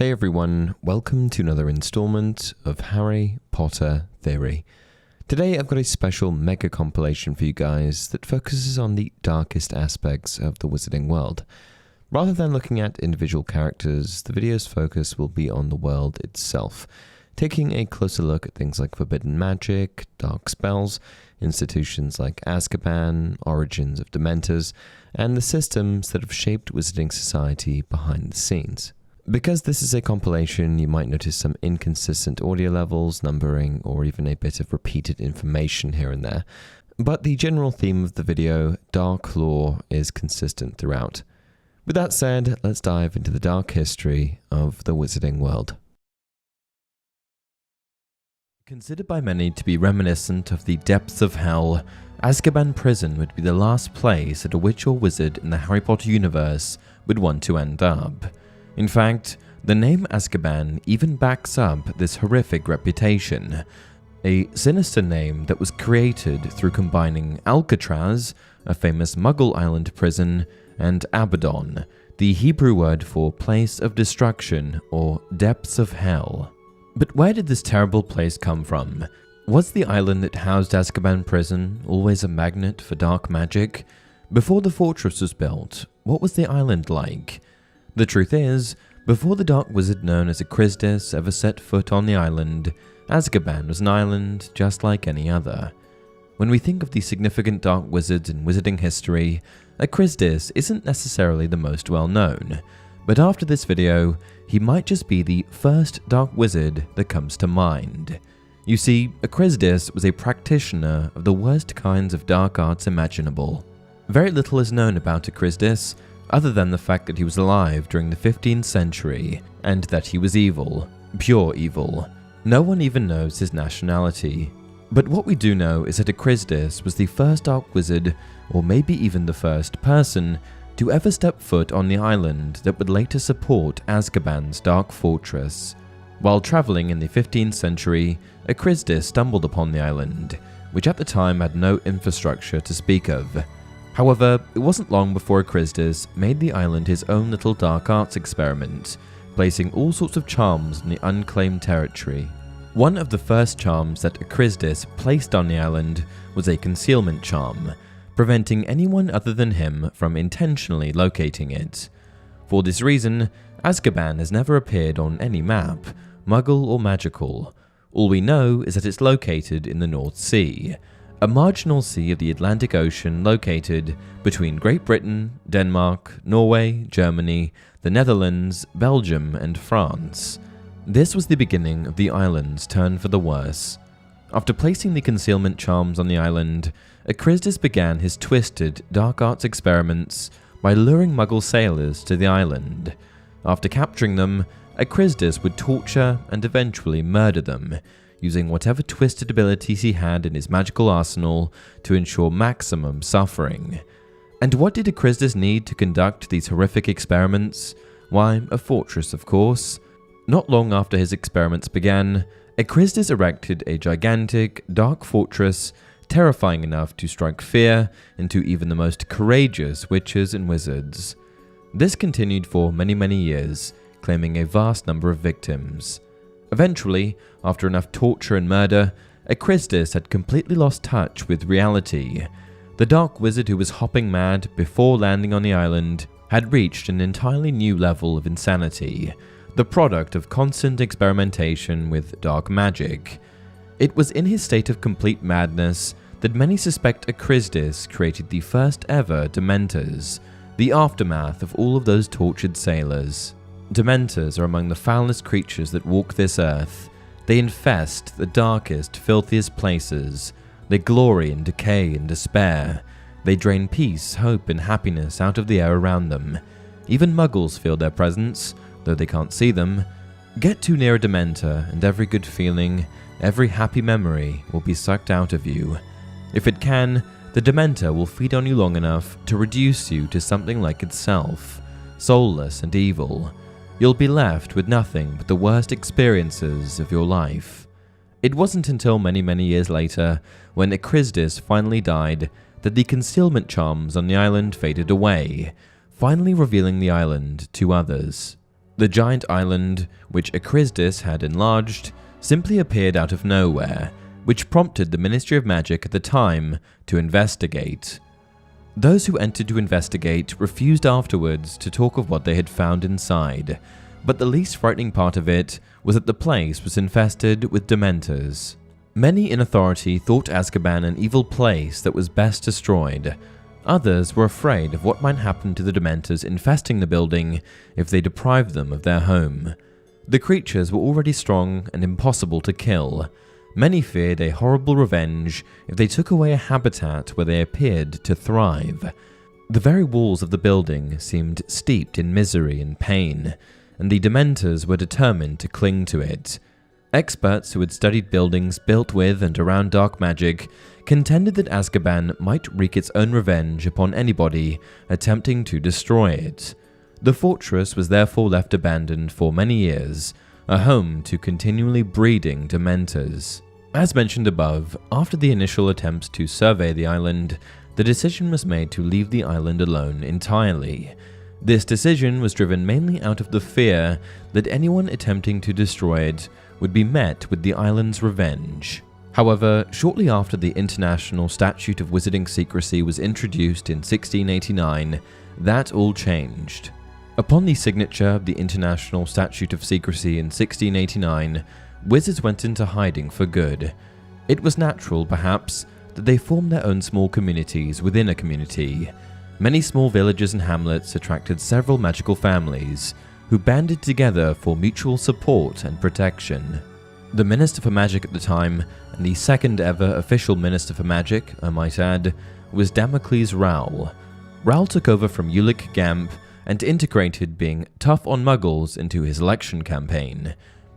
Hey everyone, welcome to another installment of Harry Potter Theory. Today I've got a special mega compilation for you guys that focuses on the darkest aspects of the wizarding world. Rather than looking at individual characters, the video's focus will be on the world itself, taking a closer look at things like forbidden magic, dark spells, institutions like Azkaban, origins of dementors, and the systems that have shaped wizarding society behind the scenes. Because this is a compilation, you might notice some inconsistent audio levels, numbering, or even a bit of repeated information here and there. But the general theme of the video, dark lore, is consistent throughout. With that said, let's dive into the dark history of the wizarding world. Considered by many to be reminiscent of the depths of hell, Azkaban prison would be the last place that a witch or wizard in the Harry Potter universe would want to end up. In fact, the name Azkaban even backs up this horrific reputation, a sinister name that was created through combining Alcatraz, a famous Muggle island prison, and Abaddon, the Hebrew word for place of destruction or depths of hell. But where did this terrible place come from? Was the island that housed Azkaban prison always a magnet for dark magic? Before the fortress was built, what was the island like? The truth is, before the dark wizard known as Cruciatus ever set foot on the island, Azkaban was an island just like any other. When we think of the significant dark wizards in wizarding history, Cruciatus isn't necessarily the most well known, but after this video, he might just be the first dark wizard that comes to mind. You see, Cruciatus was a practitioner of the worst kinds of dark arts imaginable. Very little is known about Cruciatus, other than the fact that he was alive during the 15th century, and that he was evil, pure evil. No one even knows his nationality. But what we do know is that Cruciatus was the first dark wizard, or maybe even the first person, to ever step foot on the island that would later support Azkaban's dark fortress. While traveling in the 15th century, Cruciatus stumbled upon the island, which at the time had no infrastructure to speak of. However, it wasn't long before Cruciatus made the island his own little dark arts experiment, placing all sorts of charms in the unclaimed territory. One of the first charms that Cruciatus placed on the island was a concealment charm, preventing anyone other than him from intentionally locating it. For this reason, Azkaban has never appeared on any map, Muggle or magical. All we know is that it's located in the North Sea, a marginal sea of the Atlantic Ocean located between Great Britain, Denmark, Norway, Germany, the Netherlands, Belgium, and France. This was the beginning of the island's turn for the worse. After placing the concealment charms on the island, Cruciatus began his twisted dark arts experiments by luring Muggle sailors to the island. After capturing them, Cruciatus would torture and eventually murder them, using whatever twisted abilities he had in his magical arsenal to ensure maximum suffering. And what did Cruciatus need to conduct these horrific experiments? Why, a fortress, of course. Not long after his experiments began, Cruciatus erected a gigantic, dark fortress, terrifying enough to strike fear into even the most courageous witches and wizards. This continued for many years, claiming a vast number of victims. Eventually, after enough torture and murder, Cruciatus had completely lost touch with reality. The dark wizard who was hopping mad before landing on the island had reached an entirely new level of insanity, the product of constant experimentation with dark magic. It was in his state of complete madness that many suspect Cruciatus created the first ever dementors, the aftermath of all of those tortured sailors. Dementors are among the foulest creatures that walk this earth. They infest the darkest, filthiest places. They glory in decay and despair. They drain peace, hope, and happiness out of the air around them. Even Muggles feel their presence, though they can't see them. Get too near a Dementor, and every good feeling, every happy memory will be sucked out of you. If it can, the Dementor will feed on you long enough to reduce you to something like itself, soulless and evil. You'll be left with nothing but the worst experiences of your life. It wasn't until many years later, when Cruciatus finally died, that the concealment charms on the island faded away, finally revealing the island to others. The giant island, which Cruciatus had enlarged, simply appeared out of nowhere, which prompted the Ministry of Magic at the time to investigate. Those who entered to investigate refused afterwards to talk of what they had found inside, but the least frightening part of it was that the place was infested with dementors. Many in authority thought Azkaban an evil place that was best destroyed. Others were afraid of what might happen to the dementors infesting the building if they deprived them of their home. The creatures were already strong and impossible to kill. Many feared a horrible revenge if they took away a habitat where they appeared to thrive. The very walls of the building seemed steeped in misery and pain, and the dementors were determined to cling to it. Experts who had studied buildings built with and around dark magic contended that Azkaban might wreak its own revenge upon anybody attempting to destroy it. The fortress was therefore left abandoned for many years, a home to continually breeding dementors. As mentioned above, after the initial attempts to survey the island, the decision was made to leave the island alone entirely. This decision was driven mainly out of the fear that anyone attempting to destroy it would be met with the island's revenge. However, shortly after the International Statute of Wizarding Secrecy was introduced in 1689, that all changed. Upon the signature of the International Statute of Secrecy in 1689, wizards went into hiding for good. It was natural, perhaps, that they formed their own small communities within a community. Many small villages and hamlets attracted several magical families, who banded together for mutual support and protection. The Minister for Magic at the time, and the second ever official Minister for Magic, I might add, was Damocles Rowell. Rowell took over from Ulick Gamp and integrated being tough on muggles into his election campaign.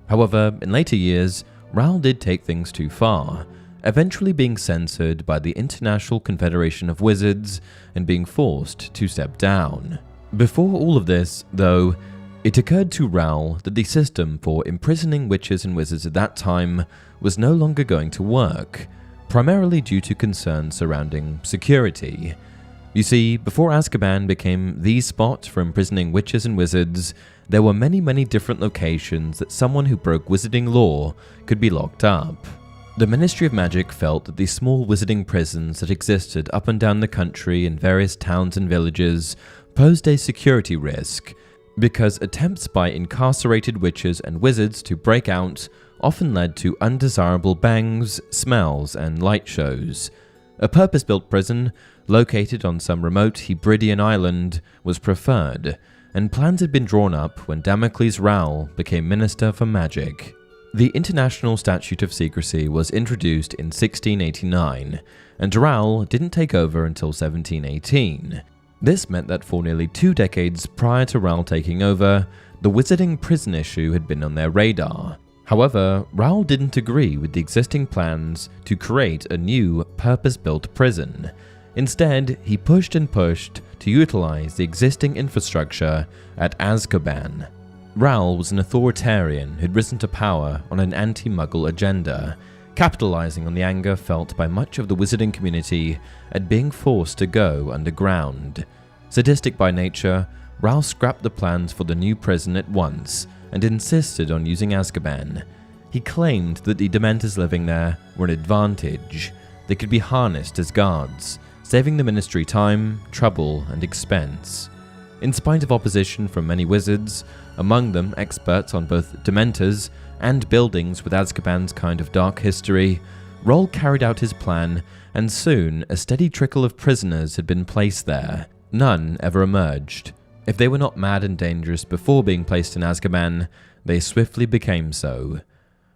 However, in later years, Rowell did take things too far, eventually being censored by the International Confederation of Wizards and being forced to step down. Before all of this, though, it occurred to Rowell that the system for imprisoning witches and wizards at that time was no longer going to work, primarily due to concerns surrounding security. You see, before Azkaban became the spot for imprisoning witches and wizards, there were many different locations that someone who broke wizarding law could be locked up. The Ministry of Magic felt that the small wizarding prisons that existed up and down the country in various towns and villages posed a security risk, because attempts by incarcerated witches and wizards to break out often led to undesirable bangs, smells, and light shows. A purpose-built prison, located on some remote Hebridean island, was preferred, and plans had been drawn up when Damocles Rowell became Minister for Magic. The International Statute of Secrecy was introduced in 1689, and Rowell didn't take over until 1718. This meant that for nearly 2 decades prior to Rowell taking over, the wizarding prison issue had been on their radar. However, Rowell didn't agree with the existing plans to create a new, purpose-built prison. Instead, he pushed and pushed to utilize the existing infrastructure at Azkaban. Rowell was an authoritarian who'd risen to power on an anti-Muggle agenda, capitalizing on the anger felt by much of the wizarding community at being forced to go underground. Sadistic by nature, Rowell scrapped the plans for the new prison at once and insisted on using Azkaban. He claimed that the Dementors living there were an advantage. They could be harnessed as guards, saving the Ministry time, trouble, and expense. In spite of opposition from many wizards, among them experts on both Dementors and buildings with Azkaban's kind of dark history, Rowell carried out his plan, and soon a steady trickle of prisoners had been placed there. None ever emerged. If they were not mad and dangerous before being placed in Azkaban, they swiftly became so.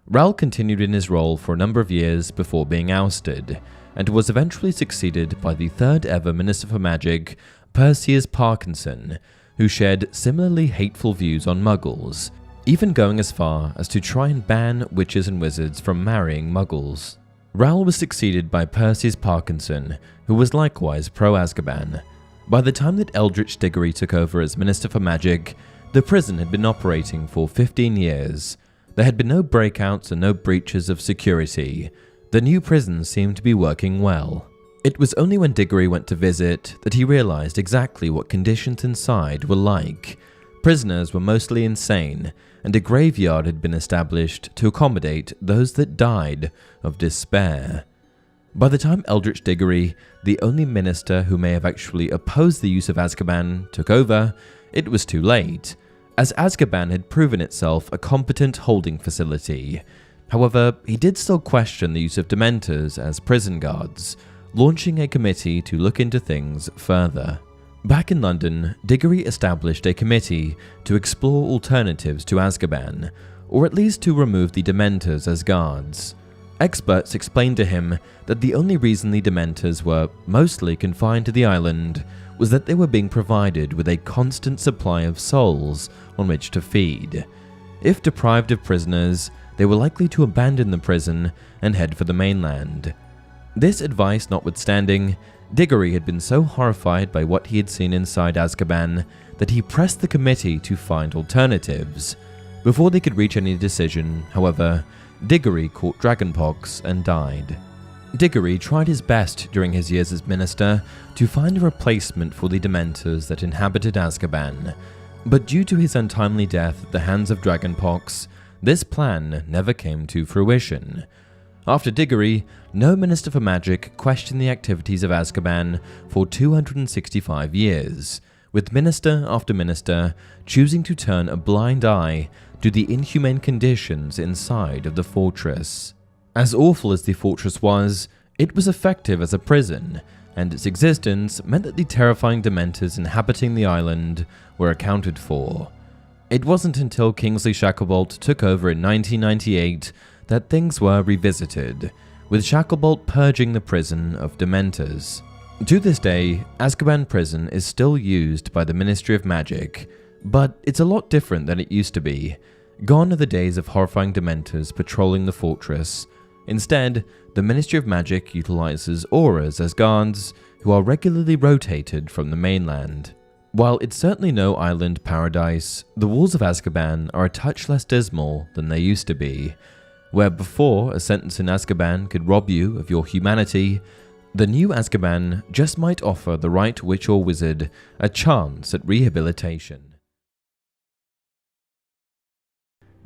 Rowell continued in his role for a number of years before being ousted, and was eventually succeeded by the third ever Minister for Magic, Perseus Parkinson, who shared similarly hateful views on Muggles, even going as far as to try and ban witches and wizards from marrying Muggles. Rowell was succeeded by Perseus Parkinson, who was likewise pro-Azkaban. By the time that Eldritch Diggory took over as Minister for Magic, the prison had been operating for 15 years. There had been no breakouts and no breaches of security. The new prison seemed to be working well. It was only when Diggory went to visit that he realized exactly what conditions inside were like. Prisoners were mostly insane, and a graveyard had been established to accommodate those that died of despair. By the time Eldritch Diggory, the only minister who may have actually opposed the use of Azkaban, took over, it was too late, as Azkaban had proven itself a competent holding facility. However, he did still question the use of dementors as prison guards, launching a committee to look into things further. Back in London, Diggory established a committee to explore alternatives to Azkaban, or at least to remove the dementors as guards. Experts explained to him that the only reason the dementors were mostly confined to the island was that they were being provided with a constant supply of souls on which to feed. If deprived of prisoners, they were likely to abandon the prison and head for the mainland. This advice notwithstanding, Diggory had been so horrified by what he had seen inside Azkaban that he pressed the committee to find alternatives. Before they could reach any decision, however, Diggory caught dragonpox and died. Diggory tried his best during his years as minister to find a replacement for the dementors that inhabited Azkaban, but due to his untimely death at the hands of dragonpox, this plan never came to fruition. After Diggory, no Minister for Magic questioned the activities of Azkaban for 265 years, with minister after minister choosing to turn a blind eye to the inhumane conditions inside of the fortress. As awful as the fortress was, it was effective as a prison, and its existence meant that the terrifying dementors inhabiting the island were accounted for. It wasn't until Kingsley Shacklebolt took over in 1998 that things were revisited, with Shacklebolt purging the prison of dementors. To this day, Azkaban Prison is still used by the Ministry of Magic, but it's a lot different than it used to be. Gone are the days of horrifying dementors patrolling the fortress. Instead, the Ministry of Magic utilizes auras as guards who are regularly rotated from the mainland. While it's certainly no island paradise, the walls of Azkaban are a touch less dismal than they used to be. Where before a sentence in Azkaban could rob you of your humanity, the new Azkaban just might offer the right witch or wizard a chance at rehabilitation.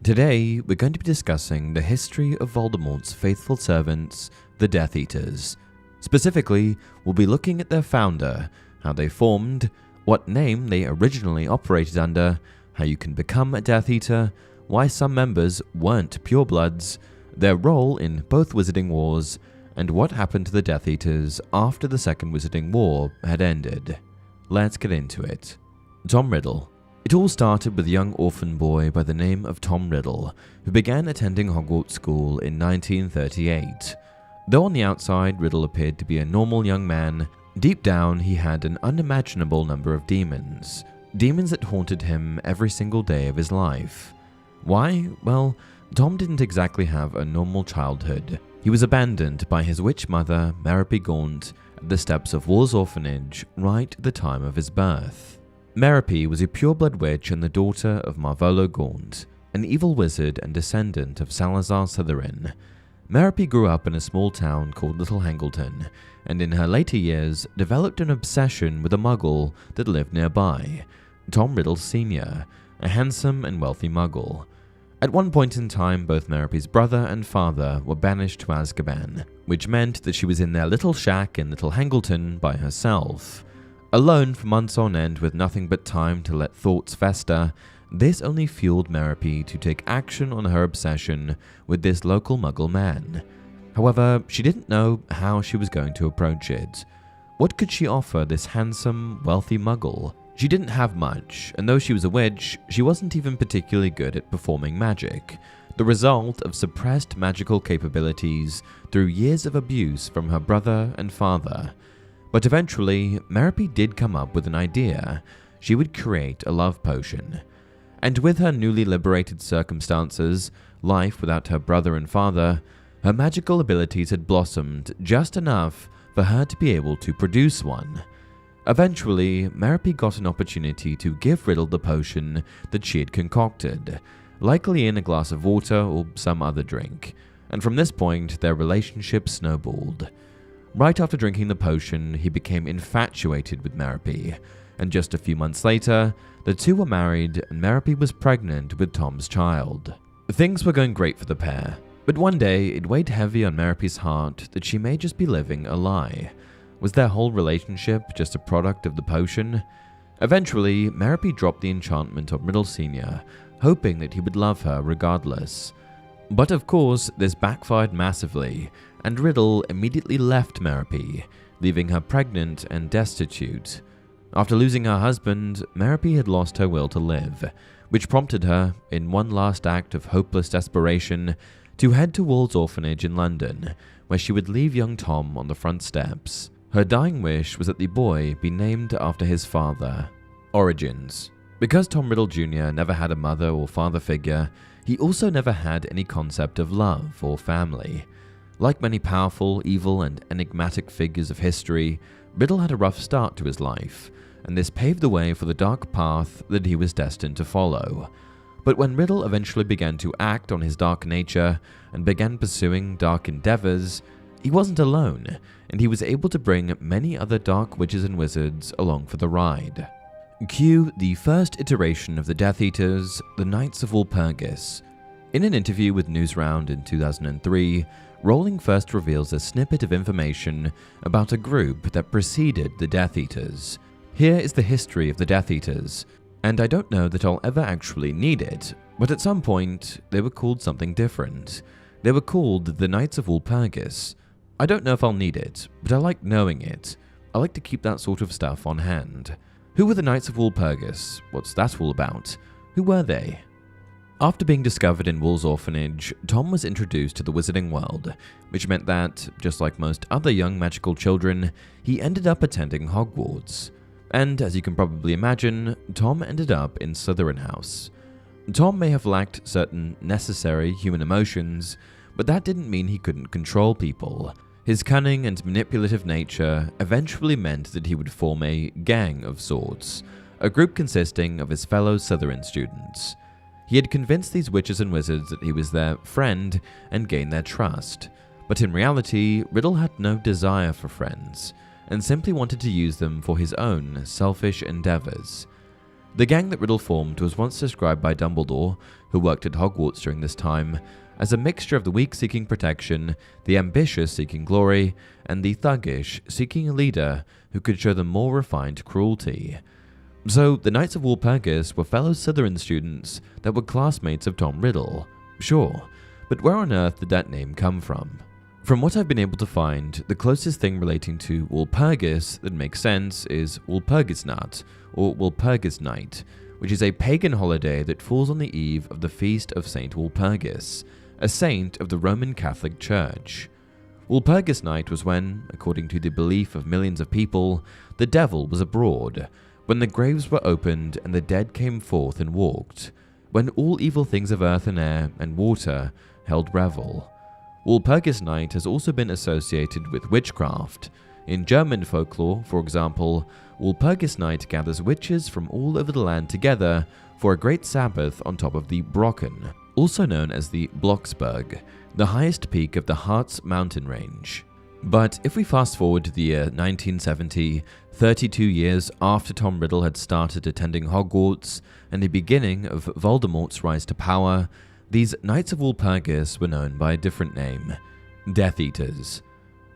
Today, we're going to be discussing the history of Voldemort's faithful servants, the Death Eaters. Specifically, we'll be looking at their founder, how they formed, what name they originally operated under, how you can become a Death Eater, why some members weren't purebloods, their role in both Wizarding Wars, and what happened to the Death Eaters after the Second Wizarding War had ended. Let's get into it. Tom Riddle. It all started with a young orphan boy by the name of Tom Riddle, who began attending Hogwarts School in 1938. Though on the outside Riddle appeared to be a normal young man, deep down he had an unimaginable number of demons. Demons that haunted him every single day of his life. Why? Well, Tom didn't exactly have a normal childhood. He was abandoned by his witch mother, Merope Gaunt, at the steps of Wall's Orphanage right at the time of his birth. Merope was a pureblood witch and the daughter of Marvolo Gaunt, an evil wizard and descendant of Salazar Slytherin. Merope grew up in a small town called Little Hangleton, and in her later years developed an obsession with a muggle that lived nearby, Tom Riddle Sr., a handsome and wealthy muggle. At one point in time, both Merope's brother and father were banished to Azkaban, which meant that she was in their little shack in Little Hangleton by herself. Alone for months on end with nothing but time to let thoughts fester, this only fueled Merope to take action on her obsession with this local muggle man. However, she didn't know how she was going to approach it. What could she offer this handsome, wealthy muggle? She didn't have much, and though she was a witch, she wasn't even particularly good at performing magic, the result of suppressed magical capabilities through years of abuse from her brother and father. But eventually, Merope did come up with an idea. She would create a love potion. And with her newly liberated circumstances, life without her brother and father, her magical abilities had blossomed just enough for her to be able to produce one. Eventually, Merope got an opportunity to give Riddle the potion that she had concocted, likely in a glass of water or some other drink, and from this point their relationship snowballed. Right after drinking the potion, he became infatuated with Merope, and just a few months later, the two were married and Merope was pregnant with Tom's child. Things were going great for the pair, but one day it weighed heavy on Merope's heart that she may just be living a lie. Was their whole relationship just a product of the potion? Eventually, Merope dropped the enchantment on Riddle Sr., hoping that he would love her regardless. But of course, this backfired massively, and Riddle immediately left Merope, leaving her pregnant and destitute. After losing her husband, Merope had lost her will to live, which prompted her, in one last act of hopeless desperation, to head to Wolves Orphanage in London, where she would leave young Tom on the front steps. Her dying wish was that the boy be named after his father. Origins. Because Tom Riddle Jr. never had a mother or father figure, he also never had any concept of love or family. Like many powerful, evil, and enigmatic figures of history, Riddle had a rough start to his life, and this paved the way for the dark path that he was destined to follow. But when Riddle eventually began to act on his dark nature and began pursuing dark endeavors, he wasn't alone, and he was able to bring many other dark witches and wizards along for the ride. Cue the first iteration of the Death Eaters, the Knights of Walpurgis. In an interview with Newsround in 2003, Rowling first reveals a snippet of information about a group that preceded the Death Eaters. Here is the history of the Death Eaters, and I don't know that I'll ever actually need it, but at some point, they were called something different. They were called the Knights of Walpurgis. I don't know if I'll need it, but I like knowing it. I like to keep that sort of stuff on hand. Who were the Knights of Walpurgis? What's that all about? Who were they? After being discovered in Wolves Orphanage, Tom was introduced to the wizarding world, which meant that, just like most other young magical children, he ended up attending Hogwarts. And as you can probably imagine, Tom ended up in Slytherin House. Tom may have lacked certain necessary human emotions, but that didn't mean he couldn't control people. His cunning and manipulative nature eventually meant that he would form a gang of sorts, a group consisting of his fellow Slytherin students. He had convinced these witches and wizards that he was their friend and gained their trust, but in reality, Riddle had no desire for friends, and simply wanted to use them for his own selfish endeavors. The gang that Riddle formed was once described by Dumbledore, who worked at Hogwarts during this time, as a mixture of the weak seeking protection, the ambitious seeking glory, and the thuggish seeking a leader who could show them more refined cruelty. So, the Knights of Walpurgis were fellow Slytherin students that were classmates of Tom Riddle. Sure, but where on earth did that name come from? From what I've been able to find, the closest thing relating to Walpurgis that makes sense is Walpurgisnacht, or Walpurgisnight, which is a pagan holiday that falls on the eve of the feast of Saint Walpurgis, a saint of the Roman Catholic Church. Walpurgisnight was when, according to the belief of millions of people, the devil was abroad, when the graves were opened and the dead came forth and walked, when all evil things of earth and air and water held revel. Walpurgisnight has also been associated with witchcraft. In German folklore, for example, Walpurgisnight gathers witches from all over the land together for a great Sabbath on top of the Brocken, also known as the Blocksberg, the highest peak of the Harz mountain range. But if we fast forward to the year 1970, 32 years after Tom Riddle had started attending Hogwarts and the beginning of Voldemort's rise to power, these Knights of Walpurgis were known by a different name, Death Eaters.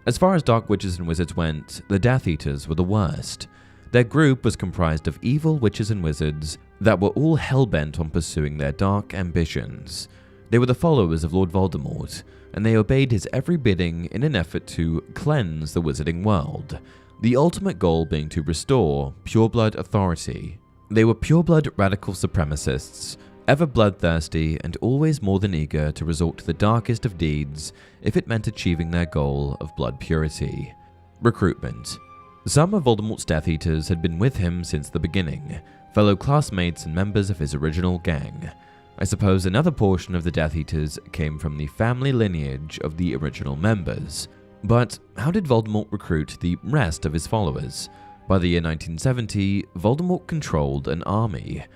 As far as dark witches and wizards went, the Death Eaters were the worst. Their group was comprised of evil witches and wizards that were all hell-bent on pursuing their dark ambitions. They were the followers of Lord Voldemort, and they obeyed his every bidding in an effort to cleanse the wizarding world, the ultimate goal being to restore pureblood authority. They were pureblood radical supremacists, ever bloodthirsty and always more than eager to resort to the darkest of deeds if it meant achieving their goal of blood purity. Recruitment. Some of Voldemort's Death Eaters had been with him since the beginning, fellow classmates and members of his original gang. I suppose another portion of the Death Eaters came from the family lineage of the original members. But how did Voldemort recruit the rest of his followers? By the year 1970, Voldemort controlled an army.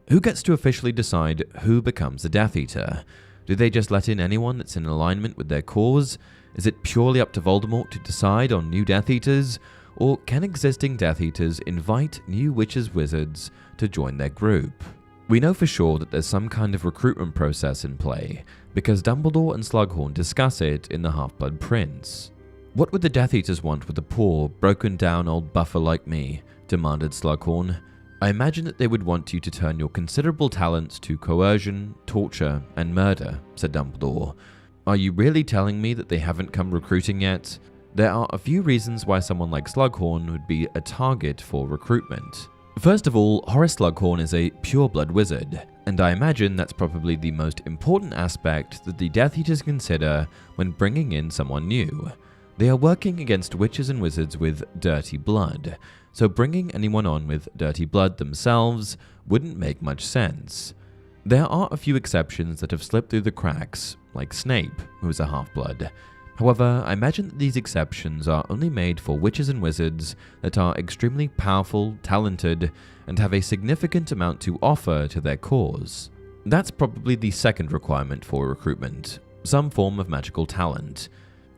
Who gets to officially decide who becomes a Death Eater? Do they just let in anyone that's in alignment with their cause? Is it purely up to Voldemort to decide on new Death Eaters? Or can existing Death Eaters invite new witches wizards to join their group? We know for sure that there's some kind of recruitment process in play, because Dumbledore and Slughorn discuss it in the Half-Blood Prince. What would the Death Eaters want with a poor, broken-down old buffer like me? Demanded Slughorn. I imagine that they would want you to turn your considerable talents to coercion, torture, and murder, said Dumbledore. Are you really telling me that they haven't come recruiting yet? There are a few reasons why someone like Slughorn would be a target for recruitment. First of all, Horace Slughorn is a pure-blood wizard, and I imagine that's probably the most important aspect that the Death Eaters consider when bringing in someone new. They are working against witches and wizards with dirty blood, so bringing anyone on with dirty blood themselves wouldn't make much sense. There are a few exceptions that have slipped through the cracks, like Snape, who is a half-blood. However, I imagine that these exceptions are only made for witches and wizards that are extremely powerful, talented, and have a significant amount to offer to their cause. That's probably the second requirement for recruitment, some form of magical talent.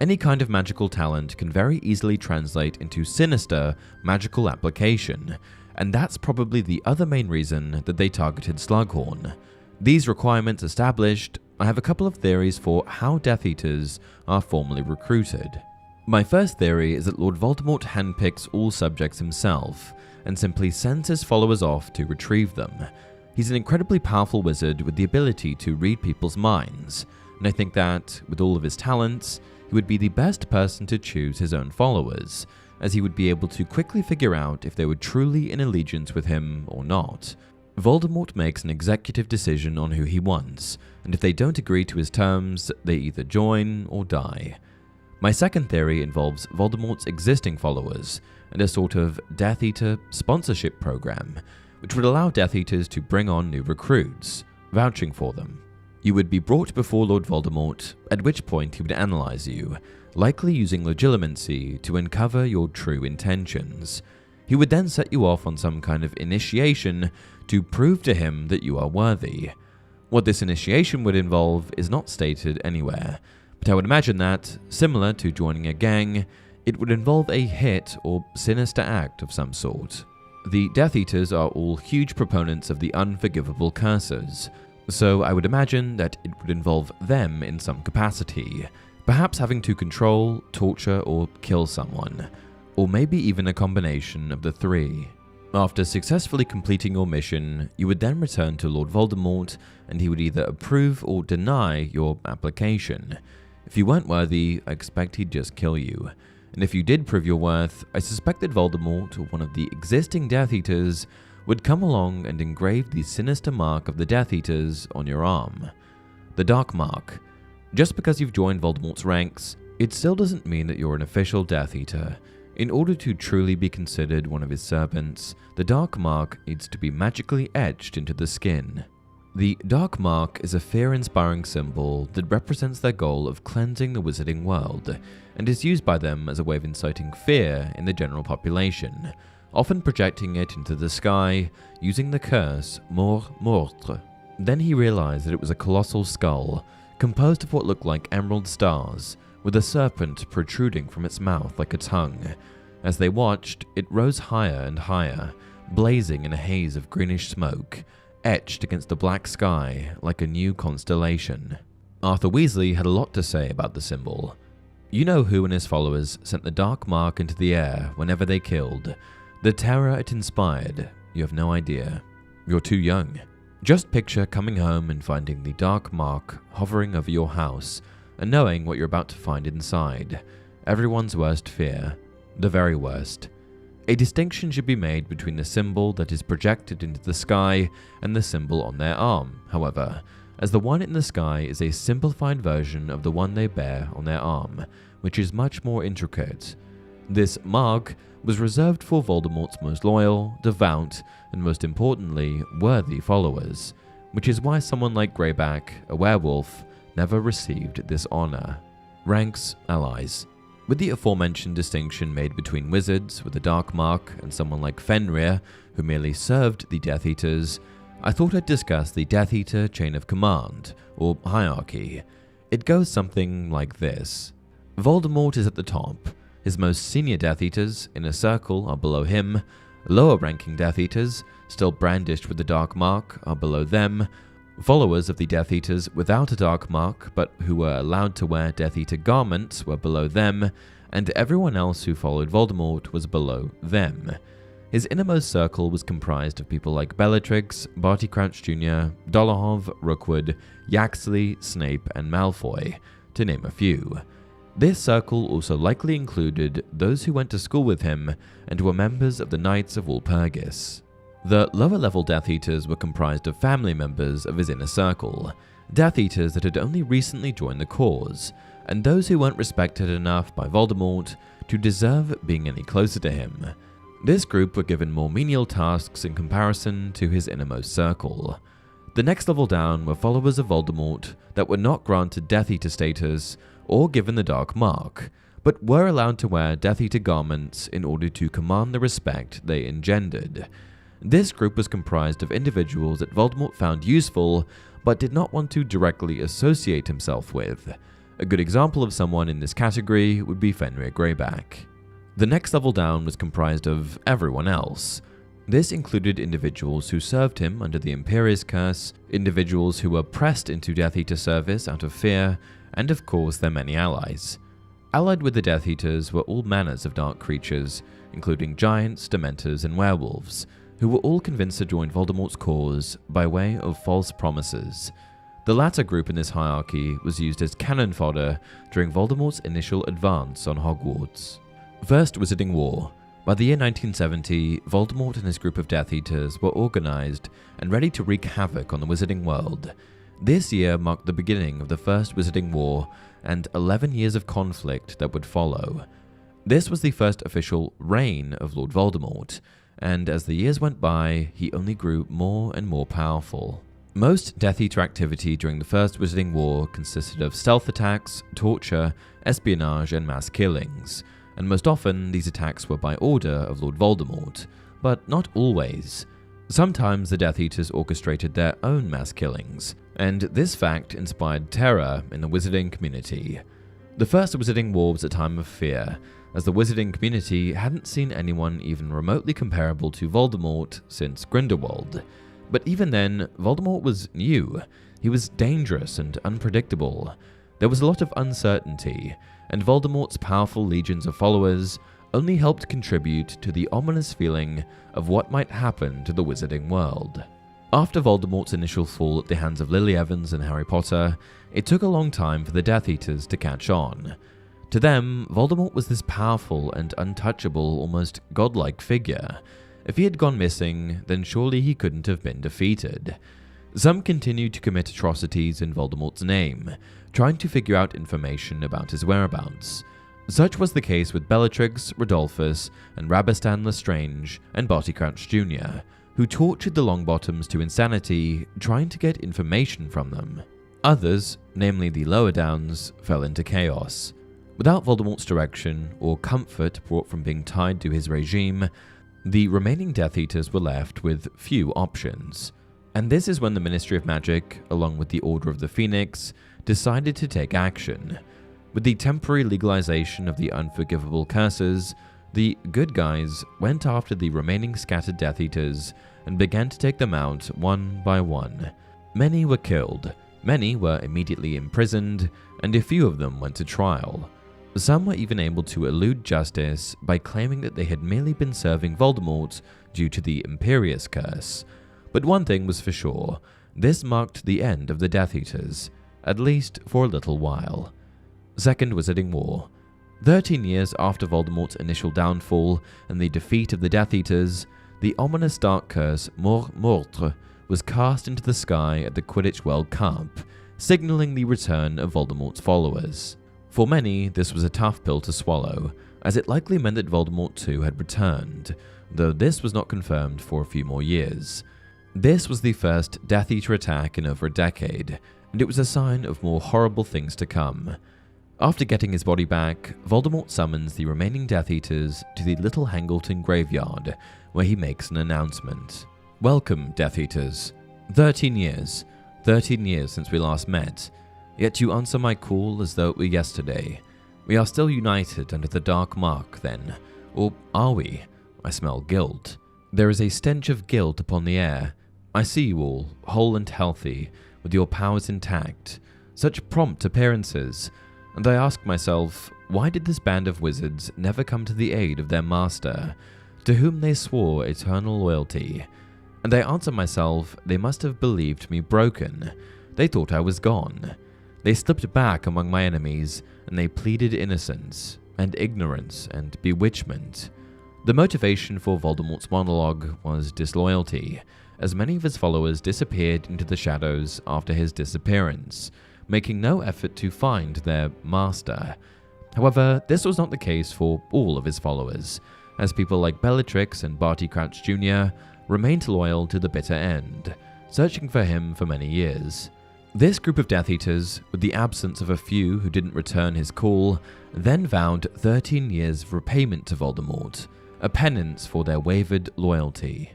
Any kind of magical talent can very easily translate into sinister magical application, and that's probably the other main reason that they targeted Slughorn. These requirements established, I have a couple of theories for how Death Eaters are formally recruited. My first theory is that Lord Voldemort handpicks all subjects himself, and simply sends his followers off to retrieve them. He's an incredibly powerful wizard with the ability to read people's minds, and I think that, with all of his talents, he would be the best person to choose his own followers, as he would be able to quickly figure out if they were truly in allegiance with him or not. Voldemort makes an executive decision on who he wants, and if they don't agree to his terms, they either join or die. My second theory involves Voldemort's existing followers, and a sort of Death Eater sponsorship program, which would allow Death Eaters to bring on new recruits, vouching for them. You would be brought before Lord Voldemort, at which point he would analyze you, likely using legitimacy to uncover your true intentions. He would then set you off on some kind of initiation to prove to him that you are worthy. What this initiation would involve is not stated anywhere, but I would imagine that, similar to joining a gang, it would involve a hit or sinister act of some sort. The Death Eaters are all huge proponents of the unforgivable curses, so I would imagine that it would involve them in some capacity, perhaps having to control, torture, or kill someone, or maybe even a combination of the three. After successfully completing your mission, you would then return to Lord Voldemort, and he would either approve or deny your application. If you weren't worthy, I expect he'd just kill you, and if you did prove your worth, I suspect that Voldemort, or one of the existing Death Eaters, would come along and engrave the sinister mark of the Death Eaters on your arm. The Dark Mark. Just because you've joined Voldemort's ranks, it still doesn't mean that you're an official Death Eater. In order to truly be considered one of his servants, the Dark Mark needs to be magically etched into the skin. The Dark Mark is a fear-inspiring symbol that represents their goal of cleansing the wizarding world, and is used by them as a way of inciting fear in the general population, often projecting it into the sky using the curse Mort Mortre. Then he realized that it was a colossal skull, composed of what looked like emerald stars, with a serpent protruding from its mouth like a tongue. As they watched, it rose higher and higher, blazing in a haze of greenish smoke, etched against the black sky like a new constellation. Arthur Weasley had a lot to say about the symbol. You know who and his followers sent the Dark Mark into the air whenever they killed. The terror it inspired, you have no idea. You're too young. Just picture coming home and finding the Dark Mark hovering over your house, and knowing what you're about to find inside. Everyone's worst fear. The very worst. A distinction should be made between the symbol that is projected into the sky and the symbol on their arm, however, as the one in the sky is a simplified version of the one they bear on their arm, which is much more intricate. This mark was reserved for Voldemort's most loyal, devout, and most importantly, worthy followers, which is why someone like Greyback, a werewolf, never received this honor. Ranks allies. With the aforementioned distinction made between wizards with the Dark Mark and someone like Fenrir, who merely served the Death Eaters, I thought I'd discuss the Death Eater chain of command, or hierarchy. It goes something like this. Voldemort is at the top. His most senior Death Eaters, Inner Circle, are below him. Lower-ranking Death Eaters, still brandished with the Dark Mark, are below them. Followers of the Death Eaters without a Dark Mark, but who were allowed to wear Death Eater garments, were below them, and everyone else who followed Voldemort was below them. His innermost circle was comprised of people like Bellatrix, Barty Crouch Jr., Dolohov, Rookwood, Yaxley, Snape, and Malfoy, to name a few. This circle also likely included those who went to school with him and were members of the Knights of Walpurgis. The lower-level Death Eaters were comprised of family members of his inner circle, Death Eaters that had only recently joined the cause, and those who weren't respected enough by Voldemort to deserve being any closer to him. This group were given more menial tasks in comparison to his innermost circle. The next level down were followers of Voldemort that were not granted Death Eater status or given the Dark Mark, but were allowed to wear Death Eater garments in order to command the respect they engendered. This group was comprised of individuals that Voldemort found useful, but did not want to directly associate himself with. A good example of someone in this category would be Fenrir Greyback. The next level down was comprised of everyone else. This included individuals who served him under the Imperius Curse, individuals who were pressed into Death Eater service out of fear, and of course their many allies. Allied with the Death Eaters were all manners of dark creatures, including giants, dementors, and werewolves, who were all convinced to join Voldemort's cause by way of false promises. The latter group in this hierarchy was used as cannon fodder during Voldemort's initial advance on Hogwarts. First Wizarding War. By the year 1970, Voldemort and his group of Death Eaters were organized and ready to wreak havoc on the Wizarding world. This year marked the beginning of the First Wizarding War and 11 years of conflict that would follow. This was the first official reign of Lord Voldemort, and as the years went by, he only grew more and more powerful. Most Death Eater activity during the First Wizarding War consisted of stealth attacks, torture, espionage, and mass killings, and most often these attacks were by order of Lord Voldemort, but not always. Sometimes the Death Eaters orchestrated their own mass killings, and this fact inspired terror in the Wizarding community. The First Wizarding War was a time of fear, as the Wizarding community hadn't seen anyone even remotely comparable to Voldemort since Grindelwald. But even then, Voldemort was new. He was dangerous and unpredictable. There was a lot of uncertainty, and Voldemort's powerful legions of followers only helped contribute to the ominous feeling of what might happen to the Wizarding world. After Voldemort's initial fall at the hands of Lily Evans and Harry Potter, it took a long time for the Death Eaters to catch on. To them, Voldemort was this powerful and untouchable, almost godlike figure. If he had gone missing, then surely he couldn't have been defeated. Some continued to commit atrocities in Voldemort's name, trying to figure out information about his whereabouts. Such was the case with Bellatrix, Rodolphus, and Rabastan Lestrange, and Barty Crouch Jr., who tortured the Longbottoms to insanity, trying to get information from them. Others, namely the Lower Downs, fell into chaos. Without Voldemort's direction or comfort brought from being tied to his regime, the remaining Death Eaters were left with few options. And this is when the Ministry of Magic, along with the Order of the Phoenix, decided to take action. With the temporary legalization of the unforgivable curses, the good guys went after the remaining scattered Death Eaters and began to take them out one by one. Many were killed, many were immediately imprisoned, and a few of them went to trial. Some were even able to elude justice by claiming that they had merely been serving Voldemort due to the Imperius Curse. But one thing was for sure, this marked the end of the Death Eaters, at least for a little while. Second Wizarding War. 13 years after Voldemort's initial downfall and the defeat of the Death Eaters, the ominous dark curse Mort Mortre was cast into the sky at the Quidditch World Cup, signaling the return of Voldemort's followers. For many, this was a tough pill to swallow, as it likely meant that Voldemort too had returned, though this was not confirmed for a few more years. This was the first Death Eater attack in over a decade, and it was a sign of more horrible things to come. After getting his body back, Voldemort summons the remaining Death Eaters to the Little Hangleton graveyard, where he makes an announcement. "Welcome, Death Eaters. 13 years. 13 years since we last met. Yet you answer my call as though it were yesterday. We are still united under the dark mark, then. Or are we? I smell guilt. There is a stench of guilt upon the air. I see you all, whole and healthy, with your powers intact. Such prompt appearances. And I ask myself, why did this band of wizards never come to the aid of their master, to whom they swore eternal loyalty? And I answer myself, they must have believed me broken. They thought I was gone. They slipped back among my enemies, and they pleaded innocence, and ignorance, and bewitchment. The motivation for Voldemort's monologue was disloyalty, as many of his followers disappeared into the shadows after his disappearance, making no effort to find their master. However, this was not the case for all of his followers, as people like Bellatrix and Barty Crouch Jr. remained loyal to the bitter end, searching for him for many years. This group of Death Eaters, with the absence of a few who didn't return his call, then vowed 13 years of repayment to Voldemort, a penance for their wavered loyalty.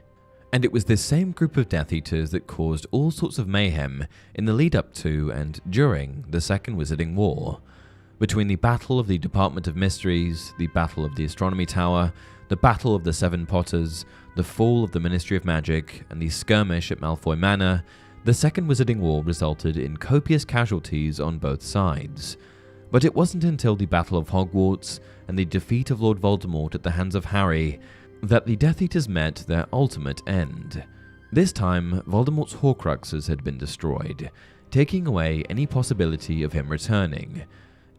And it was this same group of Death Eaters that caused all sorts of mayhem in the lead up to and during the Second Wizarding War. Between the Battle of the Department of Mysteries, the Battle of the Astronomy Tower, the Battle of the Seven Potters, the fall of the Ministry of Magic, and the skirmish at Malfoy Manor, the Second Wizarding War resulted in copious casualties on both sides. But it wasn't until the Battle of Hogwarts and the defeat of Lord Voldemort at the hands of Harry that the Death Eaters met their ultimate end. This time, Voldemort's Horcruxes had been destroyed, taking away any possibility of him returning,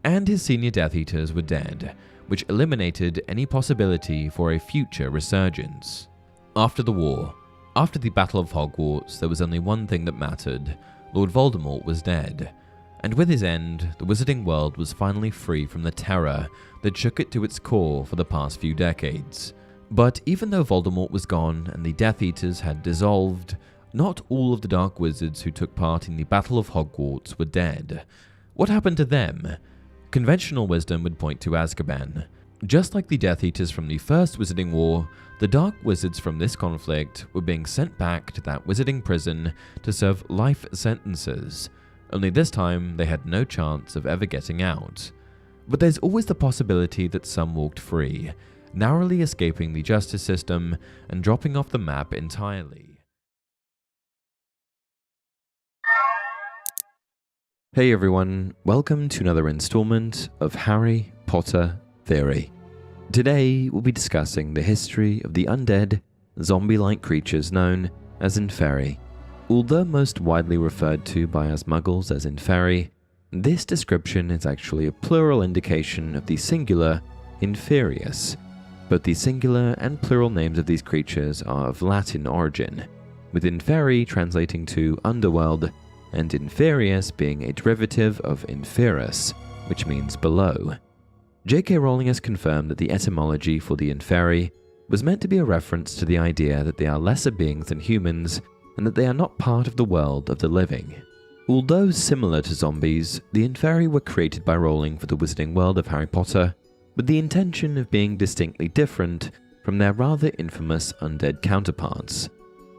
and his senior Death Eaters were dead, which eliminated any possibility for a future resurgence. After the war, after the Battle of Hogwarts, there was only one thing that mattered. Lord Voldemort was dead, and with his end, the wizarding world was finally free from the terror that shook it to its core for the past few decades. But even though Voldemort was gone and the Death Eaters had dissolved, not all of the Dark Wizards who took part in the Battle of Hogwarts were dead. What happened to them? Conventional wisdom would point to Azkaban. Just like the Death Eaters from the First Wizarding War, the Dark Wizards from this conflict were being sent back to that wizarding prison to serve life sentences, only this time they had no chance of ever getting out. But there's always the possibility that some walked free, narrowly escaping the justice system and dropping off the map entirely. Hey everyone, welcome to another installment of Harry Potter Theory. Today we'll be discussing the history of the undead, zombie-like creatures known as Inferi. Although most widely referred to by us muggles as Inferi, this description is actually a plural indication of the singular Inferius. Both the singular and plural names of these creatures are of Latin origin, with Inferi translating to underworld and Inferius being a derivative of Inferus, which means below. J.K. Rowling has confirmed that the etymology for the Inferi was meant to be a reference to the idea that they are lesser beings than humans and that they are not part of the world of the living. Although similar to zombies, the Inferi were created by Rowling for the wizarding world of Harry Potter with the intention of being distinctly different from their rather infamous undead counterparts.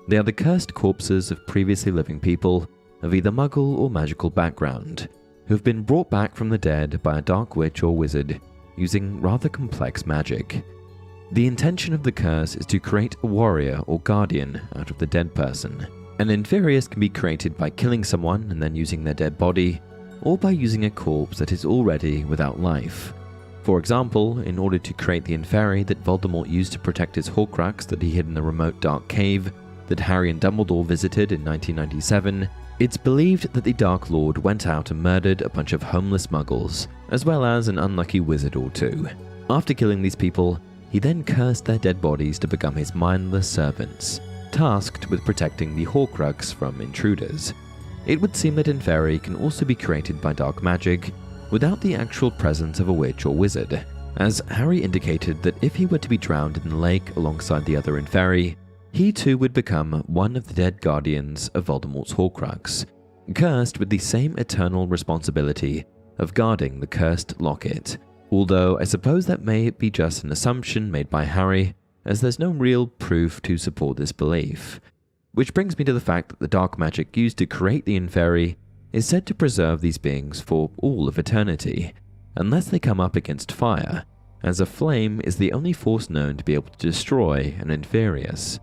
They are the cursed corpses of previously living people of either muggle or magical background, who have been brought back from the dead by a dark witch or wizard using rather complex magic. The intention of the curse is to create a warrior or guardian out of the dead person. An Inferius can be created by killing someone and then using their dead body, or by using a corpse that is already without life. For example, in order to create the Inferi that Voldemort used to protect his Horcrux that he hid in the remote dark cave that Harry and Dumbledore visited in 1997, it's believed that the Dark Lord went out and murdered a bunch of homeless muggles, as well as an unlucky wizard or two. After killing these people, he then cursed their dead bodies to become his mindless servants, tasked with protecting the Horcrux from intruders. It would seem that Inferi can also be created by dark magic without the actual presence of a witch or wizard, as Harry indicated that if he were to be drowned in the lake alongside the other Inferi, he too would become one of the dead guardians of Voldemort's Horcrux, cursed with the same eternal responsibility of guarding the cursed locket. Although I suppose that may be just an assumption made by Harry, as there's no real proof to support this belief. Which brings me to the fact that the dark magic used to create the Inferi is said to preserve these beings for all of eternity, unless they come up against fire, as a flame is the only force known to be able to destroy an Inferius.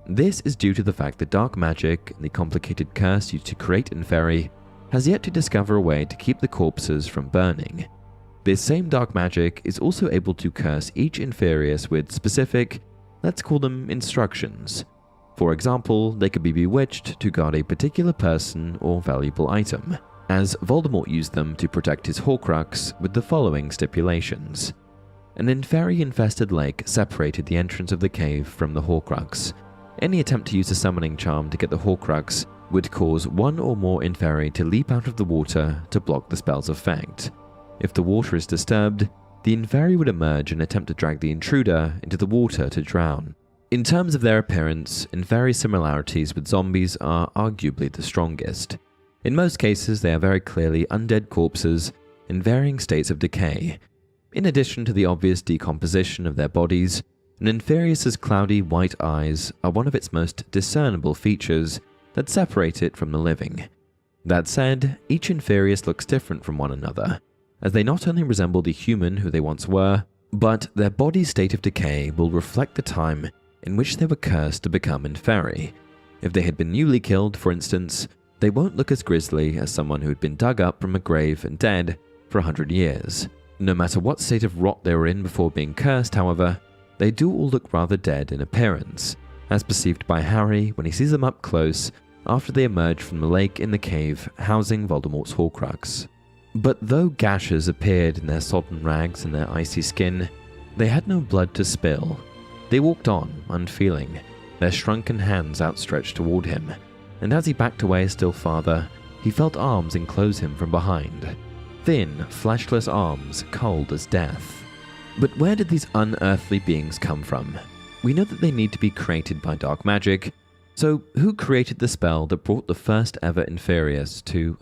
This is due to the fact that dark magic and the complicated curse used to create Inferi has yet to discover a way to keep the corpses from burning. This same dark magic is also able to curse each Inferius with specific, let's call them instructions. For example, they could be bewitched to guard a particular person or valuable item, as Voldemort used them to protect his Horcrux with the following stipulations. An Inferi-infested lake separated the entrance of the cave from the Horcrux. Any attempt to use a summoning charm to get the Horcrux would cause one or more Inferi to leap out of the water to block the spell's effect. If the water is disturbed, the Inferi would emerge and attempt to drag the intruder into the water to drown. In terms of their appearance, Inferi's similarities with zombies are arguably the strongest. In most cases, they are very clearly undead corpses in varying states of decay. In addition to the obvious decomposition of their bodies, an Inferius's cloudy white eyes are one of its most discernible features that separate it from the living. That said, each Inferius looks different from one another, as they not only resemble the human who they once were, but their body's state of decay will reflect the time in which they were cursed to become Inferi. If they had been newly killed, for instance, they won't look as grisly as someone who had been dug up from a grave and dead for 100 years. No matter what state of rot they were in before being cursed, however, they do all look rather dead in appearance, as perceived by Harry when he sees them up close after they emerge from the lake in the cave housing Voldemort's Horcrux. But though gashes appeared in their sodden rags and their icy skin, they had no blood to spill. They walked on, unfeeling, their shrunken hands outstretched toward him, and as he backed away still farther, he felt arms enclose him from behind. Thin, fleshless arms, cold as death. But where did these unearthly beings come from? We know that they need to be created by dark magic, so who created the spell that brought the first ever Inferius to,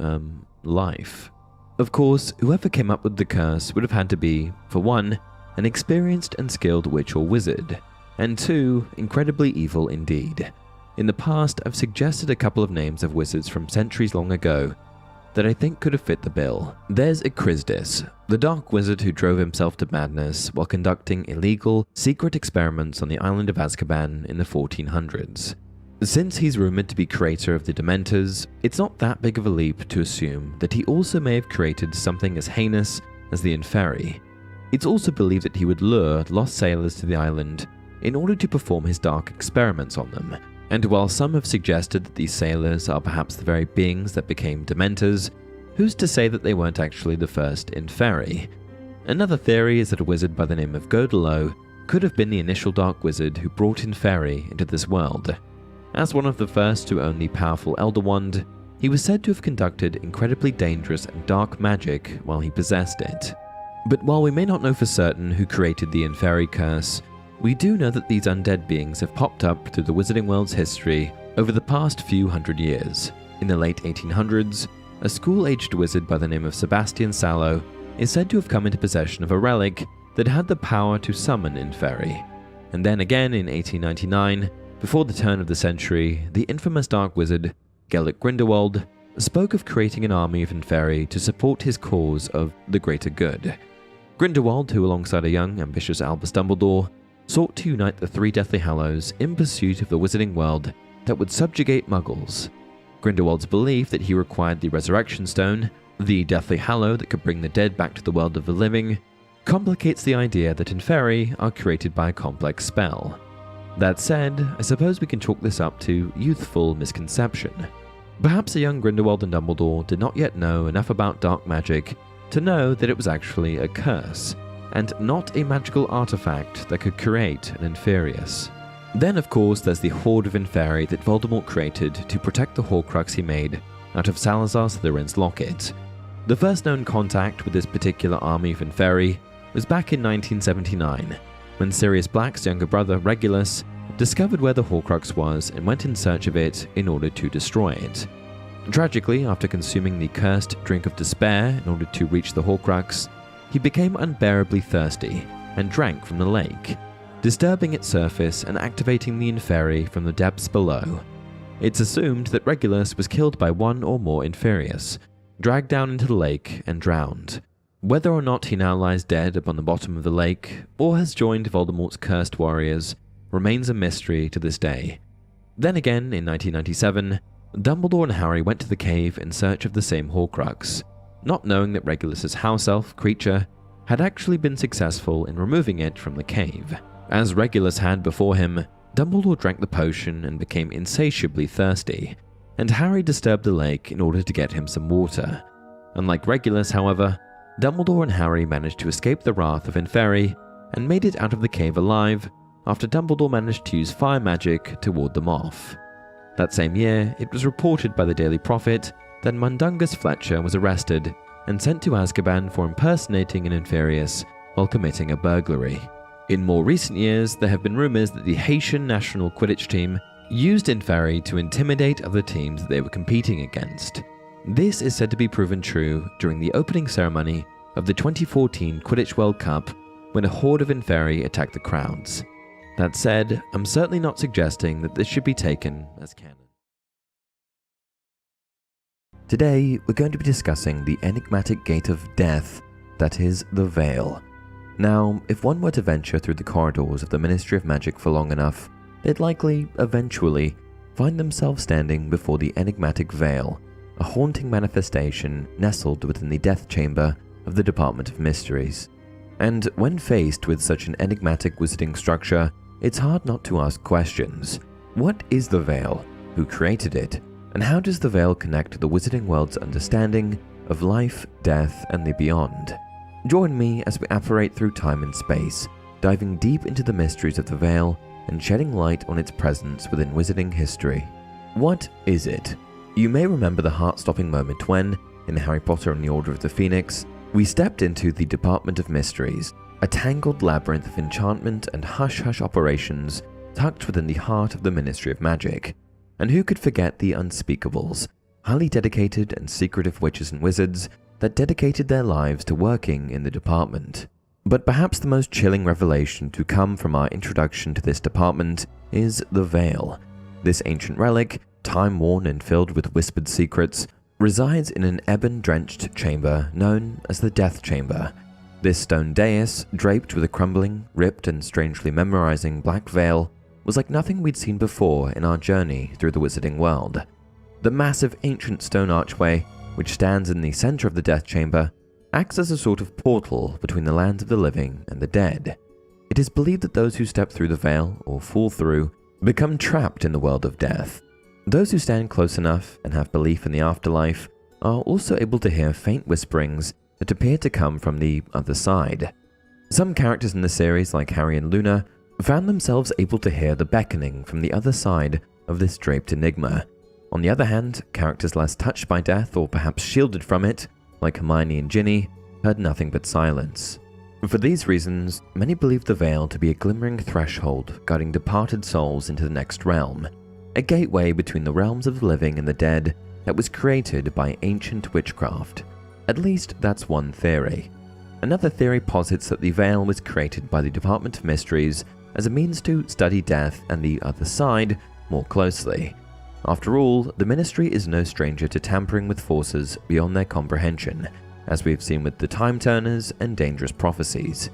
life? Of course, whoever came up with the curse would have had to be, for one, an experienced and skilled witch or wizard, and two, incredibly evil indeed. In the past, I've suggested a couple of names of wizards from centuries long ago that I think could have fit the bill. There's Cruciatus, the dark wizard who drove himself to madness while conducting illegal, secret experiments on the island of Azkaban in the 1400s. Since he's rumored to be creator of the dementors, it's not that big of a leap to assume that he also may have created something as heinous as the Inferi. It's also believed that he would lure lost sailors to the island in order to perform his dark experiments on them. And while some have suggested that these sailors are perhaps the very beings that became dementors, who's to say that they weren't actually the first Inferi? Another theory is that a wizard by the name of Godelo could have been the initial dark wizard who brought Inferi into this world. As one of the first to own the powerful Elder Wand, he was said to have conducted incredibly dangerous and dark magic while he possessed it. But while we may not know for certain who created the Inferi curse, we do know that these undead beings have popped up through the wizarding world's history over the past few hundred years. In the late 1800s, a school-aged wizard by the name of Sebastian Sallow is said to have come into possession of a relic that had the power to summon Inferi. And then again in 1899, before the turn of the century, the infamous dark wizard, Gellert Grindelwald, spoke of creating an army of Inferi to support his cause of the greater good. Grindelwald, who alongside a young, ambitious Albus Dumbledore, sought to unite the three Deathly Hallows in pursuit of the wizarding world that would subjugate Muggles. Grindelwald's belief that he required the Resurrection Stone, the Deathly Hallow that could bring the dead back to the world of the living, complicates the idea that Inferi are created by a complex spell. That said, I suppose we can chalk this up to youthful misconception. Perhaps a young Grindelwald and Dumbledore did not yet know enough about dark magic to know that it was actually a curse, and not a magical artifact that could create an Inferius. Then of course there's the horde of Inferi that Voldemort created to protect the Horcrux he made out of Salazar Slytherin's locket. The first known contact with this particular army of Inferi was back in 1979, when Sirius Black's younger brother Regulus discovered where the Horcrux was and went in search of it in order to destroy it. Tragically, after consuming the cursed drink of despair in order to reach the Horcrux, he became unbearably thirsty and drank from the lake, disturbing its surface and activating the Inferi from the depths below. It's assumed that Regulus was killed by one or more Inferius, dragged down into the lake and drowned. Whether or not he now lies dead upon the bottom of the lake, or has joined Voldemort's cursed warriors, remains a mystery to this day. Then again, in 1997, Dumbledore and Harry went to the cave in search of the same Horcrux, not knowing that Regulus's house elf creature had actually been successful in removing it from the cave. As Regulus had before him, Dumbledore drank the potion and became insatiably thirsty, and Harry disturbed the lake in order to get him some water. Unlike Regulus, however, Dumbledore and Harry managed to escape the wrath of Inferi and made it out of the cave alive after Dumbledore managed to use fire magic to ward them off. That same year, it was reported by the Daily Prophet that Mundungus Fletcher was arrested and sent to Azkaban for impersonating an Inferius while committing a burglary. In more recent years, there have been rumors that the Haitian national Quidditch team used Inferi to intimidate other teams that they were competing against. This is said to be proven true during the opening ceremony of the 2014 Quidditch World Cup when a horde of Inferi attacked the crowds. That said, I'm certainly not suggesting that this should be taken as canon. Today, we're going to be discussing the enigmatic gate of death that is the Veil. Now, if one were to venture through the corridors of the Ministry of Magic for long enough, they'd likely, eventually, find themselves standing before the enigmatic Veil, a haunting manifestation nestled within the death chamber of the Department of Mysteries. And when faced with such an enigmatic wizarding structure, it's hard not to ask questions. What is the Veil? Who created it? And how does the Veil connect to the wizarding world's understanding of life, death, and the beyond? Join me as we apparate through time and space, diving deep into the mysteries of the Veil and shedding light on its presence within wizarding history. What is it? You may remember the heart-stopping moment when, in Harry Potter and the Order of the Phoenix, we stepped into the Department of Mysteries, a tangled labyrinth of enchantment and hush-hush operations tucked within the heart of the Ministry of Magic. And who could forget the unspeakables, highly dedicated and secretive witches and wizards that dedicated their lives to working in the department. But perhaps the most chilling revelation to come from our introduction to this department is the Veil. This ancient relic, time-worn and filled with whispered secrets, resides in an ebon-drenched chamber known as the Death Chamber. This stone dais, draped with a crumbling, ripped and strangely memorizing black veil, was like nothing we'd seen before in our journey through the wizarding world. The massive ancient stone archway, which stands in the center of the Death Chamber, acts as a sort of portal between the lands of the living and the dead. It is believed that those who step through the veil, or fall through, become trapped in the world of death. Those who stand close enough and have belief in the afterlife are also able to hear faint whisperings that appear to come from the other side. Some characters in the series, like Harry and Luna, found themselves able to hear the beckoning from the other side of this draped enigma. On the other hand, characters less touched by death or perhaps shielded from it, like Hermione and Ginny, heard nothing but silence. For these reasons, many believe the veil to be a glimmering threshold guiding departed souls into the next realm, a gateway between the realms of the living and the dead that was created by ancient witchcraft. At least that's one theory. Another theory posits that the veil was created by the Department of Mysteries as a means to study death and the other side more closely. After all, the Ministry is no stranger to tampering with forces beyond their comprehension, as we've seen with the Time Turners and Dangerous Prophecies.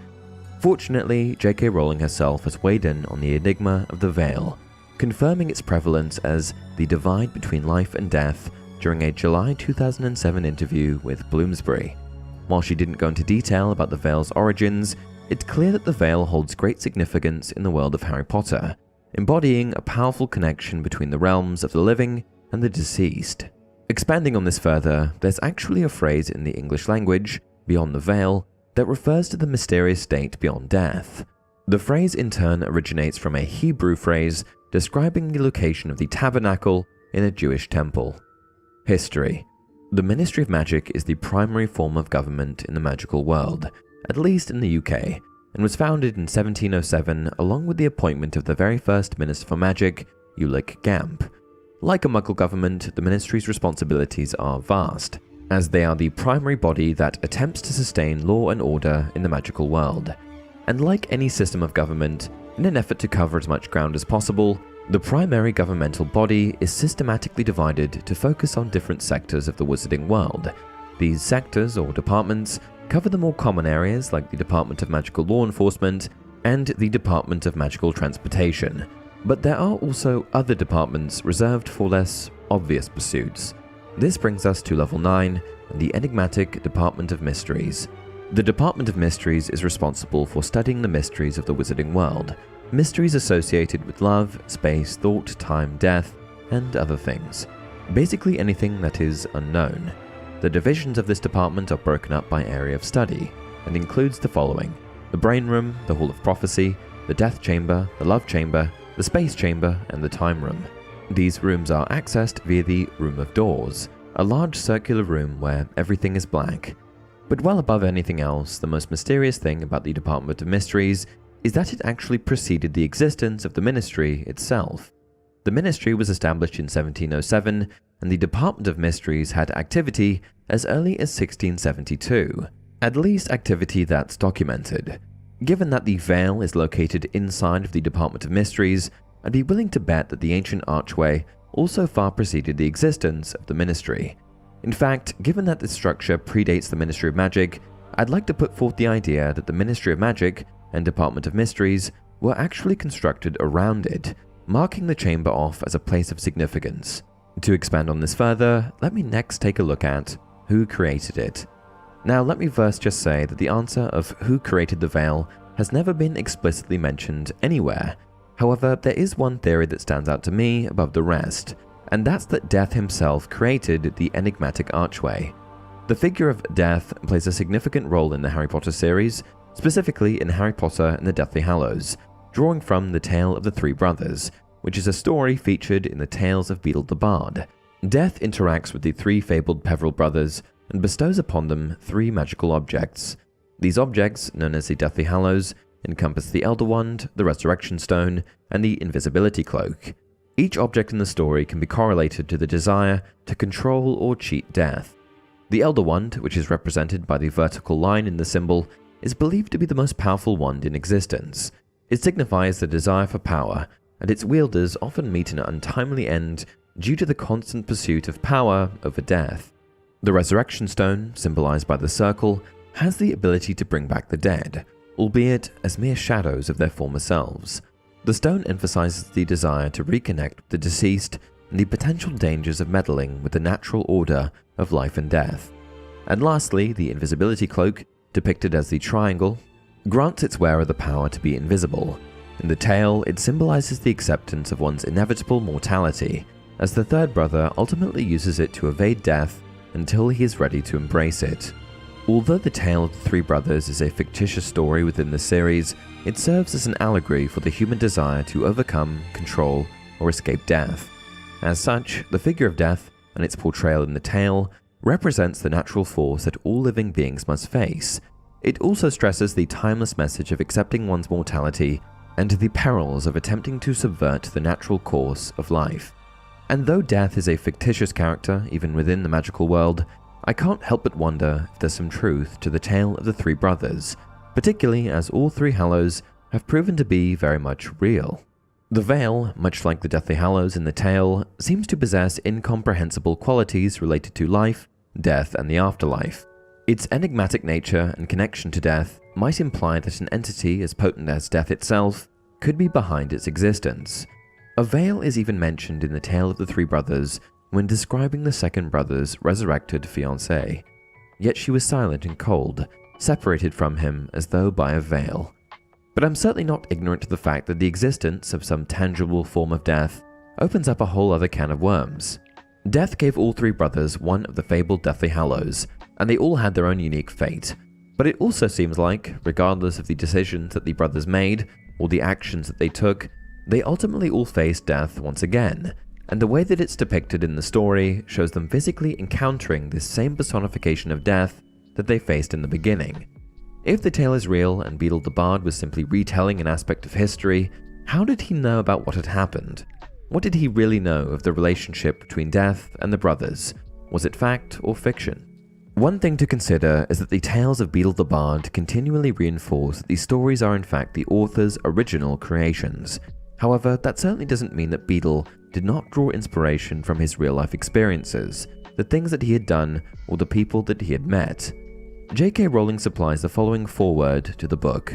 Fortunately, J.K. Rowling herself has weighed in on the enigma of the veil, confirming its prevalence as the divide between life and death during a July 2007 interview with Bloomsbury. While she didn't go into detail about the veil's origins, it's clear that the veil holds great significance in the world of Harry Potter, embodying a powerful connection between the realms of the living and the deceased. Expanding on this further, there's actually a phrase in the English language, beyond the veil, that refers to the mysterious state beyond death. The phrase in turn originates from a Hebrew phrase describing the location of the tabernacle in a Jewish temple. History. The Ministry of Magic is the primary form of government in the magical world, at least in the UK, and was founded in 1707 along with the appointment of the very first Minister for Magic, Ulick Gamp. Like a Muggle government, the Ministry's responsibilities are vast, as they are the primary body that attempts to sustain law and order in the magical world. And like any system of government, in an effort to cover as much ground as possible, the primary governmental body is systematically divided to focus on different sectors of the wizarding world. These sectors, or departments, cover the more common areas like the Department of Magical Law Enforcement and the Department of Magical Transportation, but there are also other departments reserved for less obvious pursuits. This brings us to level 9 and the enigmatic Department of Mysteries. The Department of Mysteries is responsible for studying the mysteries of the wizarding world, mysteries associated with love, space, thought, time, death, and other things. Basically anything that is unknown. The divisions of this department are broken up by area of study and includes the following: the Brain Room, the Hall of Prophecy, the Death Chamber, the Love Chamber, the Space Chamber, and the Time Room. These rooms are accessed via the Room of Doors, a large circular room where everything is black. But well above anything else, the most mysterious thing about the Department of Mysteries is that it actually preceded the existence of the Ministry itself. The Ministry was established in 1707, and the Department of Mysteries had activity as early as 1672, at least activity that's documented. Given that the Veil is located inside of the Department of Mysteries, I'd be willing to bet that the ancient archway also far preceded the existence of the Ministry. In fact, given that this structure predates the Ministry of Magic, I'd like to put forth the idea that the Ministry of Magic and Department of Mysteries were actually constructed around it, marking the chamber off as a place of significance. To expand on this further, let me next take a look at who created it. Now let me first just say that the answer of who created the Veil has never been explicitly mentioned anywhere. However, there is one theory that stands out to me above the rest, and that's that Death himself created the enigmatic archway. The figure of Death plays a significant role in the Harry Potter series, specifically in Harry Potter and the Deathly Hallows, drawing from The Tale of the Three Brothers, which is a story featured in the Tales of Beedle the Bard. Death interacts with the three fabled Peverell brothers and bestows upon them three magical objects. These objects, known as the Deathly Hallows, encompass the Elder Wand, the Resurrection Stone, and the Invisibility Cloak. Each object in the story can be correlated to the desire to control or cheat death. The Elder Wand, which is represented by the vertical line in the symbol, is believed to be the most powerful wand in existence. It signifies the desire for power, and its wielders often meet an untimely end due to the constant pursuit of power over death. The Resurrection Stone, symbolized by the circle, has the ability to bring back the dead, albeit as mere shadows of their former selves. The stone emphasizes the desire to reconnect with the deceased and the potential dangers of meddling with the natural order of life and death. And lastly, the Invisibility Cloak, depicted as the triangle, grants its wearer the power to be invisible. In the tale, it symbolizes the acceptance of one's inevitable mortality, as the third brother ultimately uses it to evade death until he is ready to embrace it. Although the Tale of the Three Brothers is a fictitious story within the series, it serves as an allegory for the human desire to overcome, control, or escape death. As such, the figure of death and its portrayal in the tale represents the natural force that all living beings must face. It also stresses the timeless message of accepting one's mortality and the perils of attempting to subvert the natural course of life. And though death is a fictitious character even within the magical world, I can't help but wonder if there's some truth to the Tale of the Three Brothers, particularly as all three Hallows have proven to be very much real. The Veil, much like the Deathly Hallows in the tale, seems to possess incomprehensible qualities related to life, death, and the afterlife. Its enigmatic nature and connection to death might imply that an entity as potent as death itself could be behind its existence. A veil is even mentioned in the Tale of the Three Brothers when describing the second brother's resurrected fiancée. Yet she was silent and cold, separated from him as though by a veil. But I'm certainly not ignorant to the fact that the existence of some tangible form of death opens up a whole other can of worms. Death gave all three brothers one of the fabled Deathly Hallows, and they all had their own unique fate. But it also seems like, regardless of the decisions that the brothers made or the actions that they took, they ultimately all faced death once again, and the way that it's depicted in the story shows them physically encountering this same personification of death that they faced in the beginning. If the tale is real and Beedle the Bard was simply retelling an aspect of history, how did he know about what had happened? What did he really know of the relationship between death and the brothers? Was it fact or fiction? One thing to consider is that the tales of Beedle the Bard continually reinforce that these stories are in fact the author's original creations. However, that certainly doesn't mean that Beedle did not draw inspiration from his real-life experiences, the things that he had done, or the people that he had met. J.K. Rowling supplies the following foreword to the book.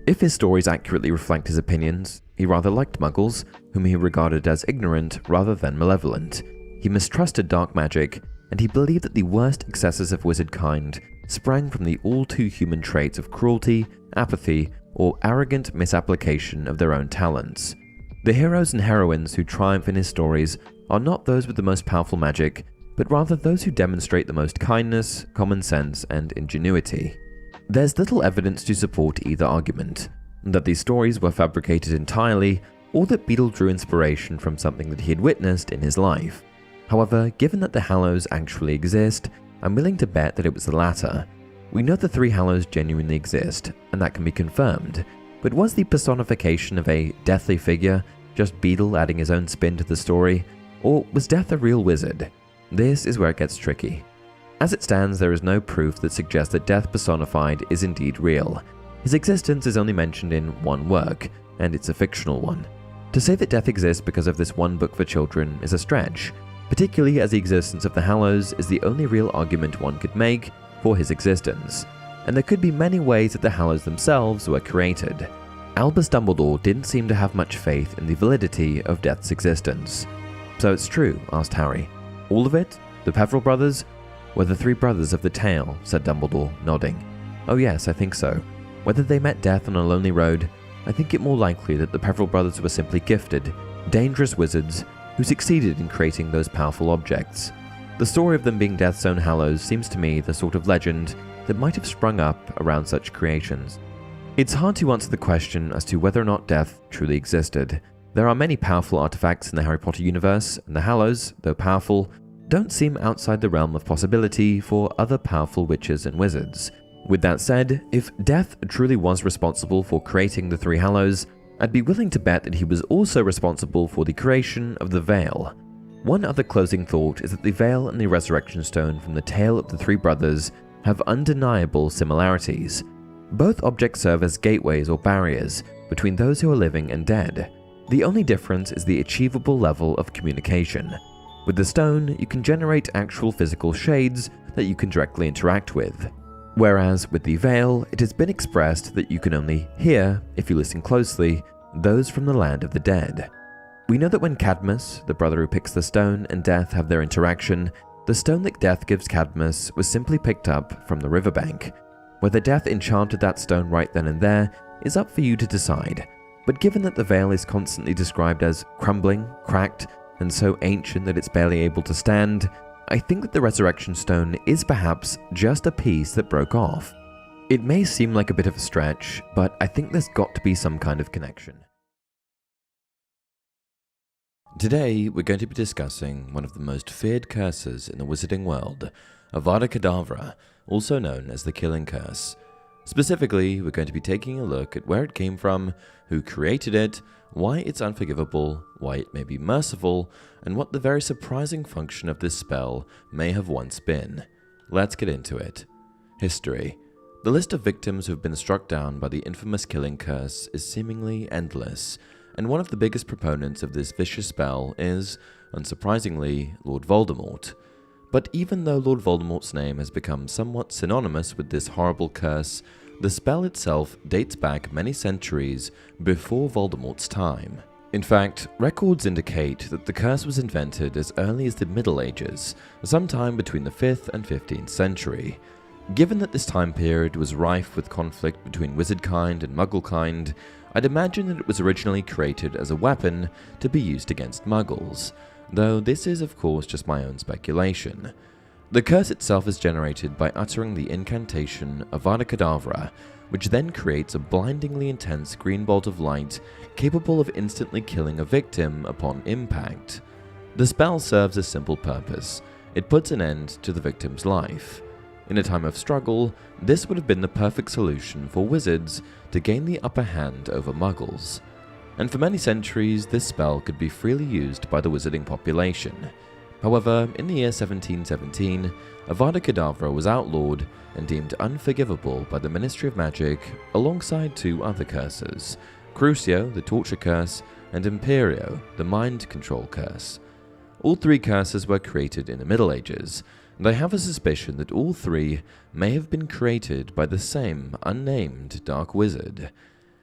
If his stories accurately reflect his opinions, he rather liked muggles, whom he regarded as ignorant rather than malevolent. He mistrusted dark magic, and he believed that the worst excesses of wizard kind sprang from the all-too-human traits of cruelty, apathy, or arrogant misapplication of their own talents. The heroes and heroines who triumph in his stories are not those with the most powerful magic, but rather those who demonstrate the most kindness, common sense, and ingenuity. There's little evidence to support either argument, that these stories were fabricated entirely, or that Beedle drew inspiration from something that he had witnessed in his life. However, given that the Hallows actually exist, I'm willing to bet that it was the latter. We know the three Hallows genuinely exist, and that can be confirmed, but was the personification of a deathly figure just Beedle adding his own spin to the story, or was Death a real wizard? This is where it gets tricky. As it stands, there is no proof that suggests that Death personified is indeed real. His existence is only mentioned in one work, and it's a fictional one. To say that Death exists because of this one book for children is a stretch, particularly as the existence of the Hallows is the only real argument one could make for his existence, and there could be many ways that the Hallows themselves were created. Albus Dumbledore didn't seem to have much faith in the validity of Death's existence. "So it's true?" asked Harry. "All of it? The Peverell brothers? Were the three brothers of the tale?" said Dumbledore, nodding. "Oh yes, I think so. Whether they met Death on a lonely road, I think it more likely that the Peverell brothers were simply gifted, dangerous wizards who succeeded in creating those powerful objects. The story of them being Death's own Hallows seems to me the sort of legend that might have sprung up around such creations." It's hard to answer the question as to whether or not Death truly existed. There are many powerful artifacts in the Harry Potter universe, and the Hallows, though powerful, don't seem outside the realm of possibility for other powerful witches and wizards. With that said, if Death truly was responsible for creating the three Hallows, I'd be willing to bet that he was also responsible for the creation of the Veil. One other closing thought is that the Veil and the Resurrection Stone from the tale of the three brothers have undeniable similarities. Both objects serve as gateways or barriers between those who are living and dead. The only difference is the achievable level of communication. With the stone, you can generate actual physical shades that you can directly interact with. Whereas with the Veil, it has been expressed that you can only hear, if you listen closely, those from the land of the dead. We know that when Cadmus, the brother who picks the stone, and Death have their interaction, the stone that Death gives Cadmus was simply picked up from the riverbank. Whether Death enchanted that stone right then and there is up for you to decide, but given that the Veil is constantly described as crumbling, cracked, and so ancient that it's barely able to stand, I think that the Resurrection Stone is perhaps just a piece that broke off. It may seem like a bit of a stretch, but I think there's got to be some kind of connection. Today, we're going to be discussing one of the most feared curses in the wizarding world, Avada Kedavra, also known as the Killing Curse. Specifically, we're going to be taking a look at where it came from, who created it, why it's unforgivable, why it may be merciful, and what the very surprising function of this spell may have once been. Let's get into it. History. The list of victims who have been struck down by the infamous Killing Curse is seemingly endless, and one of the biggest proponents of this vicious spell is, unsurprisingly, Lord Voldemort. But even though Lord Voldemort's name has become somewhat synonymous with this horrible curse, the spell itself dates back many centuries before Voldemort's time. In fact, records indicate that the curse was invented as early as the Middle Ages, sometime between the 5th and 15th century. Given that this time period was rife with conflict between wizardkind and mugglekind, I'd imagine that it was originally created as a weapon to be used against muggles, though this is of course just my own speculation. The curse itself is generated by uttering the incantation Avada Kedavra, which then creates a blindingly intense green bolt of light capable of instantly killing a victim upon impact. The spell serves a simple purpose. It puts an end to the victim's life. In a time of struggle, this would have been the perfect solution for wizards to gain the upper hand over muggles. And for many centuries, this spell could be freely used by the wizarding population. However, in the year 1717, Avada Kedavra was outlawed and deemed unforgivable by the Ministry of Magic alongside two other curses, Crucio, the Torture Curse, and Imperio, the Mind Control Curse. All three curses were created in the Middle Ages. and I have a suspicion that all three may have been created by the same unnamed dark wizard.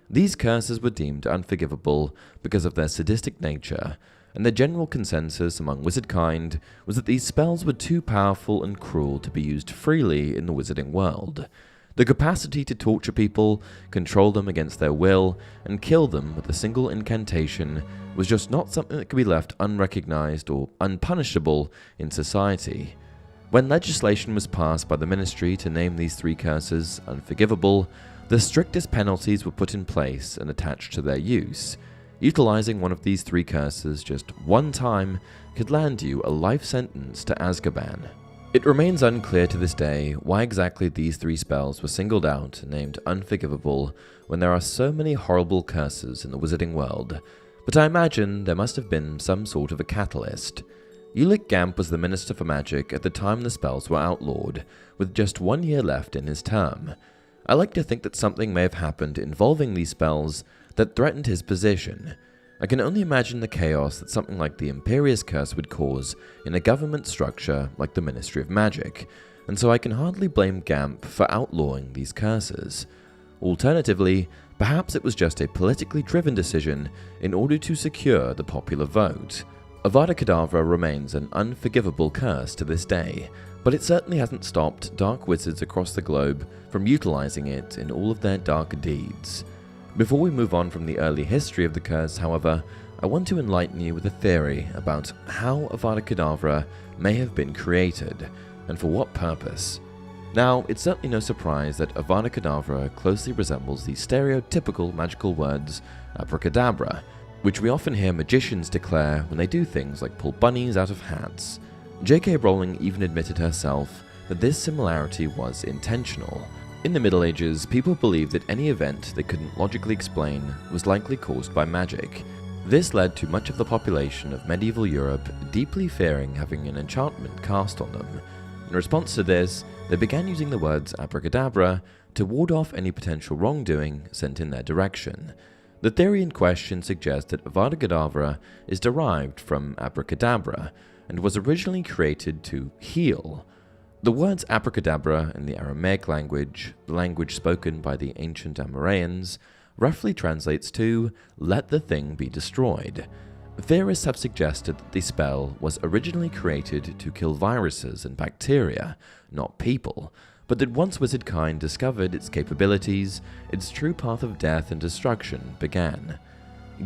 These curses were deemed unforgivable because of their sadistic nature, and the general consensus among wizardkind was that these spells were too powerful and cruel to be used freely in the wizarding world. The capacity to torture people, control them against their will, and kill them with a single incantation was just not something that could be left unrecognized or unpunishable in society. When legislation was passed by the Ministry to name these three curses unforgivable, the strictest penalties were put in place and attached to their use. Utilizing one of these three curses just one time could land you a life sentence to Azkaban. It remains unclear to this day why exactly these three spells were singled out and named unforgivable when there are so many horrible curses in the wizarding world, but I imagine there must have been some sort of a catalyst. Ulick Gamp was the Minister for Magic at the time the spells were outlawed, with just 1 year left in his term. I like to think that something may have happened involving these spells that threatened his position. I can only imagine the chaos that something like the Imperius Curse would cause in a government structure like the Ministry of Magic, and so I can hardly blame Gamp for outlawing these curses. Alternatively, perhaps it was just a politically driven decision in order to secure the popular vote. Avada Kedavra remains an unforgivable curse to this day, but it certainly hasn't stopped dark wizards across the globe from utilizing it in all of their dark deeds. Before we move on from the early history of the curse, however, I want to enlighten you with a theory about how Avada Kedavra may have been created, and for what purpose. Now, it's certainly no surprise that Avada Kedavra closely resembles the stereotypical magical words abracadabra, which we often hear magicians declare when they do things like pull bunnies out of hats. J.K. Rowling even admitted herself that this similarity was intentional. In the Middle Ages, people believed that any event they couldn't logically explain was likely caused by magic. This led to much of the population of medieval Europe deeply fearing having an enchantment cast on them. In response to this, they began using the words abracadabra to ward off any potential wrongdoing sent in their direction. The theory in question suggests that Avada Kedavra is derived from abracadabra and was originally created to heal. The words abracadabra in the Aramaic language, the language spoken by the ancient Amorreans, roughly translates to, "let the thing be destroyed." Theorists have suggested that the spell was originally created to kill viruses and bacteria, not people, but that once wizardkind discovered its capabilities, its true path of death and destruction began.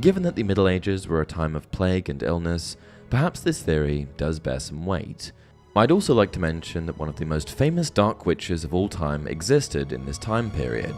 Given that the Middle Ages were a time of plague and illness, perhaps this theory does bear some weight. I'd also like to mention that one of the most famous dark witches of all time existed in this time period,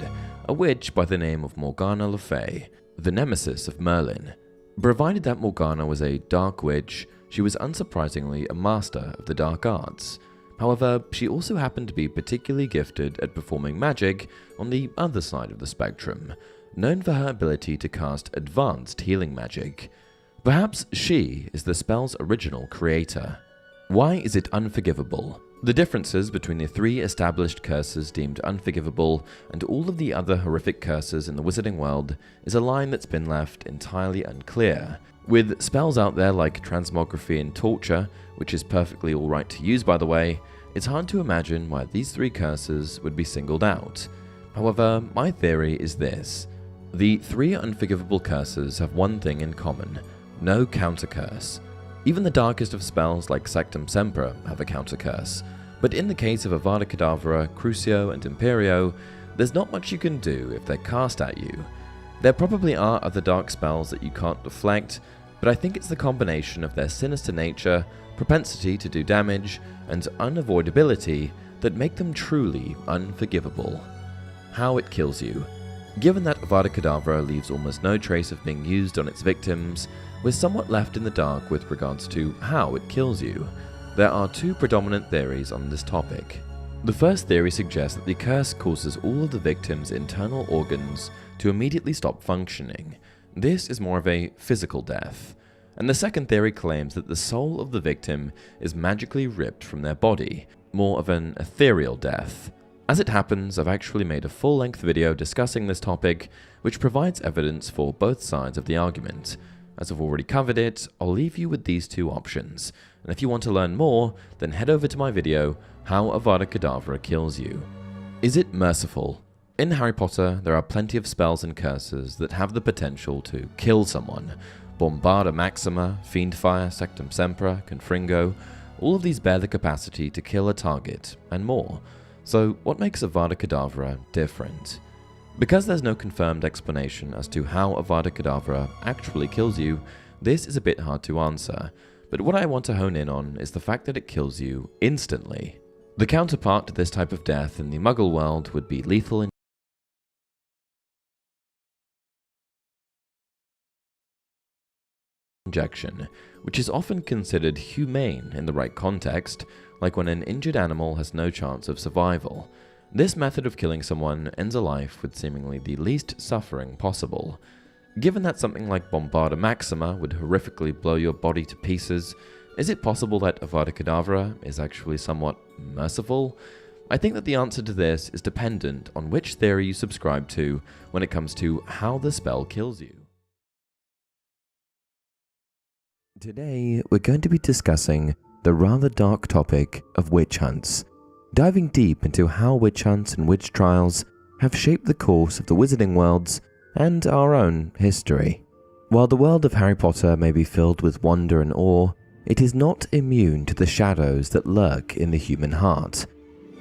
a witch by the name of Morgana Le Fay, the nemesis of Merlin. Provided that Morgana was a dark witch, she was unsurprisingly a master of the dark arts. However, she also happened to be particularly gifted at performing magic on the other side of the spectrum, known for her ability to cast advanced healing magic. Perhaps she is the spell's original creator. Why is it unforgivable? The differences between the three established curses deemed unforgivable and all of the other horrific curses in the wizarding world is a line that's been left entirely unclear. With spells out there like transmography and torture, which is perfectly alright to use by the way, it's hard to imagine why these three curses would be singled out. However, my theory is this. The three unforgivable curses have one thing in common: no counter-curse. Even the darkest of spells like Sectum Sempra have a counter-curse, but in the case of Avada Kedavra, Crucio, and Imperio, there's not much you can do if they're cast at you. There probably are other dark spells that you can't deflect, but I think it's the combination of their sinister nature, propensity to do damage, and unavoidability that make them truly unforgivable. How it kills you. Given that Avada Kedavra leaves almost no trace of being used on its victims, we're somewhat left in the dark with regards to how it kills you. There are two predominant theories on this topic. The first theory suggests that the curse causes all of the victim's internal organs to immediately stop functioning. This is more of a physical death. And the second theory claims that the soul of the victim is magically ripped from their body, more of an ethereal death. As it happens, I've actually made a full-length video discussing this topic, which provides evidence for both sides of the argument. As I've already covered it, I'll leave you with these two options, and if you want to learn more, then head over to my video, How Avada Kedavra Kills You. Is it merciful? In Harry Potter, there are plenty of spells and curses that have the potential to kill someone. Bombarda Maxima, Fiendfire, Sectum Sempra, Confringo, all of these bear the capacity to kill a target, and more. So what makes Avada Kedavra different? Because there's no confirmed explanation as to how Avada Kedavra actually kills you, this is a bit hard to answer, but what I want to hone in on is the fact that it kills you instantly. The counterpart to this type of death in the Muggle world would be lethal injection, which is often considered humane in the right context, like when an injured animal has no chance of survival. This method of killing someone ends a life with seemingly the least suffering possible. Given that something like Bombarda Maxima would horrifically blow your body to pieces, is it possible that Avada Kedavra is actually somewhat merciful? I think that the answer to this is dependent on which theory you subscribe to when it comes to how the spell kills you. Today, we're going to be discussing the rather dark topic of witch hunts, diving deep into how witch hunts and witch trials have shaped the course of the wizarding worlds and our own history. While the world of Harry Potter may be filled with wonder and awe, it is not immune to the shadows that lurk in the human heart.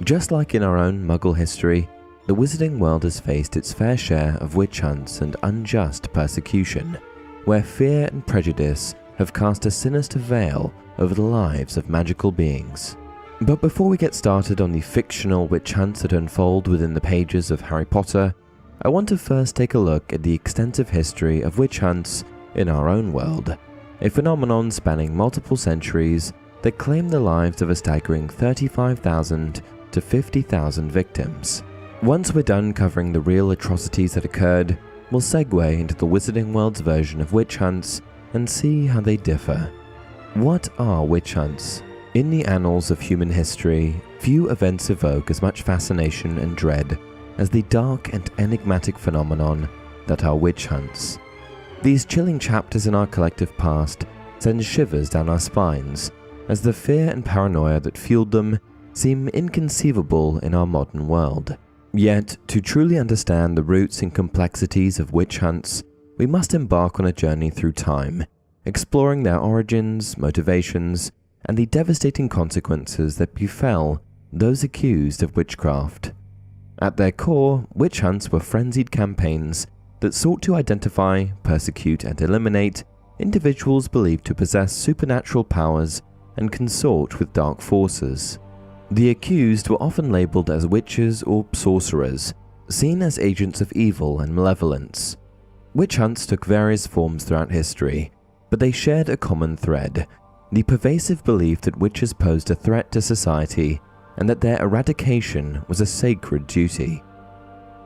Just like in our own Muggle history, the wizarding world has faced its fair share of witch hunts and unjust persecution, where fear and prejudice have cast a sinister veil over the lives of magical beings. But before we get started on the fictional witch hunts that unfold within the pages of Harry Potter, I want to first take a look at the extensive history of witch hunts in our own world, a phenomenon spanning multiple centuries that claimed the lives of a staggering 35,000 to 50,000 victims. Once we're done covering the real atrocities that occurred, we'll segue into the wizarding world's version of witch hunts and see how they differ. What are witch hunts? In the annals of human history, few events evoke as much fascination and dread as the dark and enigmatic phenomenon that are witch hunts. These chilling chapters in our collective past send shivers down our spines, as the fear and paranoia that fueled them seem inconceivable in our modern world. Yet, to truly understand the roots and complexities of witch hunts, we must embark on a journey through time, exploring their origins, motivations, and the devastating consequences that befell those accused of witchcraft. At their core, witch hunts were frenzied campaigns that sought to identify, persecute, and eliminate individuals believed to possess supernatural powers and consort with dark forces. The accused were often labeled as witches or sorcerers, seen as agents of evil and malevolence. Witch hunts took various forms throughout history, but they shared a common thread: the pervasive belief that witches posed a threat to society and that their eradication was a sacred duty.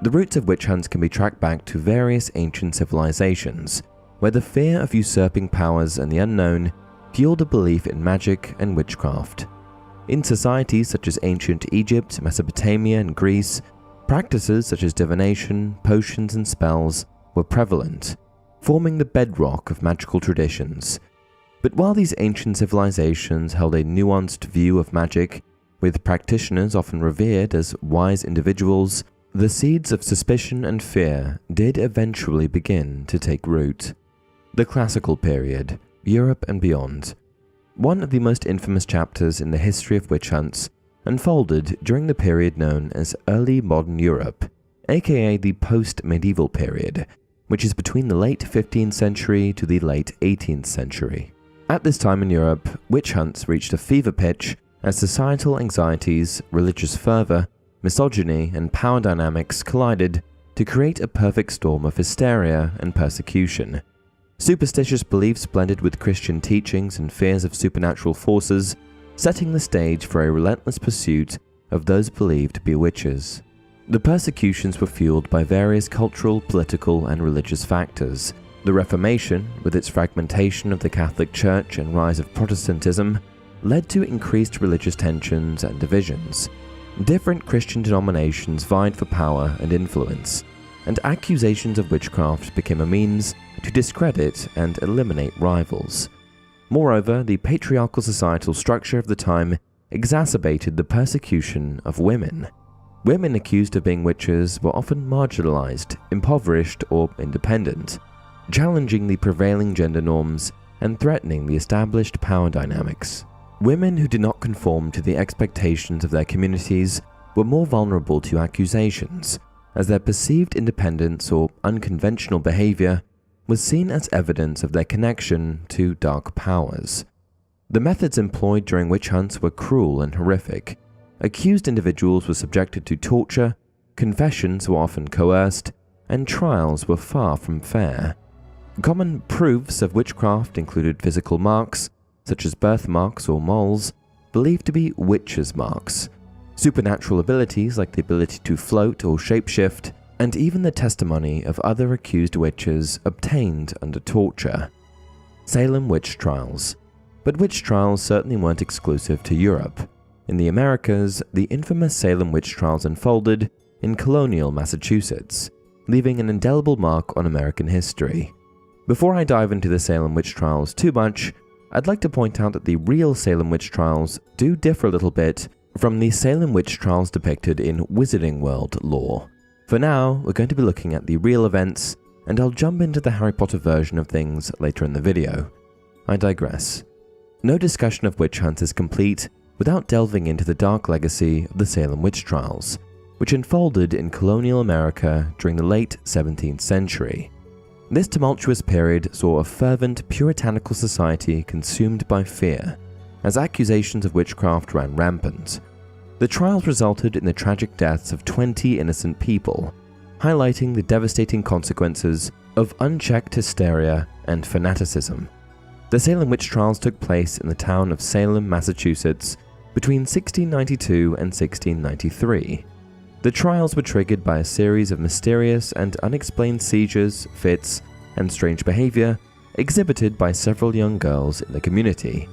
The roots of witch hunts can be tracked back to various ancient civilizations, where the fear of usurping powers and the unknown fueled a belief in magic and witchcraft. In societies such as ancient Egypt, Mesopotamia, and Greece, practices such as divination, potions, and spells were prevalent, forming the bedrock of magical traditions. But while these ancient civilizations held a nuanced view of magic, with practitioners often revered as wise individuals, the seeds of suspicion and fear did eventually begin to take root. The Classical period, Europe and beyond. One of the most infamous chapters in the history of witch hunts unfolded during the period known as Early Modern Europe, aka the post-medieval period, which is between the late 15th century to the late 18th century. At this time in Europe, witch hunts reached a fever pitch as societal anxieties, religious fervor, misogyny, and power dynamics collided to create a perfect storm of hysteria and persecution. Superstitious beliefs blended with Christian teachings and fears of supernatural forces, setting the stage for a relentless pursuit of those believed to be witches. The persecutions were fueled by various cultural, political, and religious factors. The Reformation, with its fragmentation of the Catholic Church and rise of Protestantism, led to increased religious tensions and divisions. Different Christian denominations vied for power and influence, and accusations of witchcraft became a means to discredit and eliminate rivals. Moreover, the patriarchal societal structure of the time exacerbated the persecution of women. Women accused of being witches were often marginalized, impoverished, or independent, challenging the prevailing gender norms and threatening the established power dynamics. Women who did not conform to the expectations of their communities were more vulnerable to accusations, as their perceived independence or unconventional behavior was seen as evidence of their connection to dark powers. The methods employed during witch hunts were cruel and horrific. Accused individuals were subjected to torture, confessions were often coerced, and trials were far from fair. Common proofs of witchcraft included physical marks, such as birthmarks or moles, believed to be witches' marks, supernatural abilities like the ability to float or shapeshift, and even the testimony of other accused witches obtained under torture. Salem witch trials. But witch trials certainly weren't exclusive to Europe. In the Americas, the infamous Salem witch trials unfolded in colonial Massachusetts, leaving an indelible mark on American history. Before I dive into the Salem witch trials too much, I'd like to point out that the real Salem witch trials do differ a little bit from the Salem witch trials depicted in Wizarding World lore. For now, we're going to be looking at the real events, and I'll jump into the Harry Potter version of things later in the video. I digress. No discussion of witch hunts is complete without delving into the dark legacy of the Salem witch trials, which unfolded in colonial America during the late 17th century. This tumultuous period saw a fervent puritanical society consumed by fear, as accusations of witchcraft ran rampant. The trials resulted in the tragic deaths of 20 innocent people, highlighting the devastating consequences of unchecked hysteria and fanaticism. The Salem witch trials took place in the town of Salem, Massachusetts, between 1692 and 1693. The trials were triggered by a series of mysterious and unexplained seizures, fits, and strange behavior exhibited by several young girls in the community.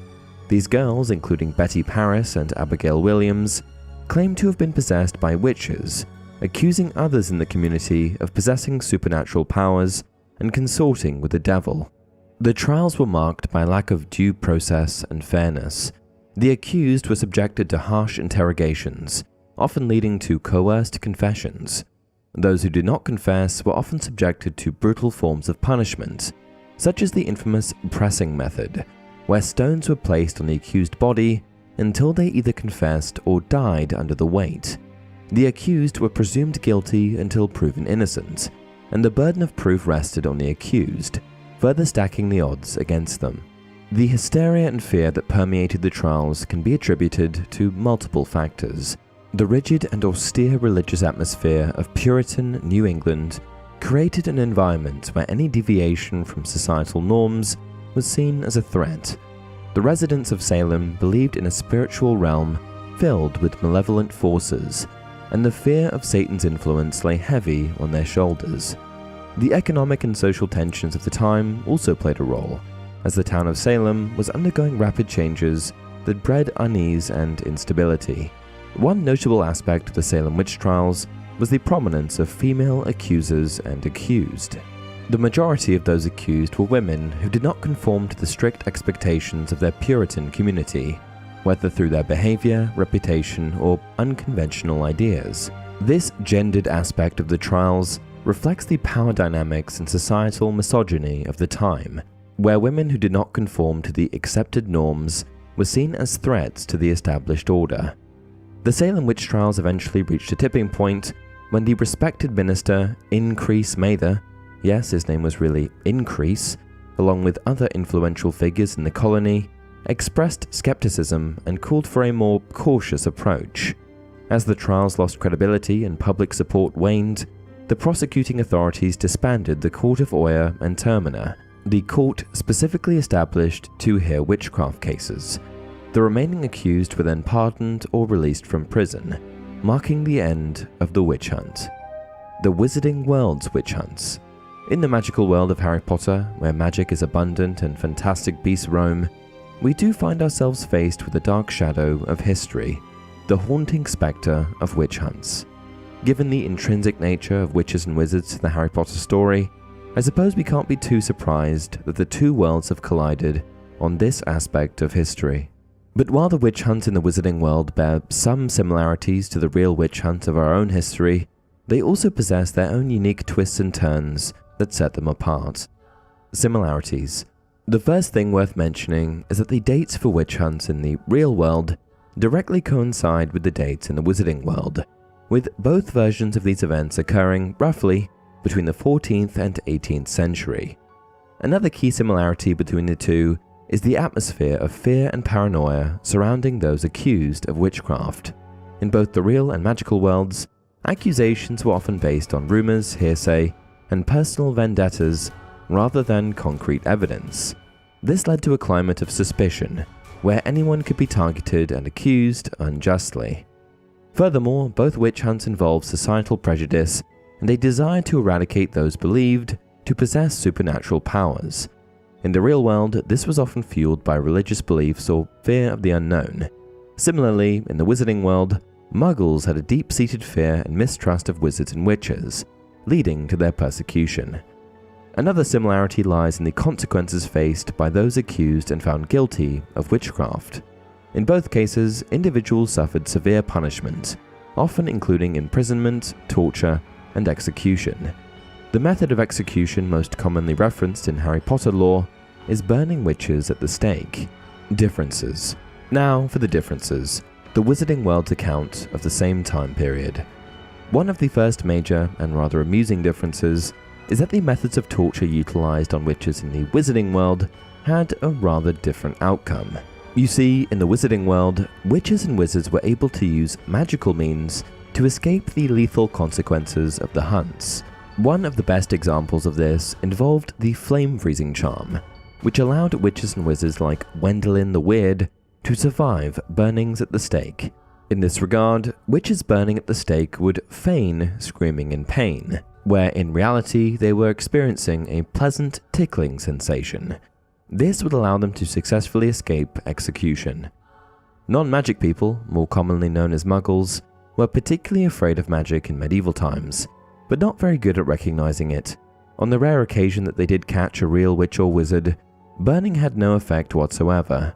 These girls, including Betty Paris and Abigail Williams, claimed to have been possessed by witches, accusing others in the community of possessing supernatural powers and consorting with the devil. The trials were marked by lack of due process and fairness. The accused were subjected to harsh interrogations, often leading to coerced confessions. Those who did not confess were often subjected to brutal forms of punishment, such as the infamous pressing method, where stones were placed on the accused body until they either confessed or died under the weight. The accused were presumed guilty until proven innocent, and the burden of proof rested on the accused, further stacking the odds against them. The hysteria and fear that permeated the trials can be attributed to multiple factors. The rigid and austere religious atmosphere of Puritan New England created an environment where any deviation from societal norms was seen as a threat. The residents of Salem believed in a spiritual realm filled with malevolent forces, and the fear of Satan's influence lay heavy on their shoulders. The economic and social tensions of the time also played a role, as the town of Salem was undergoing rapid changes that bred unease and instability. One notable aspect of the Salem witch trials was the prominence of female accusers and accused. The majority of those accused were women who did not conform to the strict expectations of their Puritan community, whether through their behavior, reputation, or unconventional ideas. This gendered aspect of the trials reflects the power dynamics and societal misogyny of the time, where women who did not conform to the accepted norms were seen as threats to the established order. The Salem witch trials eventually reached a tipping point when the respected minister Increase Mather, yes, his name was really Increase, along with other influential figures in the colony, expressed skepticism and called for a more cautious approach. As the trials lost credibility and public support waned, the prosecuting authorities disbanded the Court of Oyer and Termina. The court specifically established to hear witchcraft cases. The remaining accused were then pardoned or released from prison, marking the end of the witch hunt. The Wizarding World's witch hunts. In the magical world of Harry Potter, where magic is abundant and fantastic beasts roam, we do find ourselves faced with the dark shadow of history, the haunting spectre of witch hunts. Given the intrinsic nature of witches and wizards to the Harry Potter story, I suppose we can't be too surprised that the two worlds have collided on this aspect of history. But while the witch hunt in the wizarding world bear some similarities to the real witch hunt of our own history, they also possess their own unique twists and turns that set them apart. Similarities. The first thing worth mentioning is that the dates for witch hunts in the real world directly coincide with the dates in the wizarding world, with both versions of these events occurring roughly between the 14th and 18th century. Another key similarity between the two is the atmosphere of fear and paranoia surrounding those accused of witchcraft. In both the real and magical worlds, accusations were often based on rumors, hearsay, and personal vendettas rather than concrete evidence. This led to a climate of suspicion, where anyone could be targeted and accused unjustly. Furthermore, both witch hunts involve societal prejudice and a desire to eradicate those believed to possess supernatural powers. In the real world, this was often fueled by religious beliefs or fear of the unknown. Similarly, in the wizarding world, Muggles had a deep-seated fear and mistrust of wizards and witches, leading to their persecution. Another similarity lies in the consequences faced by those accused and found guilty of witchcraft. In both cases, individuals suffered severe punishment, often including imprisonment, torture, and execution. The method of execution most commonly referenced in Harry Potter lore is burning witches at the stake. Differences. Now for the differences. The wizarding world's account of the same time period. One of the first major and rather amusing differences is that the methods of torture utilized on witches in the wizarding world had a rather different outcome. You see, in the wizarding world, witches and wizards were able to use magical means to escape the lethal consequences of the hunts. One of the best examples of this involved the flame freezing charm, which allowed witches and wizards like Wendelin the Weird to survive burnings at the stake. In this regard, witches burning at the stake would feign screaming in pain, where in reality they were experiencing a pleasant tickling sensation. This would allow them to successfully escape execution. Non-magic people, more commonly known as Muggles, were particularly afraid of magic in medieval times, but not very good at recognizing it. On the rare occasion that they did catch a real witch or wizard, burning had no effect whatsoever.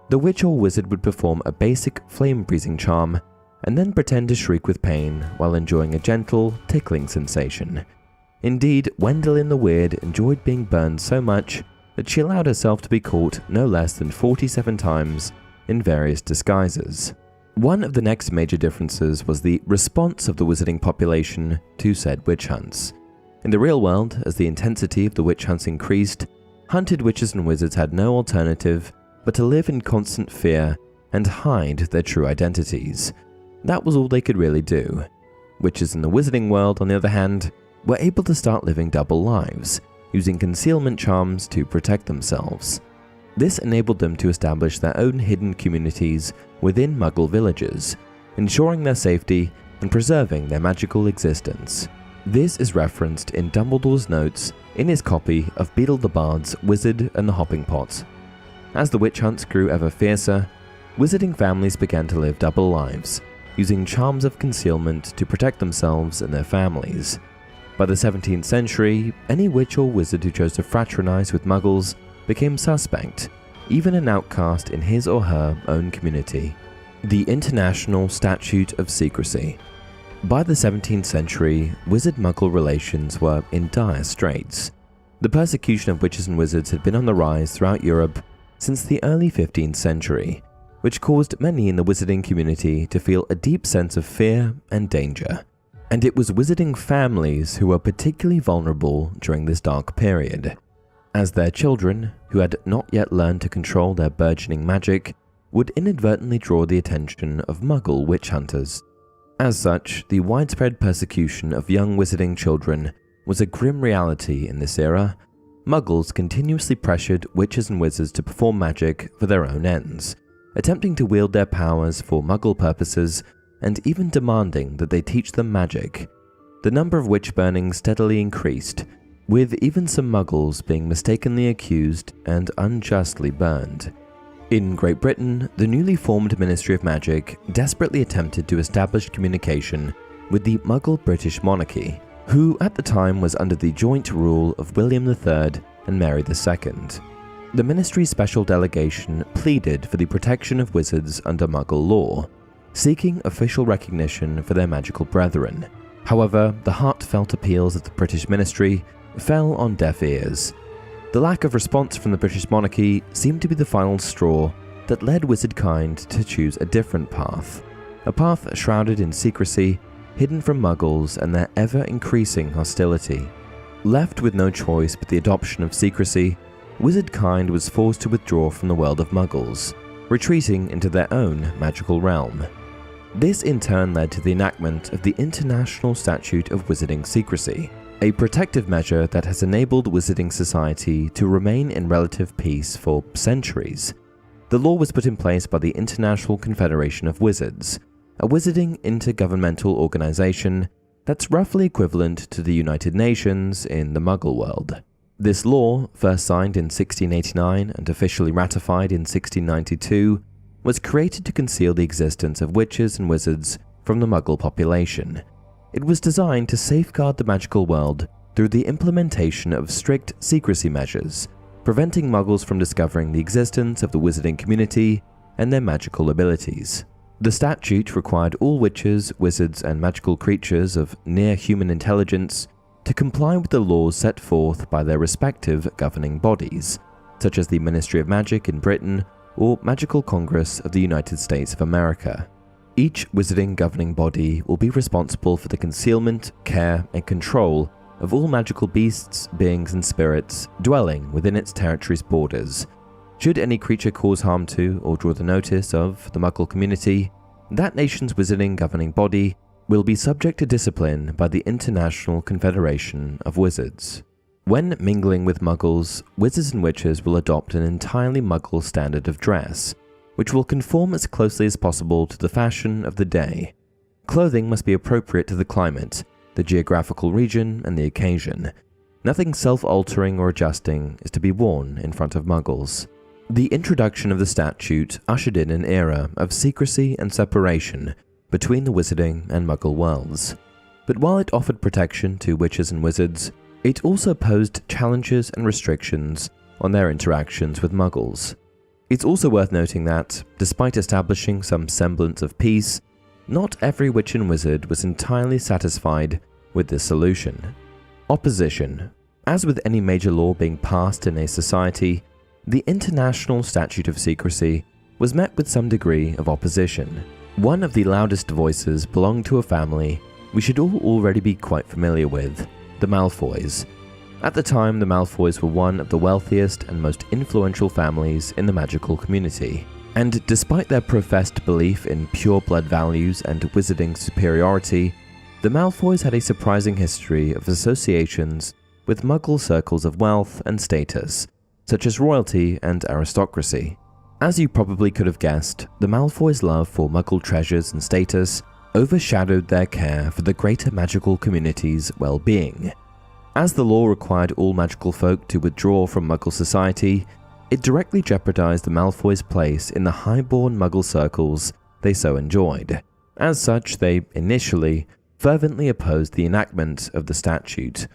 The witch or wizard would perform a basic flame-breathing charm and then pretend to shriek with pain while enjoying a gentle, tickling sensation. Indeed, Wendelin the Weird enjoyed being burned so much that she allowed herself to be caught no less than 47 times in various disguises. One of the next major differences was the response of the wizarding population to said witch hunts. In the real world, as the intensity of the witch hunts increased, hunted witches and wizards had no alternative but to live in constant fear and hide their true identities. That was all they could really do. Witches in the wizarding world, on the other hand, were able to start living double lives, using concealment charms to protect themselves. This enabled them to establish their own hidden communities within Muggle villages, ensuring their safety and preserving their magical existence. This is referenced in Dumbledore's notes in his copy of Beedle the Bard's Wizard and the Hopping Pot. As the witch hunts grew ever fiercer, wizarding families began to live double lives, using charms of concealment to protect themselves and their families. By the 17th century, any witch or wizard who chose to fraternize with Muggles became suspect, even an outcast in his or her own community. The International Statute of Secrecy. By the 17th century, wizard-Muggle relations were in dire straits. The persecution of witches and wizards had been on the rise throughout Europe since the early 15th century, which caused many in the wizarding community to feel a deep sense of fear and danger. And it was wizarding families who were particularly vulnerable during this dark period, as their children, who had not yet learned to control their burgeoning magic, would inadvertently draw the attention of Muggle witch hunters. As such, the widespread persecution of young wizarding children was a grim reality in this era. Muggles continuously pressured witches and wizards to perform magic for their own ends, attempting to wield their powers for Muggle purposes and even demanding that they teach them magic. The number of witch burnings steadily increased, with even some Muggles being mistakenly accused and unjustly burned. In Great Britain, the newly formed Ministry of Magic desperately attempted to establish communication with the Muggle British monarchy, who at the time was under the joint rule of William III and Mary II. The Ministry's special delegation pleaded for the protection of wizards under Muggle law, seeking official recognition for their magical brethren. However, the heartfelt appeals of the British Ministry fell on deaf ears. The lack of response from the British monarchy seemed to be the final straw that led wizardkind to choose a different path, a path shrouded in secrecy, hidden from Muggles and their ever-increasing hostility. Left with no choice but the adoption of secrecy, wizardkind was forced to withdraw from the world of Muggles, retreating into their own magical realm. This in turn led to the enactment of the International Statute of Wizarding Secrecy, a protective measure that has enabled wizarding society to remain in relative peace for centuries. The law was put in place by the International Confederation of Wizards, a wizarding intergovernmental organization that's roughly equivalent to the United Nations in the Muggle world. This law, first signed in 1689 and officially ratified in 1692, was created to conceal the existence of witches and wizards from the Muggle population. It was designed to safeguard the magical world through the implementation of strict secrecy measures, preventing Muggles from discovering the existence of the wizarding community and their magical abilities. The statute required all witches, wizards, and magical creatures of near-human intelligence to comply with the laws set forth by their respective governing bodies, such as the Ministry of Magic in Britain or Magical Congress of the United States of America. Each wizarding governing body will be responsible for the concealment, care, and control of all magical beasts, beings, and spirits dwelling within its territory's borders. Should any creature cause harm to or draw the notice of the Muggle community, that nation's wizarding governing body will be subject to discipline by the International Confederation of Wizards. When mingling with Muggles, wizards and witches will adopt an entirely Muggle standard of dress, which will conform as closely as possible to the fashion of the day. Clothing must be appropriate to the climate, the geographical region, and the occasion. Nothing self-altering or adjusting is to be worn in front of Muggles. The introduction of the statute ushered in an era of secrecy and separation between the wizarding and Muggle worlds. But while it offered protection to witches and wizards, it also posed challenges and restrictions on their interactions with Muggles. It's also worth noting that, despite establishing some semblance of peace, not every witch and wizard was entirely satisfied with this solution. Opposition. As with any major law being passed in a society, the International Statute of Secrecy was met with some degree of opposition. One of the loudest voices belonged to a family we should all already be quite familiar with, the Malfoys. At the time, the Malfoys were one of the wealthiest and most influential families in the magical community, and despite their professed belief in pure blood values and wizarding superiority, the Malfoys had a surprising history of associations with Muggle circles of wealth and status, such as royalty and aristocracy. As you probably could have guessed, the Malfoys' love for Muggle treasures and status overshadowed their care for the greater magical community's well-being. As the law required all magical folk to withdraw from Muggle society, it directly jeopardized the Malfoys' place in the high-born Muggle circles they so enjoyed. As such, they initially fervently opposed the enactment of the statute.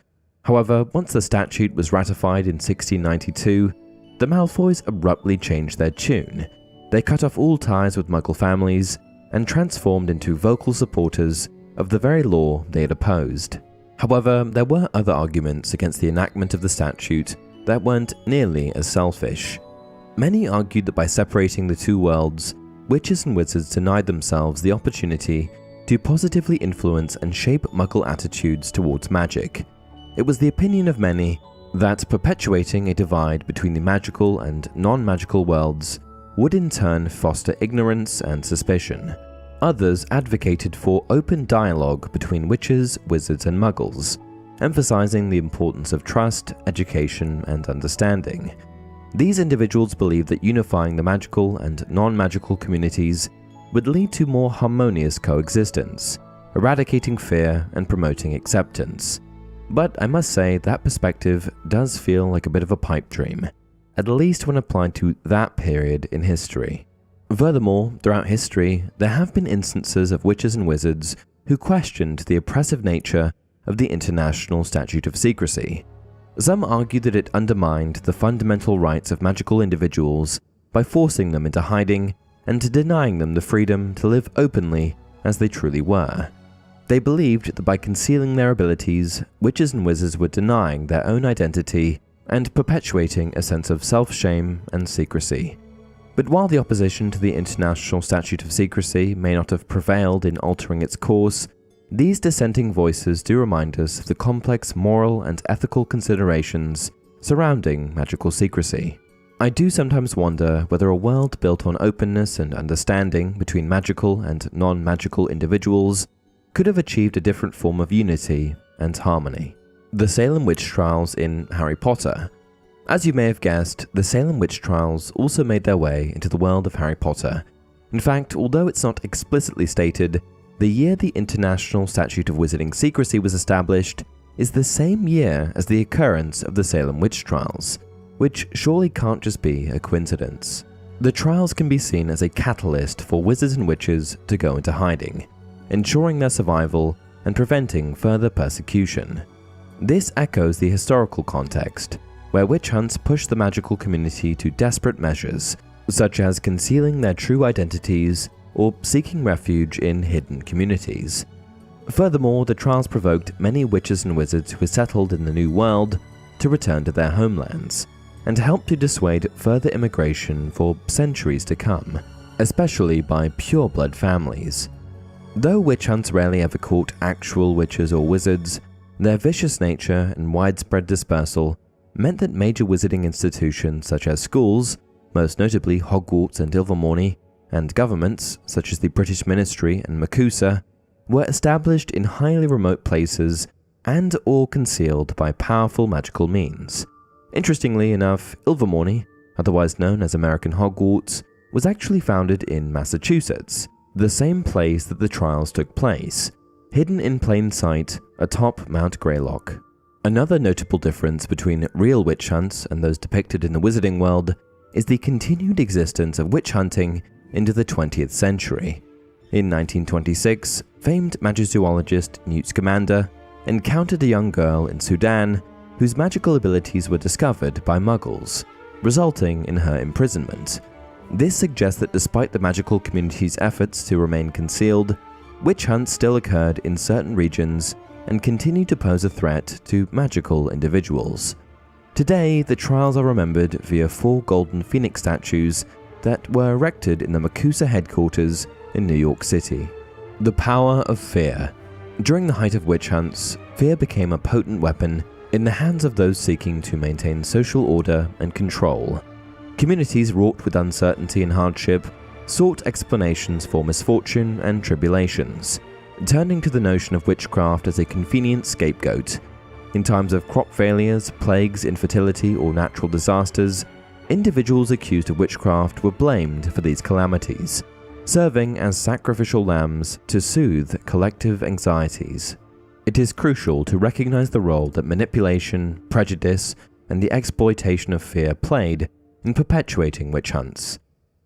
However, once the statute was ratified in 1692, the Malfoys abruptly changed their tune. They cut off all ties with Muggle families and transformed into vocal supporters of the very law they had opposed. However, there were other arguments against the enactment of the statute that weren't nearly as selfish. Many argued that by separating the two worlds, witches and wizards denied themselves the opportunity to positively influence and shape Muggle attitudes towards magic. It was the opinion of many that perpetuating a divide between the magical and non-magical worlds would in turn foster ignorance and suspicion. Others advocated for open dialogue between witches, wizards, and Muggles, emphasizing the importance of trust, education, and understanding. These individuals believed that unifying the magical and non-magical communities would lead to more harmonious coexistence, eradicating fear and promoting acceptance. But I must say that perspective does feel like a bit of a pipe dream, at least when applied to that period in history. Furthermore, throughout history, there have been instances of witches and wizards who questioned the oppressive nature of the International Statute of Secrecy. Some argued that it undermined the fundamental rights of magical individuals by forcing them into hiding and denying them the freedom to live openly as they truly were. They believed that by concealing their abilities, witches and wizards were denying their own identity and perpetuating a sense of self-shame and secrecy. But while the opposition to the International Statute of Secrecy may not have prevailed in altering its course, these dissenting voices do remind us of the complex moral and ethical considerations surrounding magical secrecy. I do sometimes wonder whether a world built on openness and understanding between magical and non-magical individuals could have achieved a different form of unity and harmony. The Salem witch trials in Harry Potter. As you may have guessed, the Salem witch trials also made their way into the world of Harry Potter. In fact, although it's not explicitly stated, the year the International Statute of Wizarding Secrecy was established is the same year as the occurrence of the Salem witch trials, which surely can't just be a coincidence. The trials can be seen as a catalyst for wizards and witches to go into hiding, ensuring their survival and preventing further persecution. This echoes the historical context, where witch hunts pushed the magical community to desperate measures, such as concealing their true identities or seeking refuge in hidden communities. Furthermore, the trials provoked many witches and wizards who settled in the New World to return to their homelands, and helped to dissuade further immigration for centuries to come, especially by pureblood families. Though witch hunts rarely ever caught actual witches or wizards, their vicious nature and widespread dispersal meant that major wizarding institutions such as schools, most notably Hogwarts and Ilvermorny, and governments such as the British Ministry and MACUSA, were established in highly remote places and or concealed by powerful magical means. Interestingly enough, Ilvermorny, otherwise known as American Hogwarts, was actually founded in Massachusetts, the same place that the trials took place, hidden in plain sight atop Mount Greylock. Another notable difference between real witch hunts and those depicted in the wizarding world is the continued existence of witch hunting into the 20th century. In 1926, famed magizoologist Newt Scamander encountered a young girl in Sudan whose magical abilities were discovered by Muggles, resulting in her imprisonment. This suggests that despite the magical community's efforts to remain concealed, witch hunts still occurred in certain regions and continue to pose a threat to magical individuals. Today, the trials are remembered via 4 golden phoenix statues that were erected in the MACUSA headquarters in New York City. The power of fear. During the height of witch hunts, fear became a potent weapon in the hands of those seeking to maintain social order and control. Communities wrought with uncertainty and hardship sought explanations for misfortune and tribulations, turning to the notion of witchcraft as a convenient scapegoat. In times of crop failures, plagues, infertility, or natural disasters, individuals accused of witchcraft were blamed for these calamities, serving as sacrificial lambs to soothe collective anxieties. It is crucial to recognize the role that manipulation, prejudice, and the exploitation of fear played in perpetuating witch hunts.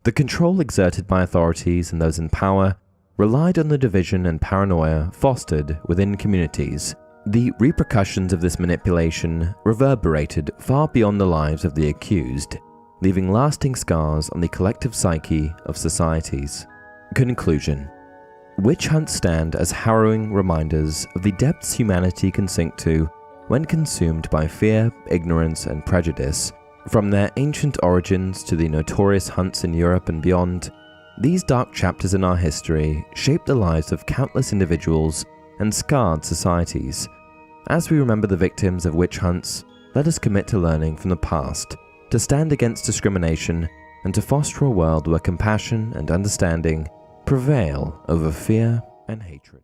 The control exerted by authorities and those in power relied on the division and paranoia fostered within communities. The repercussions of this manipulation reverberated far beyond the lives of the accused, leaving lasting scars on the collective psyche of societies. Conclusion. Witch hunts stand as harrowing reminders of the depths humanity can sink to when consumed by fear, ignorance, and prejudice. From their ancient origins to the notorious hunts in Europe and beyond, these dark chapters in our history shaped the lives of countless individuals and scarred societies. As we remember the victims of witch hunts, let us commit to learning from the past, to stand against discrimination, and to foster a world where compassion and understanding prevail over fear and hatred.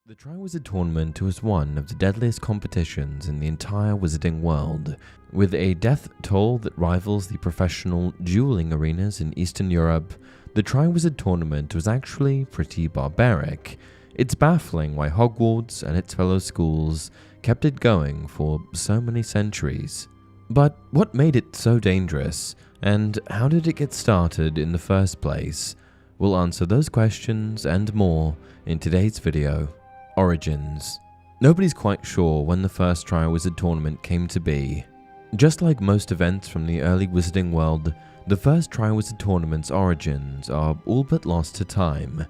The Triwizard Tournament was one of the deadliest competitions in the entire wizarding world, with a death toll that rivals the professional dueling arenas in Eastern Europe. The Triwizard Tournament was actually pretty barbaric. It's baffling why Hogwarts and its fellow schools kept it going for so many centuries. But what made it so dangerous, and how did it get started in the first place? We'll answer those questions and more in today's video. Origins. Nobody's quite sure when the first Triwizard Tournament came to be. Just like most events from the early Wizarding world, the first Triwizard Tournament's origins are all but lost to time,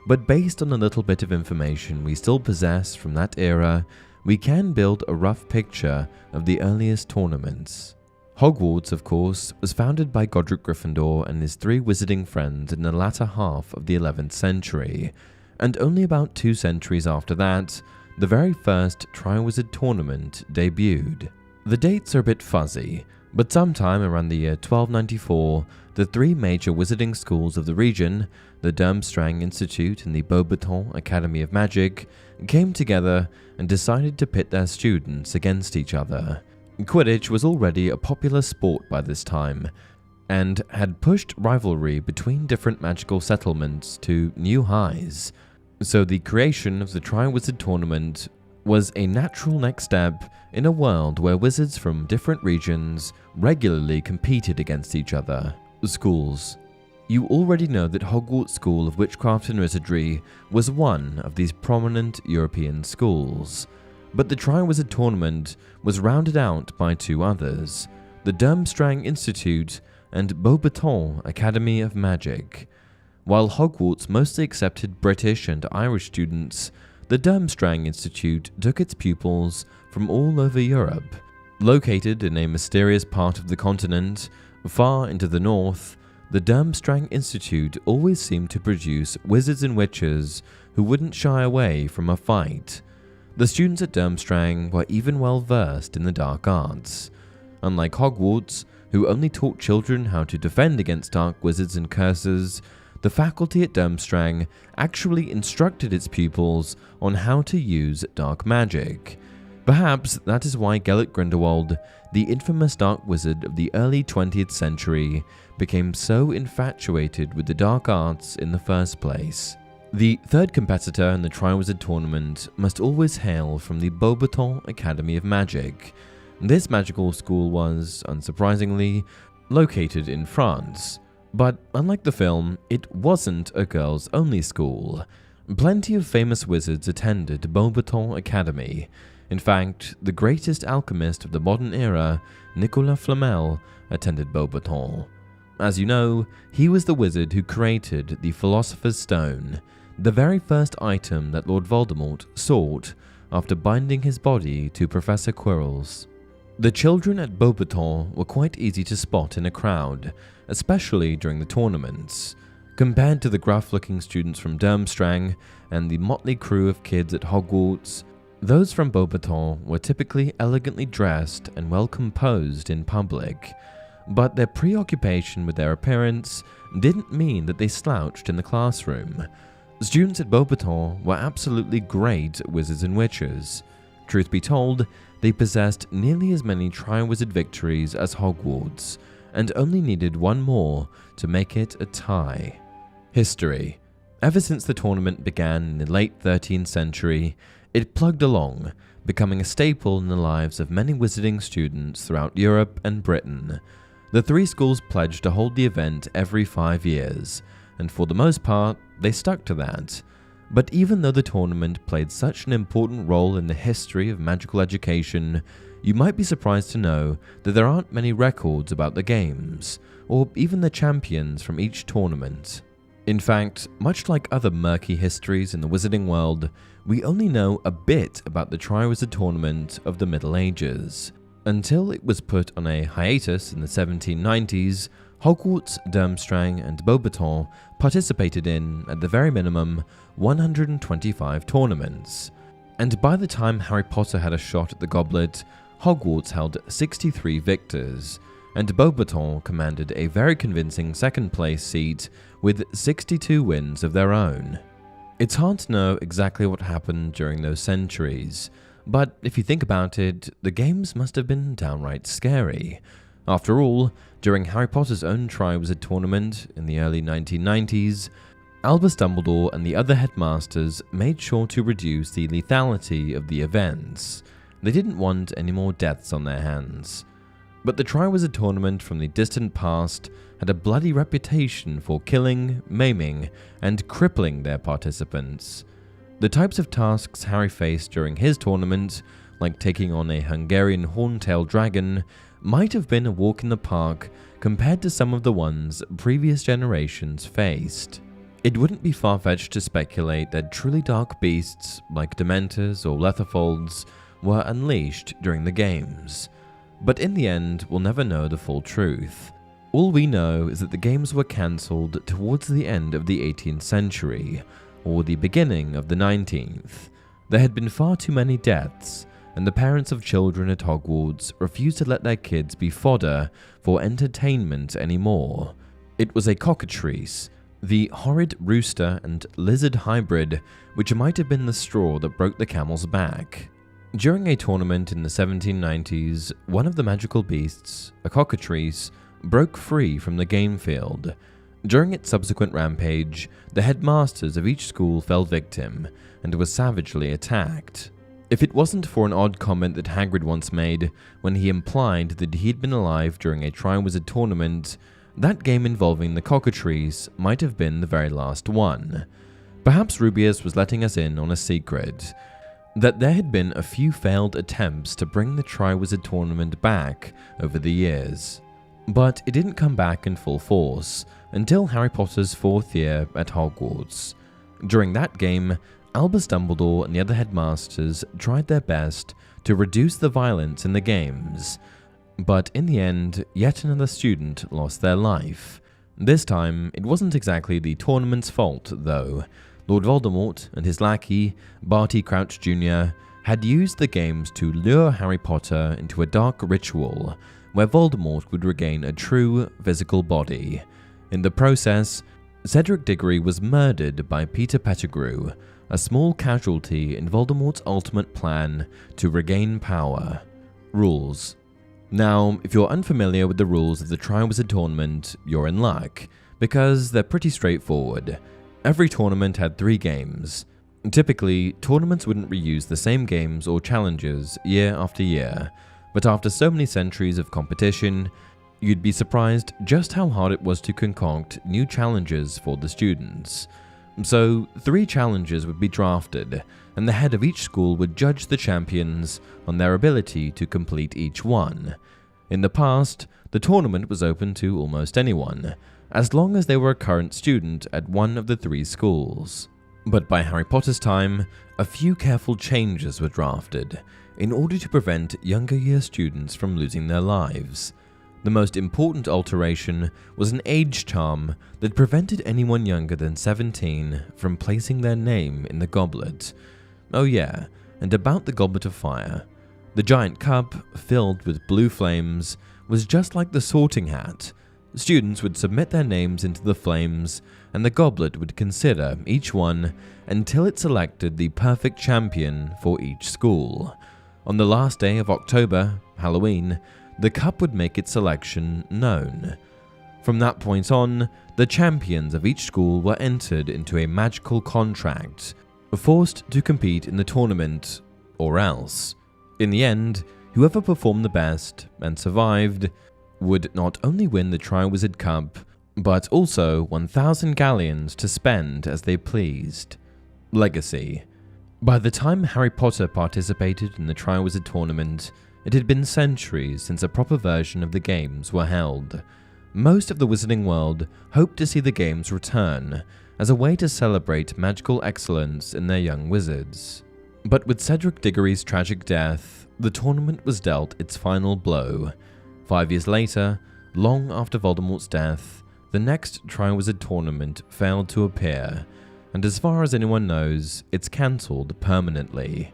but based on a little bit of information we still possess from that era, we can build a rough picture of the earliest tournaments. Hogwarts, of course, was founded by Godric Gryffindor and his 3 wizarding friends in the latter half of the 11th century, and only about 2 centuries after that, the very first Triwizard Tournament debuted. The dates are a bit fuzzy, but sometime around the year 1294, the 3 major wizarding schools of the region, the Durmstrang Institute and the Beauxbatons Academy of Magic, came together and decided to pit their students against each other. Quidditch was already a popular sport by this time, and had pushed rivalry between different magical settlements to new highs, so the creation of the Triwizard Tournament was a natural next step in a world where wizards from different regions regularly competed against each other. Schools. You already know that Hogwarts School of Witchcraft and Wizardry was one of these prominent European schools, but the Triwizard Tournament was rounded out by 2 others, the Durmstrang Institute and Beauxbatons Academy of Magic. While Hogwarts mostly accepted British and Irish students, the Durmstrang Institute took its pupils from all over Europe. Located in a mysterious part of the continent, far into the north, the Durmstrang Institute always seemed to produce wizards and witches who wouldn't shy away from a fight. The students at Durmstrang were even well versed in the dark arts. Unlike Hogwarts, who only taught children how to defend against dark wizards and curses, the faculty at Durmstrang actually instructed its pupils on how to use dark magic. Perhaps that is why Gellert Grindelwald, the infamous dark wizard of the early 20th century, became so infatuated with the dark arts in the first place. The 3rd competitor in the Triwizard Tournament must always hail from the Beauxbatons Academy of Magic. This magical school was, unsurprisingly, located in France. But unlike the film, it wasn't a girls-only school. Plenty of famous wizards attended Beauxbatons Academy. In fact, the greatest alchemist of the modern era, Nicolas Flamel, attended Beauxbatons. As you know, he was the wizard who created the Philosopher's Stone, the very first item that Lord Voldemort sought after binding his body to Professor Quirrell's. The children at Beauxbatons were quite easy to spot in a crowd, especially during the tournaments. Compared to the gruff-looking students from Durmstrang and the motley crew of kids at Hogwarts, those from Beauxbatons were typically elegantly dressed and well composed in public, but their preoccupation with their appearance didn't mean that they slouched in the classroom. Students at Beauxbatons were absolutely great wizards and witches. Truth be told, they possessed nearly as many Triwizard victories as Hogwarts, and only needed one more to make it a tie. History. Ever since the tournament began in the late 13th century, it plugged along, becoming a staple in the lives of many wizarding students throughout Europe and Britain. The 3 schools pledged to hold the event every 5 years, and for the most part, they stuck to that. But even though the tournament played such an important role in the history of magical education, you might be surprised to know that there aren't many records about the games, or even the champions from each tournament. In fact, much like other murky histories in the wizarding world, we only know a bit about the Triwizard Tournament of the Middle Ages. Until it was put on a hiatus in the 1790s, Hogwarts, Durmstrang, and Beauxbatons participated in, at the very minimum, 125 tournaments. And by the time Harry Potter had a shot at the goblet, Hogwarts held 63 victors, and Beauxbatons commanded a very convincing second-place seat with 62 wins of their own. It's hard to know exactly what happened during those centuries, but if you think about it, the games must have been downright scary. After all, during Harry Potter's own Triwizard Tournament in the early 1990s, Albus Dumbledore and the other headmasters made sure to reduce the lethality of the events. They didn't want any more deaths on their hands. But the Triwizard Tournament from the distant past had a bloody reputation for killing, maiming, and crippling their participants. The types of tasks Harry faced during his tournament, like taking on a Hungarian horntail dragon, might have been a walk in the park compared to some of the ones previous generations faced. It wouldn't be far-fetched to speculate that truly dark beasts like dementors or letherfolds were unleashed during the games. But in the end, we'll never know the full truth. All we know is that the games were cancelled towards the end of the 18th century, or the beginning of the 19th. There had been far too many deaths, and the parents of children at Hogwarts refused to let their kids be fodder for entertainment anymore. It was a cockatrice, the horrid rooster and lizard hybrid, which might have been the straw that broke the camel's back. During a tournament in the 1790s, one of the magical beasts, a cockatrice, broke free from the game field. During its subsequent rampage, the headmasters of each school fell victim and was savagely attacked. If it wasn't for an odd comment that Hagrid once made when he implied that he'd been alive during a Triwizard Tournament, that game involving the cockatrice might have been the very last one. Perhaps Rubeus was letting us in on a secret, that there had been a few failed attempts to bring the Triwizard Tournament back over the years. But it didn't come back in full force until Harry Potter's 4th year at Hogwarts. During that game, Albus Dumbledore and the other headmasters tried their best to reduce the violence in the games, but in the end, yet another student lost their life. This time, it wasn't exactly the tournament's fault, though. Lord Voldemort and his lackey, Barty Crouch Jr., had used the games to lure Harry Potter into a dark ritual where Voldemort would regain a true physical body. In the process, Cedric Diggory was murdered by Peter Pettigrew, a small casualty in Voldemort's ultimate plan to regain power. Rules. Now, if you're unfamiliar with the rules of the Triwizard Tournament, you're in luck, because they're pretty straightforward. Every tournament had 3 games. Typically, tournaments wouldn't reuse the same games or challenges year after year, but after so many centuries of competition, you'd be surprised just how hard it was to concoct new challenges for the students. So, 3 challenges would be drafted, and the head of each school would judge the champions on their ability to complete each one. In the past, the tournament was open to almost anyone, as long as they were a current student at one of the 3 schools. But by Harry Potter's time, a few careful changes were drafted in order to prevent younger year students from losing their lives. The most important alteration was an age charm that prevented anyone younger than 17 from placing their name in the goblet. Oh yeah, and about the Goblet of Fire. The giant cup, filled with blue flames, was just like the sorting hat. Students would submit their names into the flames, and the goblet would consider each one until it selected the perfect champion for each school. On the last day of October, Halloween, the cup would make its selection known. From that point on, the champions of each school were entered into a magical contract, forced to compete in the tournament, or else. In the end, whoever performed the best and survived would not only win the Triwizard Cup, but also 1,000 galleons to spend as they pleased. Legacy. By the time Harry Potter participated in the Triwizard Tournament, it had been centuries since a proper version of the games were held. Most of the Wizarding world hoped to see the games return as a way to celebrate magical excellence in their young wizards. But with Cedric Diggory's tragic death, the tournament was dealt its final blow. 5 years later, long after Voldemort's death, the next Triwizard Tournament failed to appear, and as far as anyone knows, it's cancelled permanently.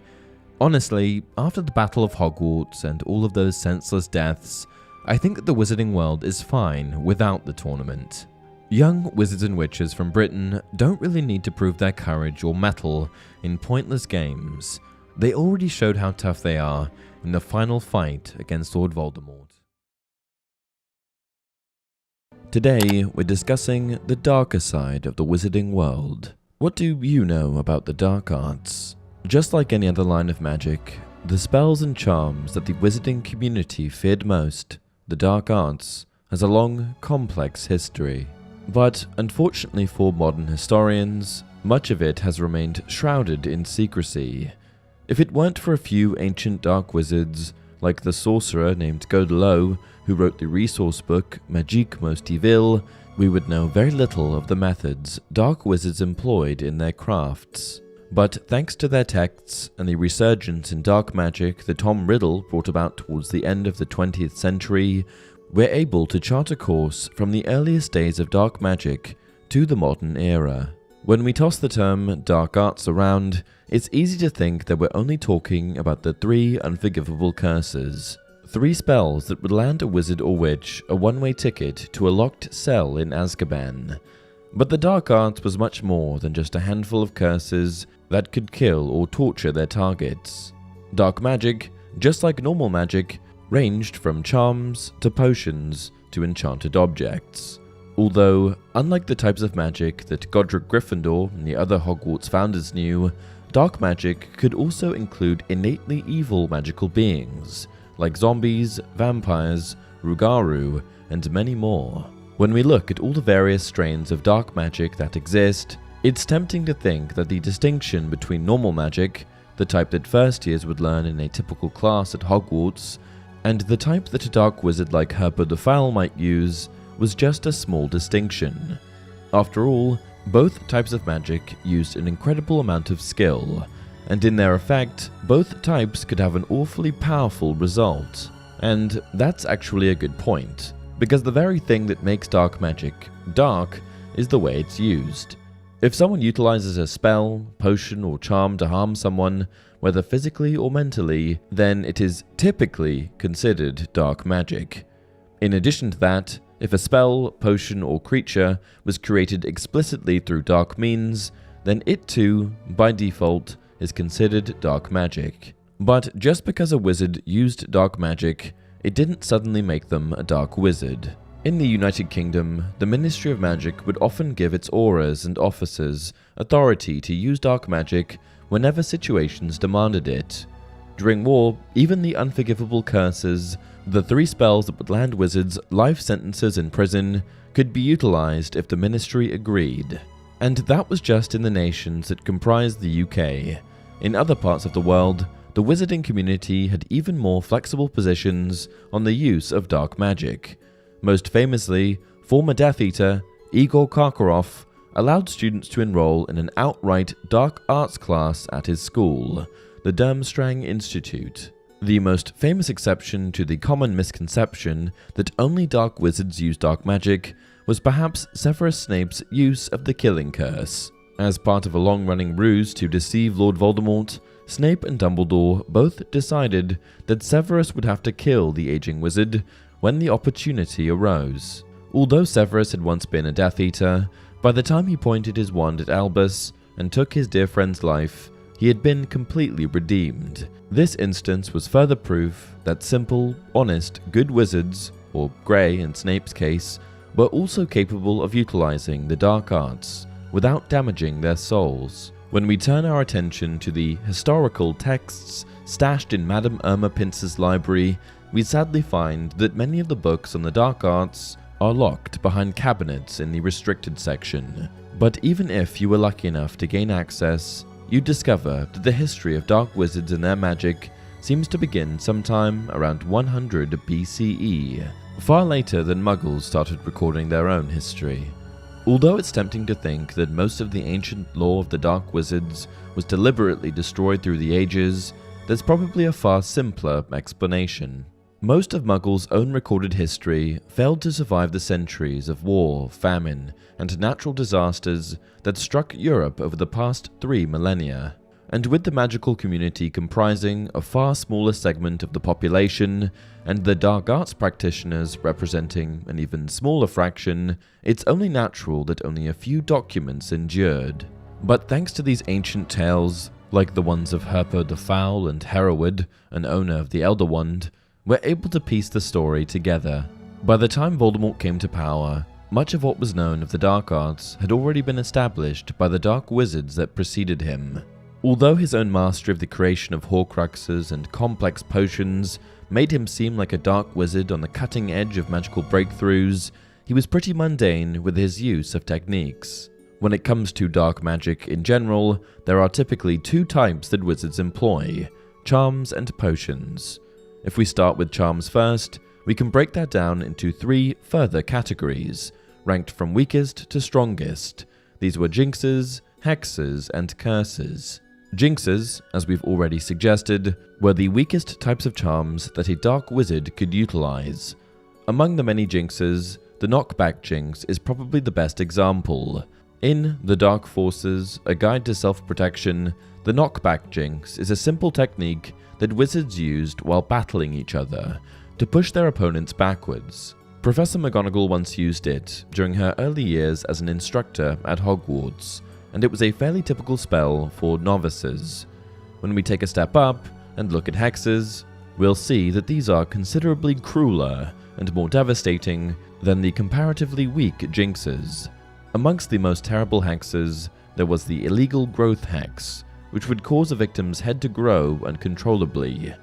Honestly, after the Battle of Hogwarts and all of those senseless deaths, I think that the Wizarding world is fine without the tournament. Young wizards and witches from Britain don't really need to prove their courage or mettle in pointless games. They already showed how tough they are in the final fight against Lord Voldemort. Today, we're discussing the darker side of the Wizarding world. What do you know about the dark arts? Just like any other line of magic, the spells and charms that the Wizarding community feared most, the dark arts has a long, complex history. But unfortunately for modern historians, much of it has remained shrouded in secrecy. If it weren't for a few ancient dark wizards, like the sorcerer named Godelot, who wrote the resource book Magique Most Evil, we would know very little of the methods dark wizards employed in their crafts. But thanks to their texts and the resurgence in dark magic that Tom Riddle brought about towards the end of the 20th century, we're able to chart a course from the earliest days of dark magic to the modern era. When we toss the term dark arts around, it's easy to think that we're only talking about the 3 unforgivable curses. 3 spells that would land a wizard or witch a one-way ticket to a locked cell in Azkaban. But the dark arts was much more than just a handful of curses that could kill or torture their targets. Dark magic, just like normal magic, ranged from charms to potions to enchanted objects. Although, unlike the types of magic that Godric Gryffindor and the other Hogwarts founders knew, dark magic could also include innately evil magical beings, like zombies, vampires, Rougarou, and many more. When we look at all the various strains of dark magic that exist, it's tempting to think that the distinction between normal magic, the type that first years would learn in a typical class at Hogwarts, and the type that a dark wizard like Herpo the Foul might use, was just a small distinction. After all, both types of magic used an incredible amount of skill, and in their effect, both types could have an awfully powerful result. And that's actually a good point, because the very thing that makes dark magic dark is the way it's used. If someone utilizes a spell, potion, or charm to harm someone, whether physically or mentally, then it is typically considered dark magic. In addition to that, if a spell, potion, or creature was created explicitly through dark means, then it too, by default, is considered dark magic. But just because a wizard used dark magic, it didn't suddenly make them a dark wizard. In the United Kingdom, the Ministry of Magic would often give its auras and officers authority to use dark magic whenever situations demanded it. During war, even the unforgivable curses, the 3 spells that would land wizards life sentences in prison, could be utilized if the Ministry agreed. And that was just in the nations that comprised the UK. In other parts of the world, the wizarding community had even more flexible positions on the use of dark magic. Most famously, former Death Eater Igor Karkaroff allowed students to enroll in an outright dark arts class at his school, the Durmstrang Institute. The most famous exception to the common misconception that only dark wizards use dark magic was perhaps Severus Snape's use of the Killing Curse. As part of a long-running ruse to deceive Lord Voldemort, Snape and Dumbledore both decided that Severus would have to kill the aging wizard when the opportunity arose. Although Severus had once been a Death Eater, by the time he pointed his wand at Albus and took his dear friend's life, he had been completely redeemed. This instance was further proof that simple, honest, good wizards, or Grey in Snape's case, were also capable of utilizing the dark arts without damaging their souls. When we turn our attention to the historical texts stashed in Madame Irma Pince's library, we sadly find that many of the books on the dark arts are locked behind cabinets in the restricted section. But even if you were lucky enough to gain access, you'd discover that the history of dark wizards and their magic seems to begin sometime around 100 BCE, far later than Muggles started recording their own history. Although it's tempting to think that most of the ancient lore of the dark wizards was deliberately destroyed through the ages, there's probably a far simpler explanation. Most of Muggles' own recorded history failed to survive the centuries of war, famine, and natural disasters that struck Europe over the past 3 millennia. And with the magical community comprising a far smaller segment of the population, and the dark arts practitioners representing an even smaller fraction, it's only natural that only a few documents endured. But thanks to these ancient tales, like the ones of Herpo the Foul and Hereward, an owner of the Elder Wand, we're able to piece the story together. By the time Voldemort came to power, much of what was known of the dark arts had already been established by the dark wizards that preceded him. Although his own mastery of the creation of Horcruxes and complex potions made him seem like a dark wizard on the cutting edge of magical breakthroughs, he was pretty mundane with his use of techniques. When it comes to dark magic in general, there are typically two types that wizards employ: charms and potions. If we start with charms first, we can break that down into three further categories, ranked from weakest to strongest. These were jinxes, hexes, and curses. Jinxes, as we've already suggested, were the weakest types of charms that a dark wizard could utilize. Among the many jinxes, the knockback jinx is probably the best example. In The Dark Forces, A Guide to Self-Protection, the knockback jinx is a simple technique that wizards used while battling each other to push their opponents backwards. Professor McGonagall once used it during her early years as an instructor at Hogwarts, and it was a fairly typical spell for novices. When we take a step up and look at hexes, we'll see that these are considerably crueler and more devastating than the comparatively weak jinxes. Amongst the most terrible hexes, there was the illegal growth hex, which would cause a victim's head to grow uncontrollably;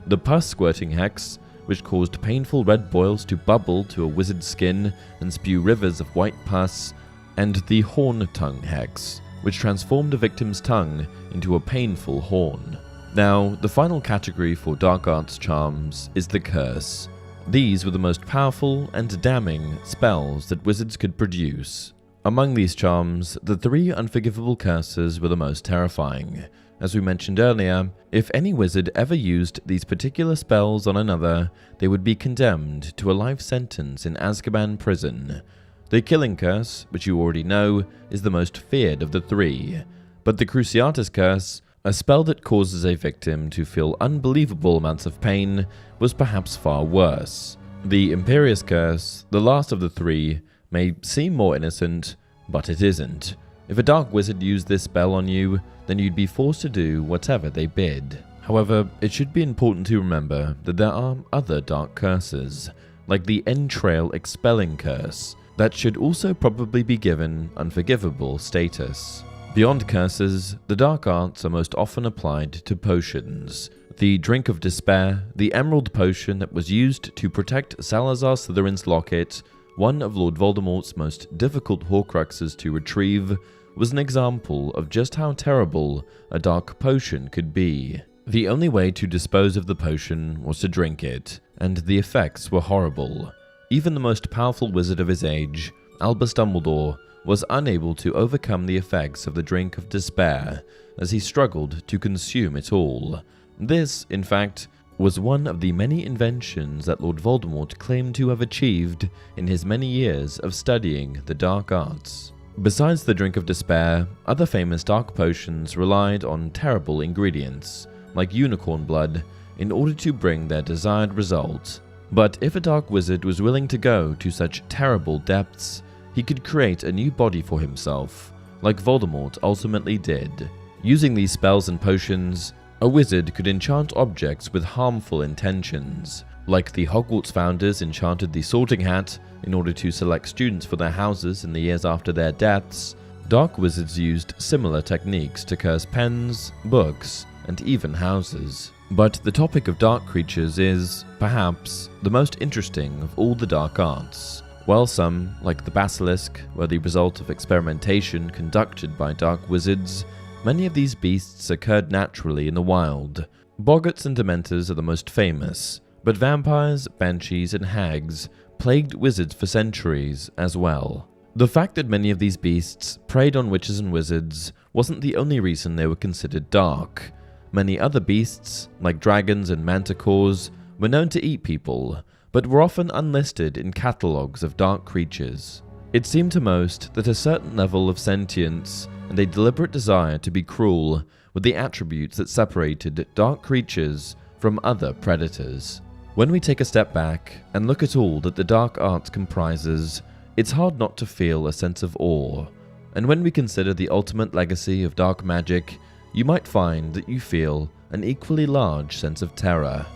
the pus-squirting hex, which caused painful red boils to bubble to a wizard's skin and spew rivers of white pus; and the horn tongue hex, which transformed a victim's tongue into a painful horn. Now, the final category for dark arts charms is the curse. These were the most powerful and damning spells that wizards could produce. Among these charms, the three unforgivable curses were the most terrifying. As we mentioned earlier, if any wizard ever used these particular spells on another, they would be condemned to a life sentence in Azkaban prison. The Killing Curse, which you already know, is the most feared of the three, but the Cruciatus Curse, a spell that causes a victim to feel unbelievable amounts of pain, was perhaps far worse. The Imperious Curse, the last of the three, may seem more innocent, but it isn't. If a dark wizard used this spell on you, then you'd be forced to do whatever they bid. However, it should be important to remember that there are other dark curses, like the Entrail Expelling Curse, that should also probably be given unforgivable status. Beyond curses, the dark arts are most often applied to potions. The Drink of Despair, the emerald potion that was used to protect Salazar Slytherin's locket, one of Lord Voldemort's most difficult Horcruxes to retrieve, was an example of just how terrible a dark potion could be. The only way to dispose of the potion was to drink it, and the effects were horrible. Even the most powerful wizard of his age, Albus Dumbledore, was unable to overcome the effects of the Drink of Despair as he struggled to consume it all. This, in fact, was one of the many inventions that Lord Voldemort claimed to have achieved in his many years of studying the dark arts. Besides the Drink of Despair, other famous dark potions relied on terrible ingredients, like unicorn blood, in order to bring their desired result. But if a dark wizard was willing to go to such terrible depths, he could create a new body for himself, like Voldemort ultimately did. Using these spells and potions, a wizard could enchant objects with harmful intentions. Like the Hogwarts founders enchanted the Sorting Hat in order to select students for their houses in the years after their deaths, dark wizards used similar techniques to curse pens, books, and even houses. But the topic of dark creatures is, perhaps, the most interesting of all the dark arts. While some, like the Basilisk, were the result of experimentation conducted by dark wizards, many of these beasts occurred naturally in the wild. Boggarts and dementors are the most famous, but vampires, banshees, and hags plagued wizards for centuries as well. The fact that many of these beasts preyed on witches and wizards wasn't the only reason they were considered dark. Many other beasts, like dragons and manticores, were known to eat people, but were often unlisted in catalogues of dark creatures. It seemed to most that a certain level of sentience and a deliberate desire to be cruel were the attributes that separated dark creatures from other predators. When we take a step back and look at all that the dark arts comprises, it's hard not to feel a sense of awe. And when we consider the ultimate legacy of dark magic, you might find that you feel an equally large sense of terror.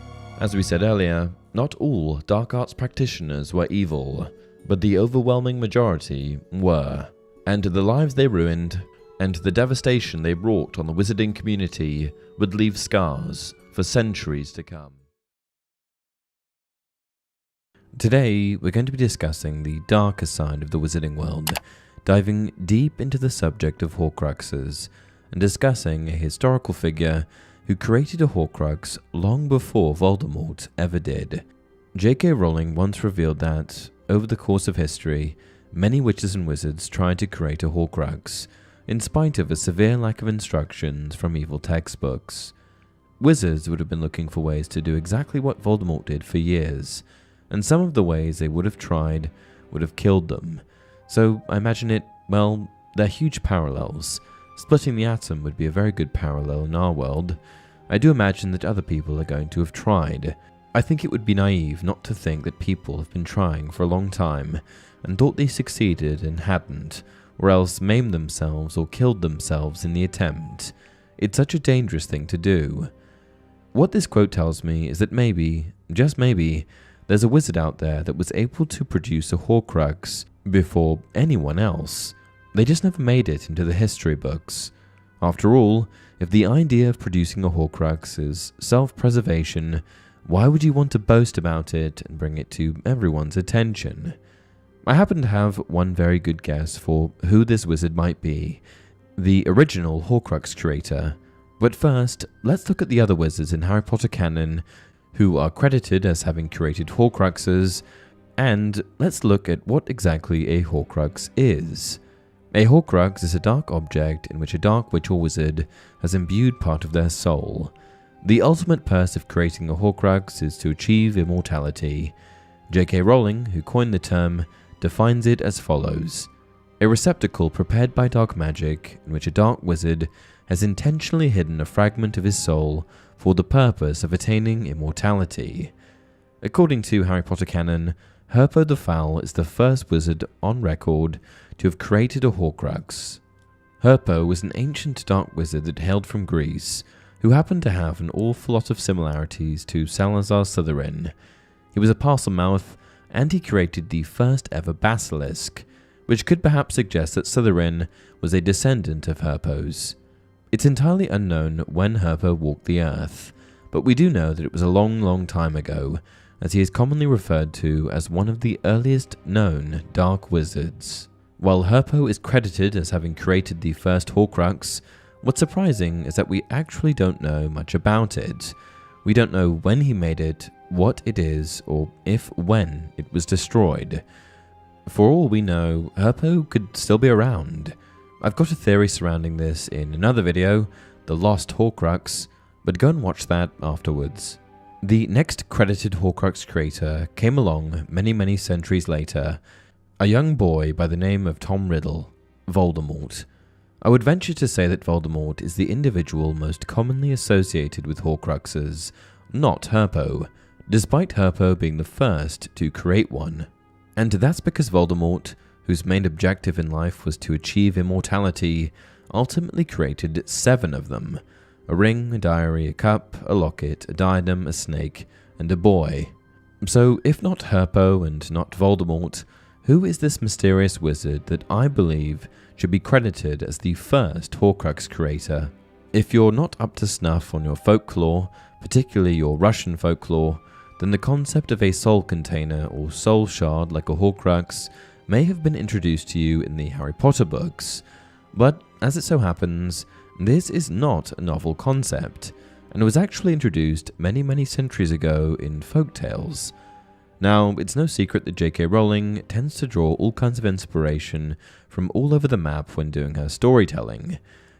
As we said earlier, not all dark arts practitioners were evil, but the overwhelming majority were, and the lives they ruined and the devastation they wrought on the wizarding community would leave scars for centuries to come. Today, we're going to be discussing the darker side of the wizarding world, diving deep into the subject of Horcruxes, and discussing a historical figure who created a Horcrux long before Voldemort ever did. J.K. Rowling once revealed that, over the course of history, many witches and wizards tried to create a Horcrux, in spite of a severe lack of instructions from evil textbooks. Wizards would have been looking for ways to do exactly what Voldemort did for years, and some of the ways they would have tried would have killed them. So I imagine they're huge parallels. Splitting the atom would be a very good parallel in our world. I do imagine that other people are going to have tried. I think it would be naive not to think that people have been trying for a long time and thought they succeeded and hadn't, or else maimed themselves or killed themselves in the attempt. It's such a dangerous thing to do. What this quote tells me is that maybe, just maybe, there's a wizard out there that was able to produce a Horcrux before anyone else. They just never made it into the history books. After all, if the idea of producing a Horcrux is self-preservation, why would you want to boast about it and bring it to everyone's attention? I happen to have one very good guess for who this wizard might be, the original Horcrux creator. But first, let's look at the other wizards in Harry Potter canon who are credited as having created Horcruxes, and let's look at what exactly a Horcrux is. A Horcrux is a dark object in which a dark witch or wizard has imbued part of their soul. The ultimate purpose of creating a Horcrux is to achieve immortality. J.K. Rowling, who coined the term, defines it as follows: a receptacle prepared by dark magic in which a dark wizard has intentionally hidden a fragment of his soul for the purpose of attaining immortality. According to Harry Potter canon, Herpo the Foul is the first wizard on record to have created a Horcrux. Herpo was an ancient dark wizard that hailed from Greece, who happened to have an awful lot of similarities to Salazar Slytherin. He was a Parselmouth, and he created the first ever basilisk, which could perhaps suggest that Slytherin was a descendant of Herpo's. It's entirely unknown when Herpo walked the earth, but we do know that it was a long, long time ago, as he is commonly referred to as one of the earliest known dark wizards. While Herpo is credited as having created the first Horcrux, what's surprising is that we actually don't know much about it. We don't know when he made it, what it is, or if when it was destroyed. For all we know, Herpo could still be around. I've got a theory surrounding this in another video, The Lost Horcrux, but go and watch that afterwards. The next credited Horcrux creator came along many centuries later, a young boy by the name of Tom Riddle, Voldemort. I would venture to say that Voldemort is the individual most commonly associated with Horcruxes, not Herpo, despite Herpo being the first to create one. And that's because Voldemort, whose main objective in life was to achieve immortality, ultimately created 7 of them: a ring, a diary, a cup, a locket, a diadem, a snake, and a boy. So if not Herpo and not Voldemort, who is this mysterious wizard that I believe should be credited as the first Horcrux creator? If you're not up to snuff on your folklore, particularly your Russian folklore, then the concept of a soul container or soul shard like a Horcrux may have been introduced to you in the Harry Potter books, but as it so happens, this is not a novel concept, and was actually introduced many centuries ago in folktales. Now, it's no secret that J.K. Rowling tends to draw all kinds of inspiration from all over the map when doing her storytelling.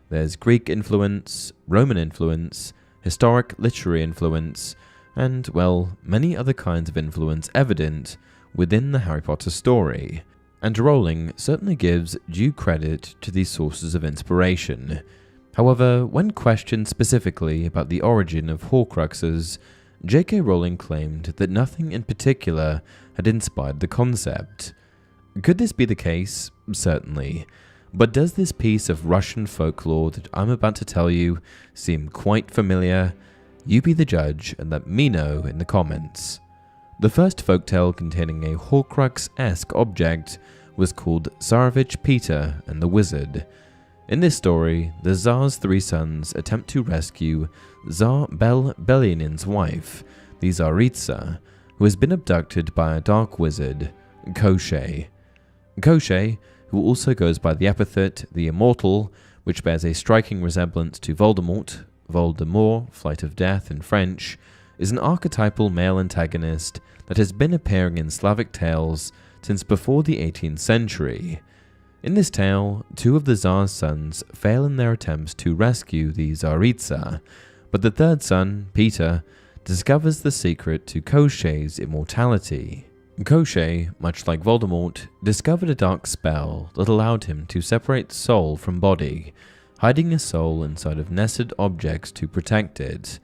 There's Greek influence, Roman influence, historic literary influence, and, well, many other kinds of influence evident within the Harry Potter story. And Rowling certainly gives due credit to these sources of inspiration. However, when questioned specifically about the origin of Horcruxes, J.K. Rowling claimed that nothing in particular had inspired the concept. Could this be the case? Certainly. But does this piece of Russian folklore that I'm about to tell you seem quite familiar? You be the judge and let me know in the comments. The first folktale containing a Horcrux-esque object was called Tsarevich Peter and the Wizard. In this story, the Tsar's three sons attempt to rescue Tsar Belyanin's wife, the Tsaritsa, who has been abducted by a dark wizard, Koschei. Koschei, who also goes by the epithet the Immortal, which bears a striking resemblance to Voldemort, Flight of Death in French, is an archetypal male antagonist that has been appearing in Slavic tales since before the 18th century. In this tale, two of the Tsar's sons fail in their attempts to rescue the Tsaritsa, but the third son, Peter, discovers the secret to Koschei's immortality. Koschei, much like Voldemort, discovered a dark spell that allowed him to separate soul from body, hiding his soul inside of nested objects to protect it.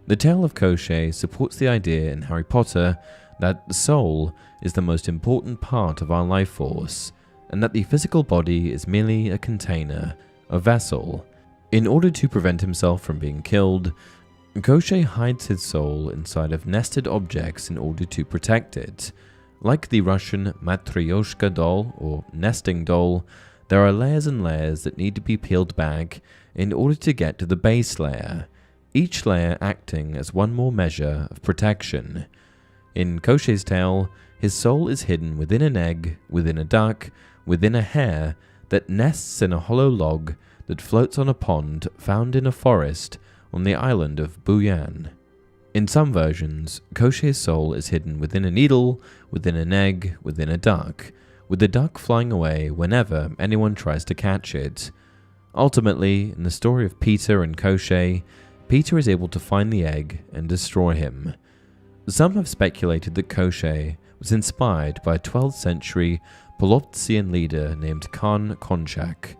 The tale of Koschei supports the idea in Harry Potter that the soul is the most important part of our life force, and that the physical body is merely a container, a vessel. In order to prevent himself from being killed, Koschei hides his soul inside of nested objects in order to protect it. Like the Russian Matryoshka doll or nesting doll, there are layers and layers that need to be peeled back in order to get to the base layer, each layer acting as one more measure of protection. In Koschei's tale, his soul is hidden within an egg, within a duck, within a hare that nests in a hollow log that floats on a pond found in a forest on the island of Buyan. In some versions, Koschei's soul is hidden within a needle, within an egg, within a duck, with the duck flying away whenever anyone tries to catch it. Ultimately, in the story of Peter and Koschei, Peter is able to find the egg and destroy him. Some have speculated that Koschei was inspired by a 12th century Polovtsian leader named Khan Konchak.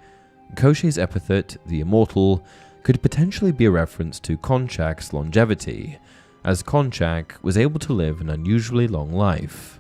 Koschei's epithet, the Immortal, could potentially be a reference to Konchak's longevity, as Konchak was able to live an unusually long life.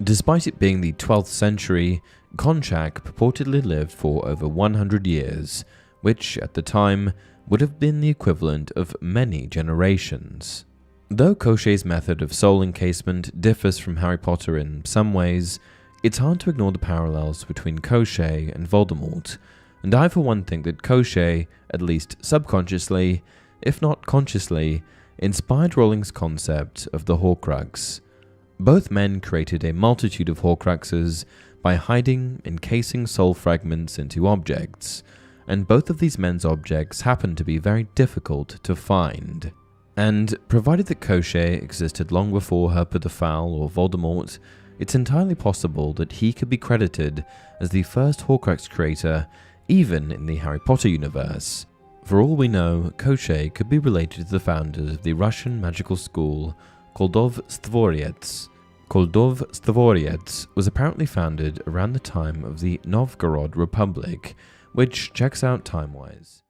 Despite it being the 12th century, Konchak purportedly lived for over 100 years, which at the time would have been the equivalent of many generations. Though Koschei's method of soul encasement differs from Harry Potter in some ways, it's hard to ignore the parallels between Koschei and Voldemort, and I for one think that Koschei, at least subconsciously, if not consciously, inspired Rowling's concept of the Horcrux. Both men created a multitude of Horcruxes by hiding, encasing soul fragments into objects, and both of these men's objects happen to be very difficult to find. And provided that Koschei existed long before Herpa the Foul or Voldemort, it's entirely possible that he could be credited as the first Horcrux creator even in the Harry Potter universe. For all we know, Koschei could be related to the founders of the Russian magical school Koldov Stvoriets. Koldov Stvoriets was apparently founded around the time of the Novgorod Republic, which checks out time-wise.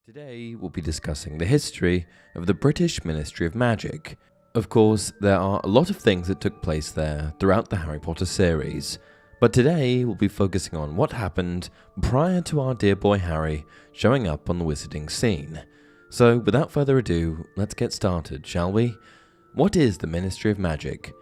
Today, we'll be discussing the history of the British Ministry of Magic. Of course, there are a lot of things that took place there throughout the Harry Potter series, but today we'll be focusing on what happened prior to our dear boy Harry showing up on the wizarding scene. So, without further ado, let's get started, shall we? What is the Ministry of Magic?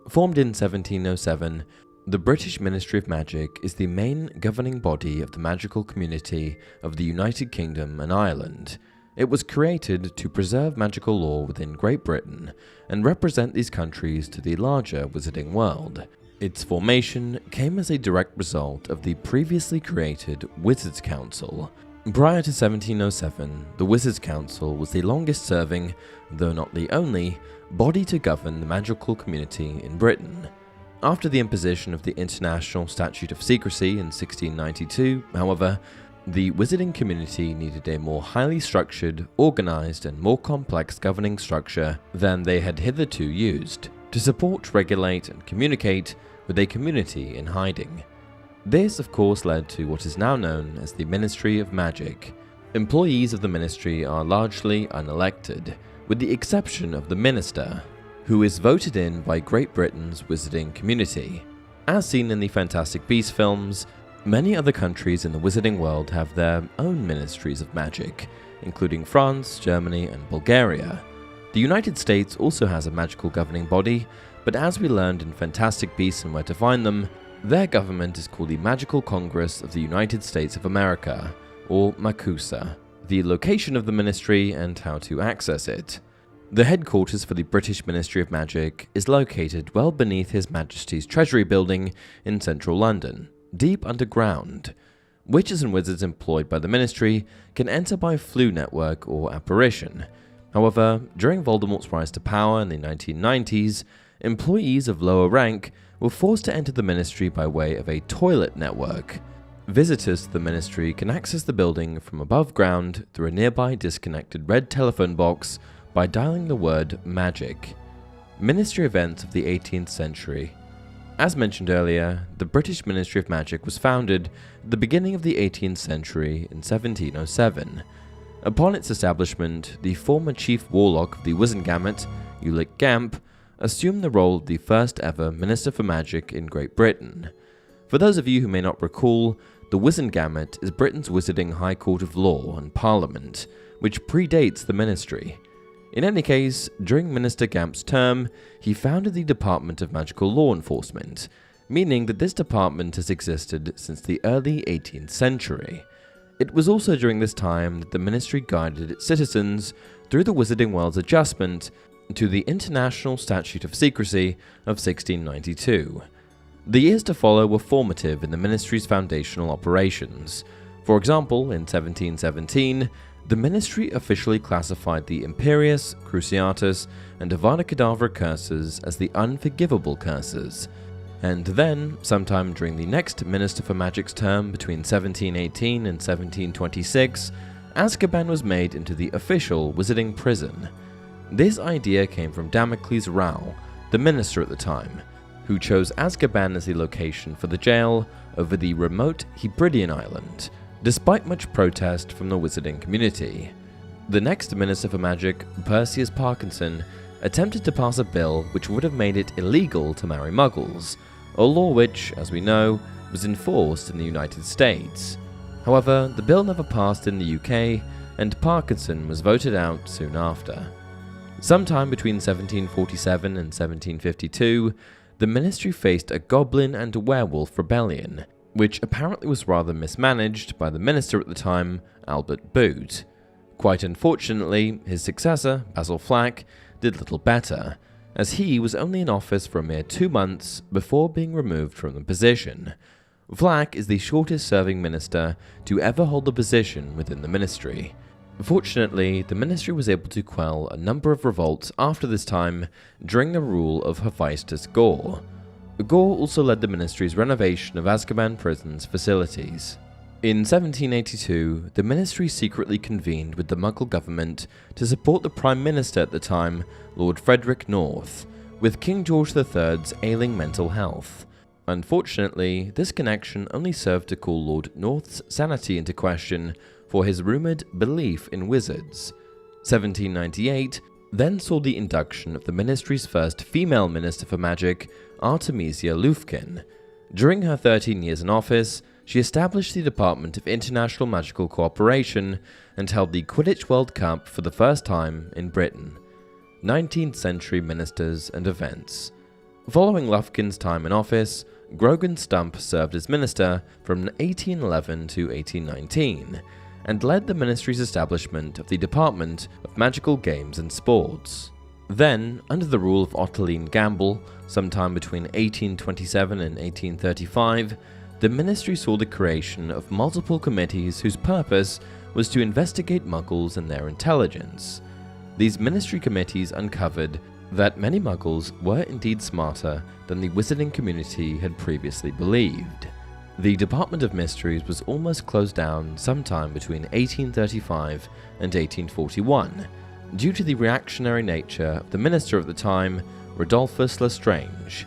Formed in 1707, the British Ministry of Magic is the main governing body of the magical community of the United Kingdom and Ireland. It was created to preserve magical law within Great Britain and represent these countries to the larger wizarding world. Its formation came as a direct result of the previously created Wizards' Council. Prior to 1707, the Wizards' Council was the longest-serving, though not the only, body to govern the magical community in Britain. After the imposition of the International Statute of Secrecy in 1692, however, the wizarding community needed a more highly structured, organized, and more complex governing structure than they had hitherto used, to support, regulate, and communicate with a community in hiding. This, of course, led to what is now known as the Ministry of Magic. Employees of the ministry are largely unelected, with the exception of the Minister, who is voted in by Great Britain's wizarding community. As seen in the Fantastic Beasts films, many other countries in the wizarding world have their own ministries of magic, including France, Germany, and Bulgaria. The United States also has a magical governing body, but as we learned in Fantastic Beasts and Where to Find Them, Their government is called the Magical Congress of the United States of America, or MACUSA, the location of the ministry and how to access it. The headquarters for the British Ministry of Magic is located well beneath His Majesty's Treasury Building in central London, deep underground. Witches and wizards employed by the ministry can enter by flue network or apparition. However, during Voldemort's rise to power in the 1990s, employees of lower rank were forced to enter the ministry by way of a toilet network. Visitors to the ministry can access the building from above ground through a nearby disconnected red telephone box by dialing the word magic. Ministry events of the 18th century. As mentioned earlier, the British Ministry of Magic was founded at the beginning of the 18th century in 1707. Upon its establishment, the former chief warlock of the Wizengamot, Ulick Gamp, assumed the role of the first ever Minister for Magic in Great Britain. For those of you who may not recall, the Wizengamot is Britain's wizarding High Court of Law and Parliament, which predates the ministry. In any case, during Minister Gamp's term, he founded the Department of Magical Law Enforcement, meaning that this department has existed since the early 18th century. It was also during this time that the ministry guided its citizens through the Wizarding World's adjustment to the International Statute of Secrecy of 1692. The years to follow were formative in the ministry's foundational operations. For example, in 1717, the ministry officially classified the Imperius, Cruciatus, and Avada Kedavra curses as the unforgivable curses. And then, sometime during the next Minister for Magic's term between 1718 and 1726, Azkaban was made into the official wizarding prison. This idea came from Damocles Rao, the minister at the time, who chose Azkaban as the location for the jail over the remote Hebridean island, despite much protest from the wizarding community. The next Minister for Magic, Perseus Parkinson, attempted to pass a bill which would have made it illegal to marry muggles, a law which, as we know, was enforced in the United States. However, the bill never passed in the UK, and Parkinson was voted out soon after. Sometime between 1747 and 1752, the ministry faced a goblin and werewolf rebellion, which apparently was rather mismanaged by the minister at the time, Albert Boot. Quite unfortunately, his successor, Basil Flack, did little better, as he was only in office for a mere 2 months before being removed from the position. Flack is the shortest-serving minister to ever hold the position within the ministry. Fortunately, the ministry was able to quell a number of revolts after this time during the rule of Hephaestus Gore. Gore also led the ministry's renovation of Azkaban prison's facilities. In 1782, the ministry secretly convened with the Muggle government to support the Prime Minister at the time, Lord Frederick North, with King George III's ailing mental health. Unfortunately, this connection only served to call Lord North's sanity into question for his rumoured belief in wizards. 1798 then saw the induction of the ministry's first female Minister for Magic, Artemisia Lufkin. During her 13 years in office, she established the Department of International Magical Cooperation and held the Quidditch World Cup for the first time in Britain. 19th century ministers and events. Following Lufkin's time in office, Grogan Stump served as minister from 1811 to 1819, and led the ministry's establishment of the Department of Magical Games and Sports. Then, under the rule of Ottoline Gamble, sometime between 1827 and 1835, the ministry saw the creation of multiple committees whose purpose was to investigate Muggles and their intelligence. These ministry committees uncovered that many Muggles were indeed smarter than the wizarding community had previously believed. The Department of Mysteries was almost closed down sometime between 1835 and 1841, due to the reactionary nature of the minister at the time, Rodolphus Lestrange.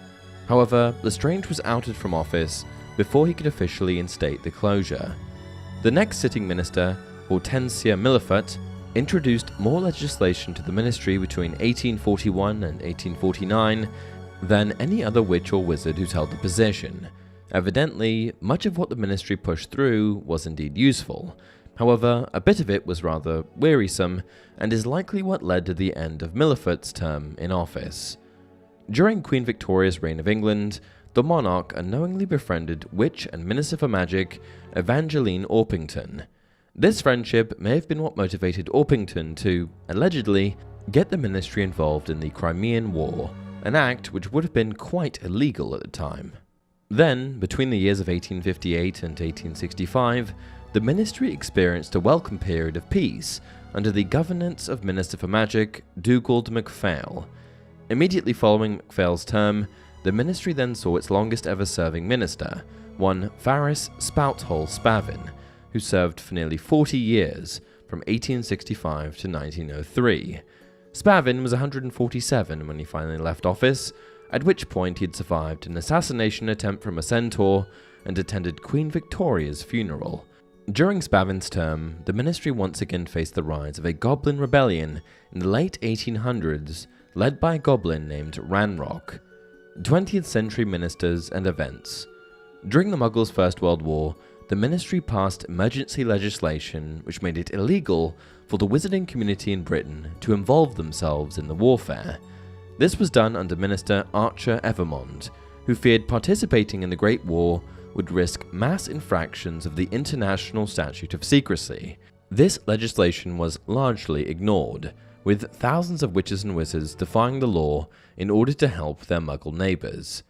However, Lestrange was outed from office before he could officially instate the closure. The next sitting minister, Hortensia Millifort, introduced more legislation to the ministry between 1841 and 1849 than any other witch or wizard who's held the position. Evidently, much of what the ministry pushed through was indeed useful. However, a bit of it was rather wearisome, and is likely what led to the end of Millifort's term in office. During Queen Victoria's reign of England, the monarch unknowingly befriended witch and Minister for Magic Evangeline Orpington. This friendship may have been what motivated Orpington to, allegedly, get the ministry involved in the Crimean War, an act which would have been quite illegal at the time. Then, between the years of 1858 and 1865, the ministry experienced a welcome period of peace under the governance of Minister for Magic Dugald MacPhail. Immediately following MacPhail's term, the ministry then saw its longest ever serving minister, one Faris Spouthole Spavin, who served for nearly 40 years, from 1865 to 1903. Spavin was 147 when he finally left office, at which point he had survived an assassination attempt from a centaur and attended Queen Victoria's funeral. During Spavin's term, the ministry once again faced the rise of a goblin rebellion in the late 1800s, led by a goblin named Ranrock. 20th century ministers and events. During the Muggles' First World War, the ministry passed emergency legislation which made it illegal for the wizarding community in Britain to involve themselves in the warfare. This was done under Minister Archer Evermond, who feared participating in the Great War would risk mass infractions of the International Statute of Secrecy. This legislation was largely ignored, with thousands of witches and wizards defying the law in order to help their Muggle neighbours.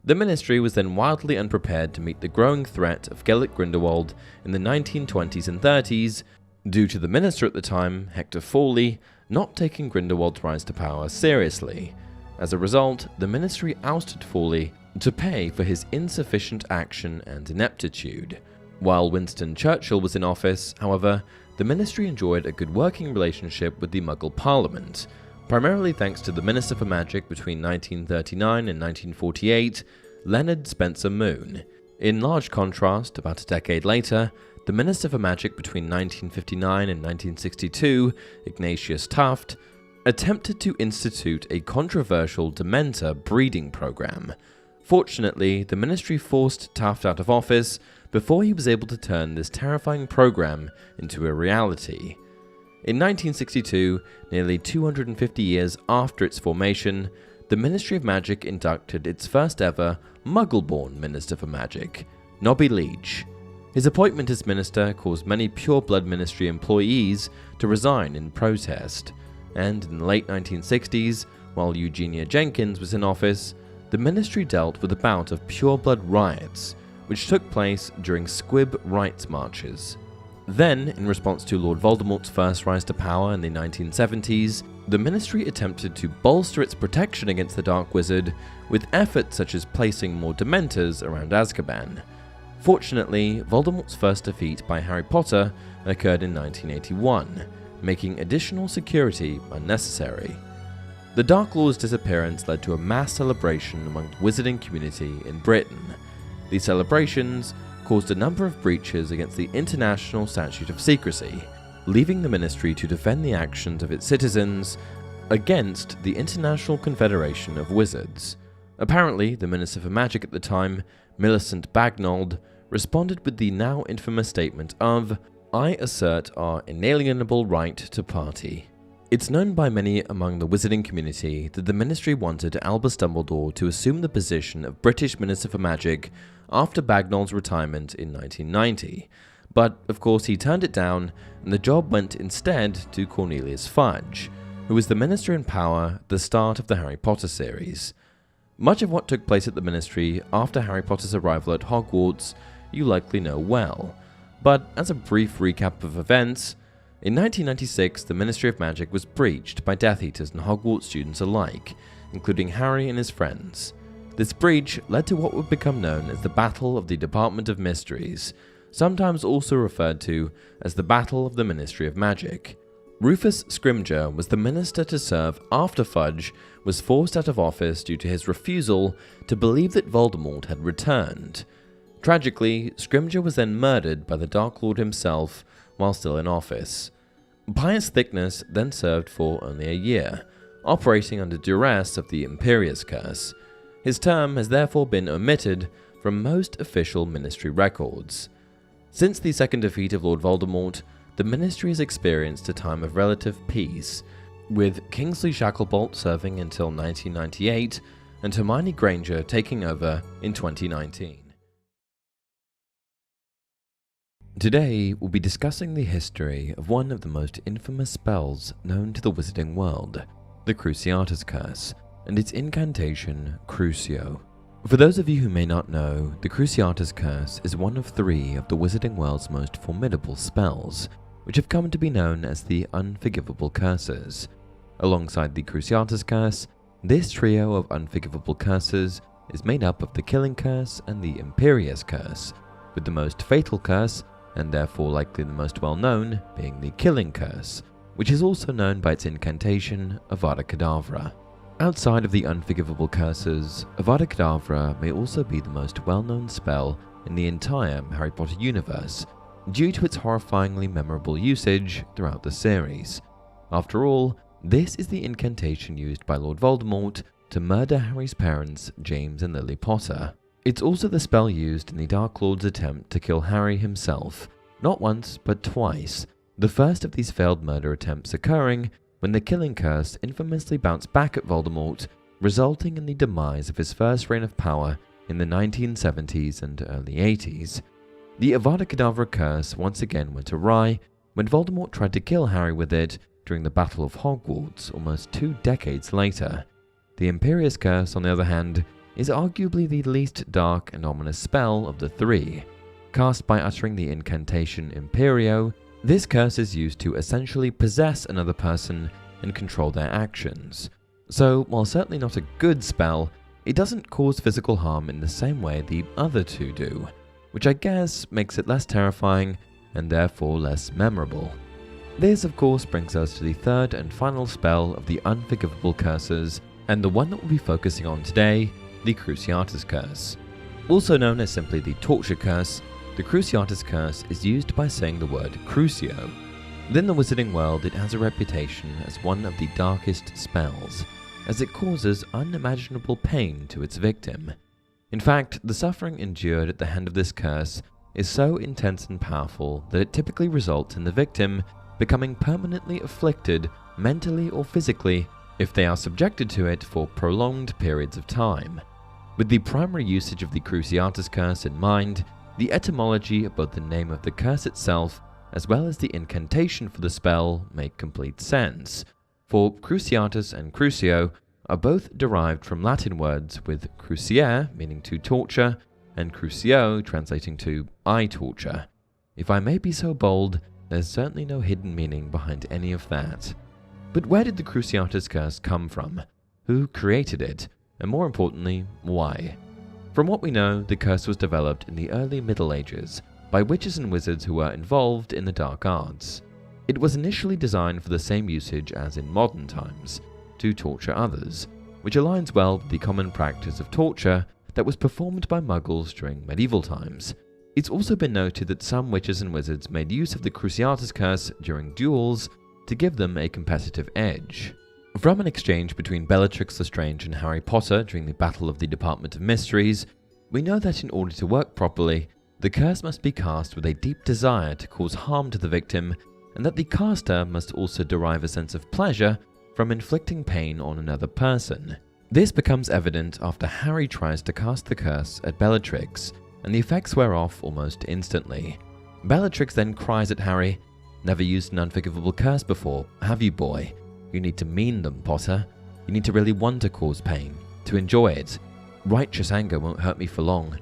The ministry was then wildly unprepared to meet the growing threat of Gellert Grindelwald in the 1920s and 30s, due to the minister at the time, Hector Fawley, not taking Grindelwald's rise to power seriously. As a result, the ministry ousted Fawley to pay for his insufficient action and ineptitude. While Winston Churchill was in office, however, the ministry enjoyed a good working relationship with the Muggle Parliament, primarily thanks to the Minister for Magic between 1939 and 1948, Leonard Spencer Moon. In large contrast, about a decade later, the Minister for Magic between 1959 and 1962, Ignatius Taft, attempted to institute a controversial dementor breeding program. Fortunately, the ministry forced Taft out of office before he was able to turn this terrifying program into a reality. In 1962, nearly 250 years after its formation, the Ministry of Magic inducted its first ever Muggle-born Minister for Magic, Nobby Leach. His appointment as minister caused many pure-blood ministry employees to resign in protest, and in the late 1960s, while Eugenia Jenkins was in office, the ministry dealt with a bout of pure-blood riots, which took place during Squib rights marches. Then, in response to Lord Voldemort's first rise to power in the 1970s, the ministry attempted to bolster its protection against the Dark Wizard with efforts such as placing more dementors around Azkaban. Fortunately, Voldemort's first defeat by Harry Potter occurred in 1981, making additional security unnecessary. The Dark Lord's disappearance led to a mass celebration among the wizarding community in Britain. These celebrations caused a number of breaches against the International Statute of Secrecy, leaving the ministry to defend the actions of its citizens against the International Confederation of Wizards. Apparently, the Minister for Magic at the time, Millicent Bagnold, responded with the now infamous statement of, "I assert our inalienable right to party." It's known by many among the wizarding community that the ministry wanted Albus Dumbledore to assume the position of British Minister for Magic after Bagnold's retirement in 1990, but of course he turned it down and the job went instead to Cornelius Fudge, who was the minister in power at the start of the Harry Potter series. Much of what took place at the ministry after Harry Potter's arrival at Hogwarts you likely know well, but as a brief recap of events, in 1996 the Ministry of Magic was breached by Death Eaters and Hogwarts students alike, including Harry and his friends. This breach led to what would become known as the Battle of the Department of Mysteries, sometimes also referred to as the Battle of the Ministry of Magic. Rufus Scrimgeour was the minister to serve after Fudge was forced out of office due to his refusal to believe that Voldemort had returned. Tragically, Scrimgeour was then murdered by the Dark Lord himself while still in office. Pius Thickness then served for only a year, operating under duress of the Imperius Curse. His term has therefore been omitted from most official ministry records. Since the second defeat of Lord Voldemort, the ministry has experienced a time of relative peace, with Kingsley Shacklebolt serving until 1998, and Hermione Granger taking over in 2019. Today, we'll be discussing the history of one of the most infamous spells known to the wizarding world, the Cruciatus Curse, and its incantation, Crucio. For those of you who may not know, the Cruciatus Curse is one of 3 of the wizarding world's most formidable spells, which have come to be known as the Unforgivable Curses. Alongside the Cruciatus Curse, this trio of unforgivable curses is made up of the Killing Curse and the Imperious Curse, with the most fatal curse, and therefore likely the most well-known, being the Killing Curse, which is also known by its incantation, Avada Kedavra. Outside of the Unforgivable Curses, Avada Kedavra may also be the most well-known spell in the entire Harry Potter universe, due to its horrifyingly memorable usage throughout the series. After all, this is the incantation used by Lord Voldemort to murder Harry's parents, James and Lily Potter. It's also the spell used in the Dark Lord's attempt to kill Harry himself, not once but twice, the first of these failed murder attempts occurring when the Killing Curse infamously bounced back at Voldemort, resulting in the demise of his first reign of power in the 1970s and early 80s. The Avada Kedavra curse once again went awry when Voldemort tried to kill Harry with it during the Battle of Hogwarts almost 2 decades later. The Imperious Curse, on the other hand, is arguably the least dark and ominous spell of the 3. Cast by uttering the incantation Imperio, this curse is used to essentially possess another person and control their actions. So, while certainly not a good spell, it doesn't cause physical harm in the same way the other 2 do, which I guess makes it less terrifying and therefore less memorable. This, of course, brings us to the 3rd and final spell of the Unforgivable Curses, and the one that we'll be focusing on today, the Cruciatus Curse. Also known as simply the Torture Curse, the Cruciatus Curse is used by saying the word Crucio. Within the wizarding world, it has a reputation as one of the darkest spells, as it causes unimaginable pain to its victim. In fact, the suffering endured at the hand of this curse is so intense and powerful that it typically results in the victim becoming permanently afflicted, mentally or physically, if they are subjected to it for prolonged periods of time. With the primary usage of the Cruciatus Curse in mind, the etymology of both the name of the curse itself as well as the incantation for the spell make complete sense, for Cruciatus and Crucio are both derived from Latin words, with cruciare meaning to torture and crucio translating to eye torture. If I may be so bold, there's certainly no hidden meaning behind any of that. But where did the Cruciatus Curse come from? Who created it? And more importantly, why? From what we know, the curse was developed in the early Middle Ages by witches and wizards who were involved in the dark arts. It was initially designed for the same usage as in modern times, to torture others, which aligns well with the common practice of torture that was performed by muggles during medieval times. It's also been noted that some witches and wizards made use of the Cruciatus Curse during duels to give them a competitive edge. From an exchange between Bellatrix Lestrange and Harry Potter during the Battle of the Department of Mysteries, we know that in order to work properly, the curse must be cast with a deep desire to cause harm to the victim, and that the caster must also derive a sense of pleasure from inflicting pain on another person. This becomes evident after Harry tries to cast the curse at Bellatrix, and the effects wear off almost instantly. Bellatrix then cries at Harry, "Never used an unforgivable curse before, have you, boy? You need to mean them, Potter. You need to really want to cause pain, to enjoy it. Righteous anger won't hurt me for long.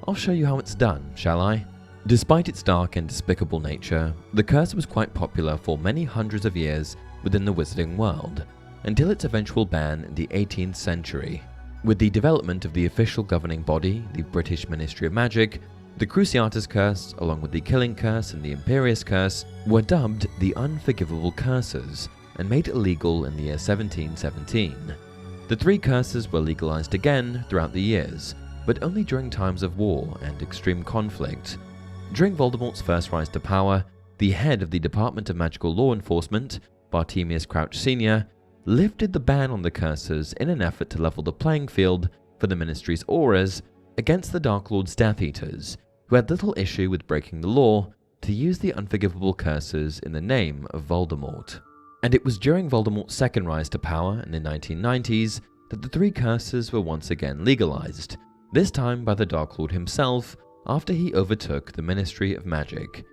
I'll show you how it's done, shall I?" Despite its dark and despicable nature, the curse was quite popular for many hundreds of years within the wizarding world, until its eventual ban in the 18th century. With the development of the official governing body, the British Ministry of Magic, the Cruciatus Curse, along with the Killing Curse and the Imperious Curse, were dubbed the Unforgivable Curses and made illegal in the year 1717. The 3 curses were legalized again throughout the years, but only during times of war and extreme conflict. During Voldemort's first rise to power, the head of the Department of Magical Law Enforcement, Bartemius Crouch Sr., lifted the ban on the curses in an effort to level the playing field for the Ministry's auras against the Dark Lord's Death Eaters, who had little issue with breaking the law to use the unforgivable curses in the name of Voldemort. And it was during Voldemort's second rise to power in the 1990s that the three curses were once again legalized, this time by the Dark Lord himself after he overtook the Ministry of Magic.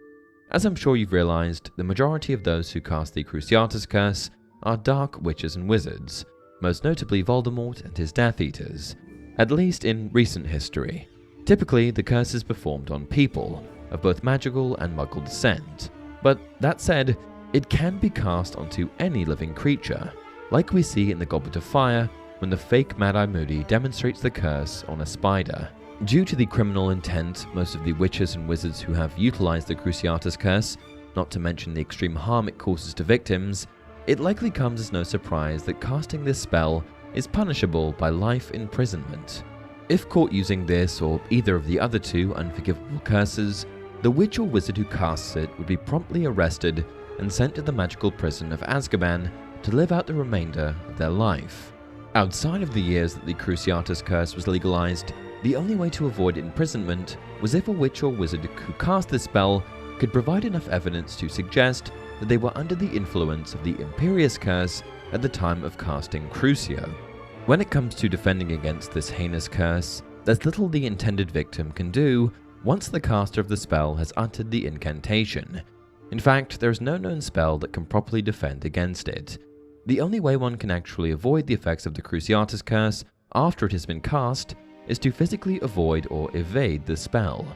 As I'm sure you've realized, the majority of those who cast the Cruciatus curse are dark witches and wizards, most notably Voldemort and his Death Eaters, at least in recent history. Typically, the curse is performed on people of both magical and muggle descent, but that said, it can be cast onto any living creature, like we see in the Goblet of Fire when the fake Mad-Eye Moody demonstrates the curse on a spider. Due to the criminal intent, most of the witches and wizards who have utilized the Cruciatus curse, not to mention the extreme harm it causes to victims, it likely comes as no surprise that casting this spell is punishable by life imprisonment. If caught using this or either of the other two unforgivable curses, the witch or wizard who casts it would be promptly arrested and sent to the magical prison of Azkaban to live out the remainder of their life. Outside of the years that the Cruciatus curse was legalized, the only way to avoid imprisonment was if a witch or wizard who cast this spell could provide enough evidence to suggest that they were under the influence of the Imperius curse at the time of casting Crucio. When it comes to defending against this heinous curse, there's little the intended victim can do once the caster of the spell has uttered the incantation. In fact, there is no known spell that can properly defend against it. The only way one can actually avoid the effects of the Cruciatus curse after it has been cast is to physically avoid or evade the spell.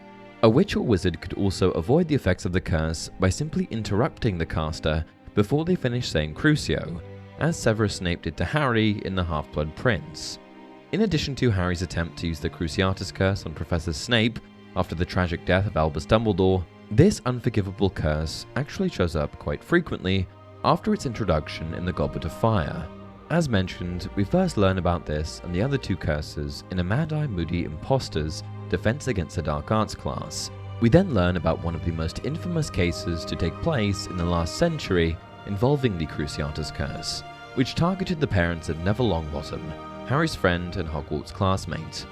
A witch or wizard could also avoid the effects of the curse by simply interrupting the caster before they finish saying Crucio, as Severus Snape did to Harry in The Half-Blood Prince. In addition to Harry's attempt to use the Cruciatus curse on Professor Snape after the tragic death of Albus Dumbledore, this unforgivable curse actually shows up quite frequently after its introduction in the Goblet of Fire. As mentioned, we first learn about this and the other two curses in a Mad-Eye Moody Imposter's Defense Against the Dark Arts class. We then learn about one of the most infamous cases to take place in the last century involving the Cruciatus curse, which targeted the parents of Neville Longbottom, Harry's friend and Hogwarts classmate.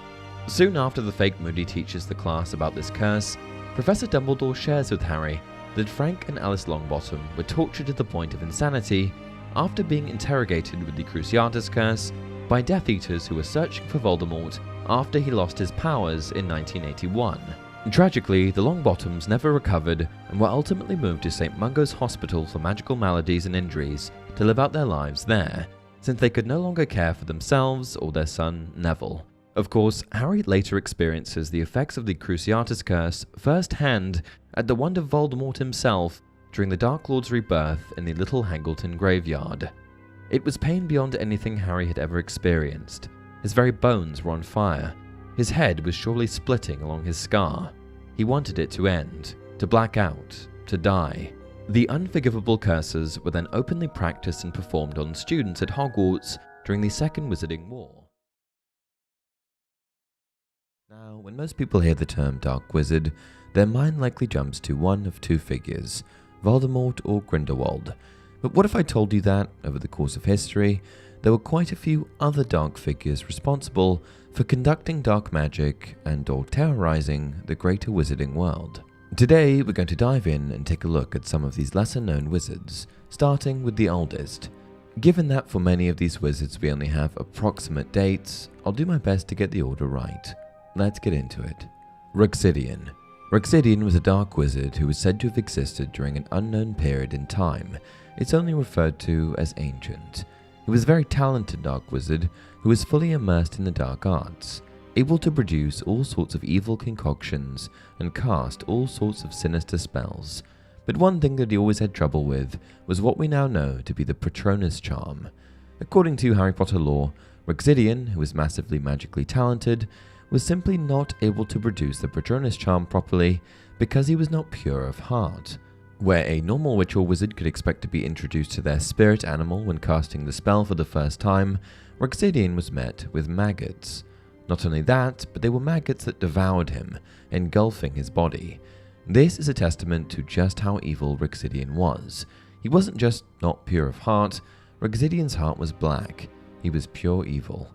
Soon after the fake Moody teaches the class about this curse, Professor Dumbledore shares with Harry that Frank and Alice Longbottom were tortured to the point of insanity after being interrogated with the Cruciatus curse by Death Eaters who were searching for Voldemort after he lost his powers in 1981. Tragically, the Longbottoms never recovered and were ultimately moved to St. Mungo's Hospital for Magical Maladies and Injuries to live out their lives there, since they could no longer care for themselves or their son, Neville. Of course, Harry later experiences the effects of the Cruciatus curse firsthand at the wand of Voldemort himself during the Dark Lord's rebirth in the Little Hangleton graveyard. It was pain beyond anything Harry had ever experienced. His very bones were on fire. His head was surely splitting along his scar. He wanted it to end, to black out, to die. The unforgivable curses were then openly practiced and performed on students at Hogwarts during the Second Wizarding War. Now, when most people hear the term Dark Wizard, their mind likely jumps to one of two figures, Voldemort or Grindelwald. But what if I told you that, over the course of history, there were quite a few other dark figures responsible for conducting dark magic and/or terrorizing the greater wizarding world? Today, we're going to dive in and take a look at some of these lesser-known wizards, starting with the oldest. Given that for many of these wizards we only have approximate dates, I'll do my best to get the order right. Let's get into it. Ruxidian. Ruxidian was a dark wizard who was said to have existed during an unknown period in time. It's only referred to as ancient. He was a very talented dark wizard who was fully immersed in the dark arts, able to produce all sorts of evil concoctions and cast all sorts of sinister spells. But one thing that he always had trouble with was what we now know to be the Patronus charm. According to Harry Potter lore, Ruxidian, who was massively magically talented, was simply not able to produce the Patronus charm properly because he was not pure of heart. Where a normal witch or wizard could expect to be introduced to their spirit animal when casting the spell for the first time, Ruxidian was met with maggots. Not only that, but they were maggots that devoured him, engulfing his body. This is a testament to just how evil Ruxidian was. He wasn't just not pure of heart, Ruxidian's heart was black. He was pure evil.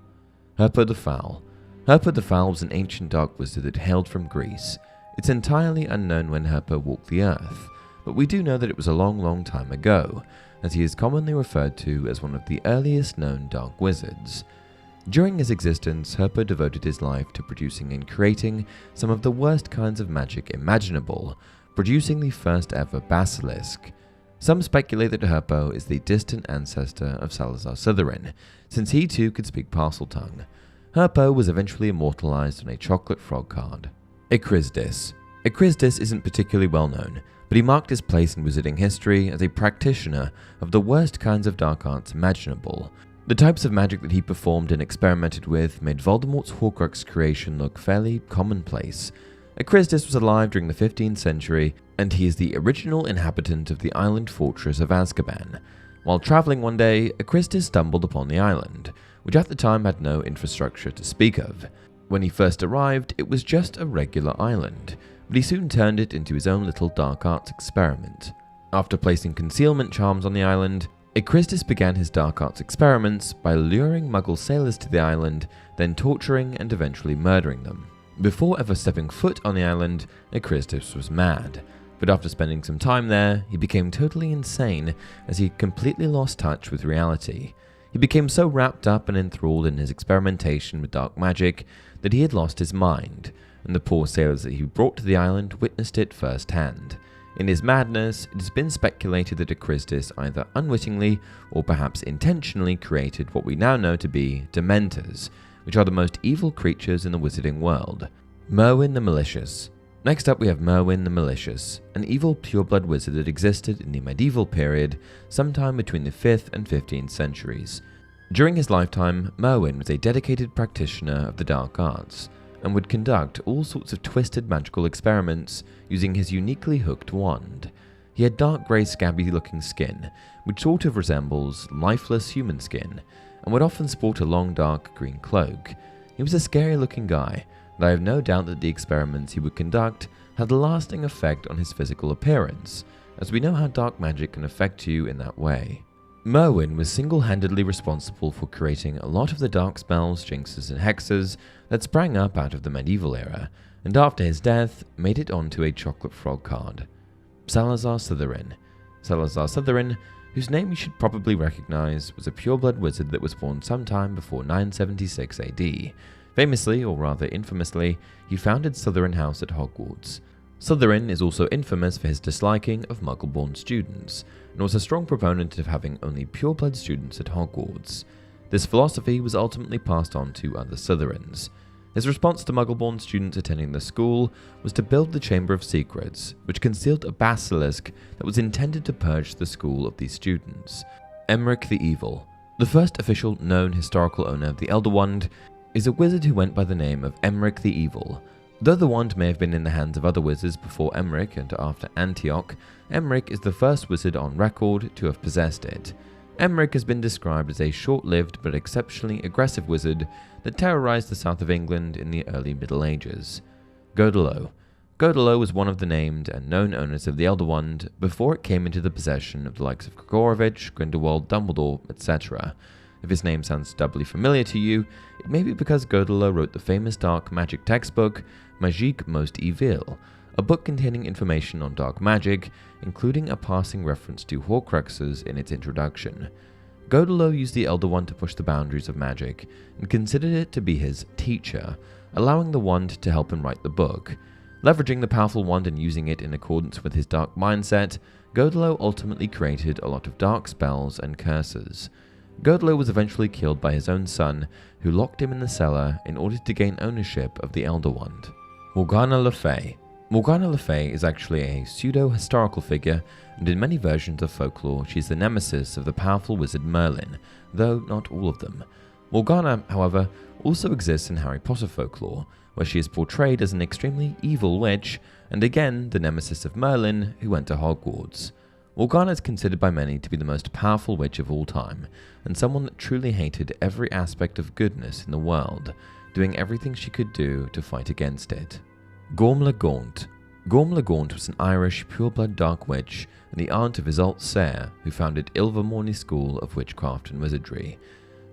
Herpa the Foul. Herpa the Foul was an ancient dark wizard that hailed from Greece. It's entirely unknown when Herpa walked the earth, but we do know that it was a long time ago, as he is commonly referred to as one of the earliest known dark wizards. During his existence, Herpo devoted his life to producing and creating some of the worst kinds of magic imaginable, producing the first ever basilisk. Some speculate that Herpo is the distant ancestor of Salazar Slytherin, since he too could speak Parseltongue. Herpo was eventually immortalized on a chocolate frog card. Acrisdis. Acrisdis isn't particularly well known, but he marked his place in wizarding history as a practitioner of the worst kinds of dark arts imaginable. The types of magic that he performed and experimented with made Voldemort's Horcrux creation look fairly commonplace. Acrisdis was alive during the 15th century, and he is the original inhabitant of the island fortress of Azkaban. While traveling one day, Acrisdis stumbled upon the island, which at the time had no infrastructure to speak of. When he first arrived, it was just a regular island, but he soon turned it into his own little dark arts experiment. After placing concealment charms on the island, Acrisdis began his dark arts experiments by luring Muggle sailors to the island, then torturing and eventually murdering them. Before ever stepping foot on the island, Acrisdis was mad, but after spending some time there, he became totally insane as he completely lost touch with reality. He became so wrapped up and enthralled in his experimentation with dark magic that he had lost his mind, and the poor sailors that he brought to the island witnessed it firsthand. In his madness, it has been speculated that Acrisdis either unwittingly or perhaps intentionally created what we now know to be dementors, which are the most evil creatures in the wizarding world. Merwin the Malicious. Next up we have Merwin the Malicious, an evil pureblood wizard that existed in the medieval period, sometime between the 5th and 15th centuries. During his lifetime, Merwin was a dedicated practitioner of the dark arts, and would conduct all sorts of twisted magical experiments using his uniquely hooked wand. He had dark grey scabby looking skin, which sort of resembles lifeless human skin, and would often sport a long dark green cloak. He was a scary looking guy, and I have no doubt that the experiments he would conduct had a lasting effect on his physical appearance, as we know how dark magic can affect you in that way. Merwin was single-handedly responsible for creating a lot of the dark spells, jinxes and hexes that sprang up out of the medieval era, and after his death, made it onto a chocolate frog card. Salazar Slytherin. Salazar Slytherin, whose name you should probably recognize, was a pureblood wizard that was born sometime before 976 AD. Famously, or rather infamously, he founded Slytherin House at Hogwarts. Slytherin is also infamous for his disliking of Muggle-born students, and was a strong proponent of having only pureblood students at Hogwarts. This philosophy was ultimately passed on to other Slytherins. His response to Muggle-born students attending the school was to build the Chamber of Secrets, which concealed a basilisk that was intended to purge the school of these students. Emeric the Evil. The first official known historical owner of the Elder Wand is a wizard who went by the name of Emeric the Evil. Though the wand may have been in the hands of other wizards before Emeric and after Antioch, Emeric is the first wizard on record to have possessed it. Emeric has been described as a short-lived but exceptionally aggressive wizard that terrorized the south of England in the early Middle Ages. Godolo. Godolo was one of the named and known owners of the Elder Wand before it came into the possession of the likes of Gregorovitch, Grindelwald, Dumbledore, etc. If his name sounds doubly familiar to you, it may be because Godolo wrote the famous dark magic textbook Magique Most Evil, a book containing information on dark magic, including a passing reference to Horcruxes in its introduction. Godolo used the Elder Wand to push the boundaries of magic, and considered it to be his teacher, allowing the wand to help him write the book. Leveraging the powerful wand and using it in accordance with his dark mindset, Godolo ultimately created a lot of dark spells and curses. Godolo was eventually killed by his own son, who locked him in the cellar in order to gain ownership of the Elder Wand. Morgana Le Fay. Morgana Le Fay is actually a pseudo-historical figure, and in many versions of folklore she is the nemesis of the powerful wizard Merlin, though not all of them. Morgana, however, also exists in Harry Potter folklore, where she is portrayed as an extremely evil witch, and again the nemesis of Merlin, who went to Hogwarts. Morgana is considered by many to be the most powerful witch of all time, and someone that truly hated every aspect of goodness in the world, doing everything she could do to fight against it. Gorm le Gaunt. Gorm le Gaunt was an Irish pureblood dark witch and the aunt of Isolde Sayre, who founded Ilvermorny School of Witchcraft and Wizardry.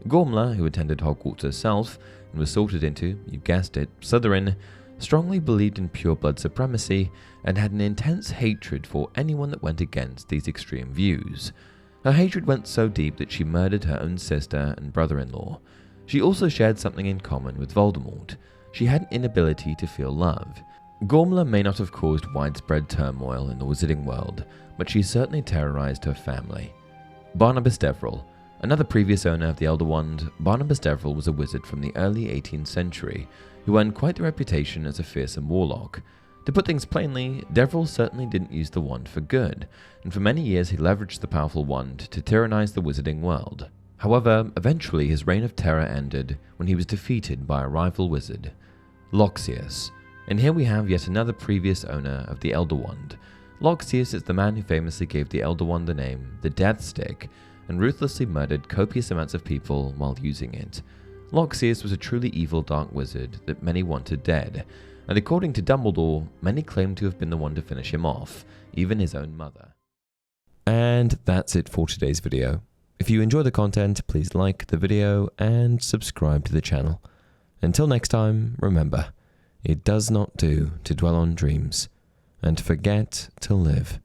Gormla, who attended Hogwarts herself and was sorted into, you guessed it, Slytherin, strongly believed in pureblood supremacy and had an intense hatred for anyone that went against these extreme views. Her hatred went so deep that she murdered her own sister and brother-in-law. She also shared something in common with Voldemort. She had an inability to feel love. Gormla may not have caused widespread turmoil in the wizarding world, but she certainly terrorized her family. Barnabas Deverell. Another previous owner of the Elder Wand, Barnabas Deverell was a wizard from the early 18th century who earned quite the reputation as a fearsome warlock. To put things plainly, Deverell certainly didn't use the wand for good, and for many years he leveraged the powerful wand to tyrannize the wizarding world. However, eventually his reign of terror ended when he was defeated by a rival wizard, Loxias. And here we have yet another previous owner of the Elder Wand. Loxias is the man who famously gave the Elder Wand the name, the Death Stick, and ruthlessly murdered copious amounts of people while using it. Loxias was a truly evil dark wizard that many wanted dead, and according to Dumbledore, many claimed to have been the one to finish him off, even his own mother. And that's it for today's video. If you enjoy the content, please like the video and subscribe to the channel. Until next time, remember, it does not do to dwell on dreams and forget to live.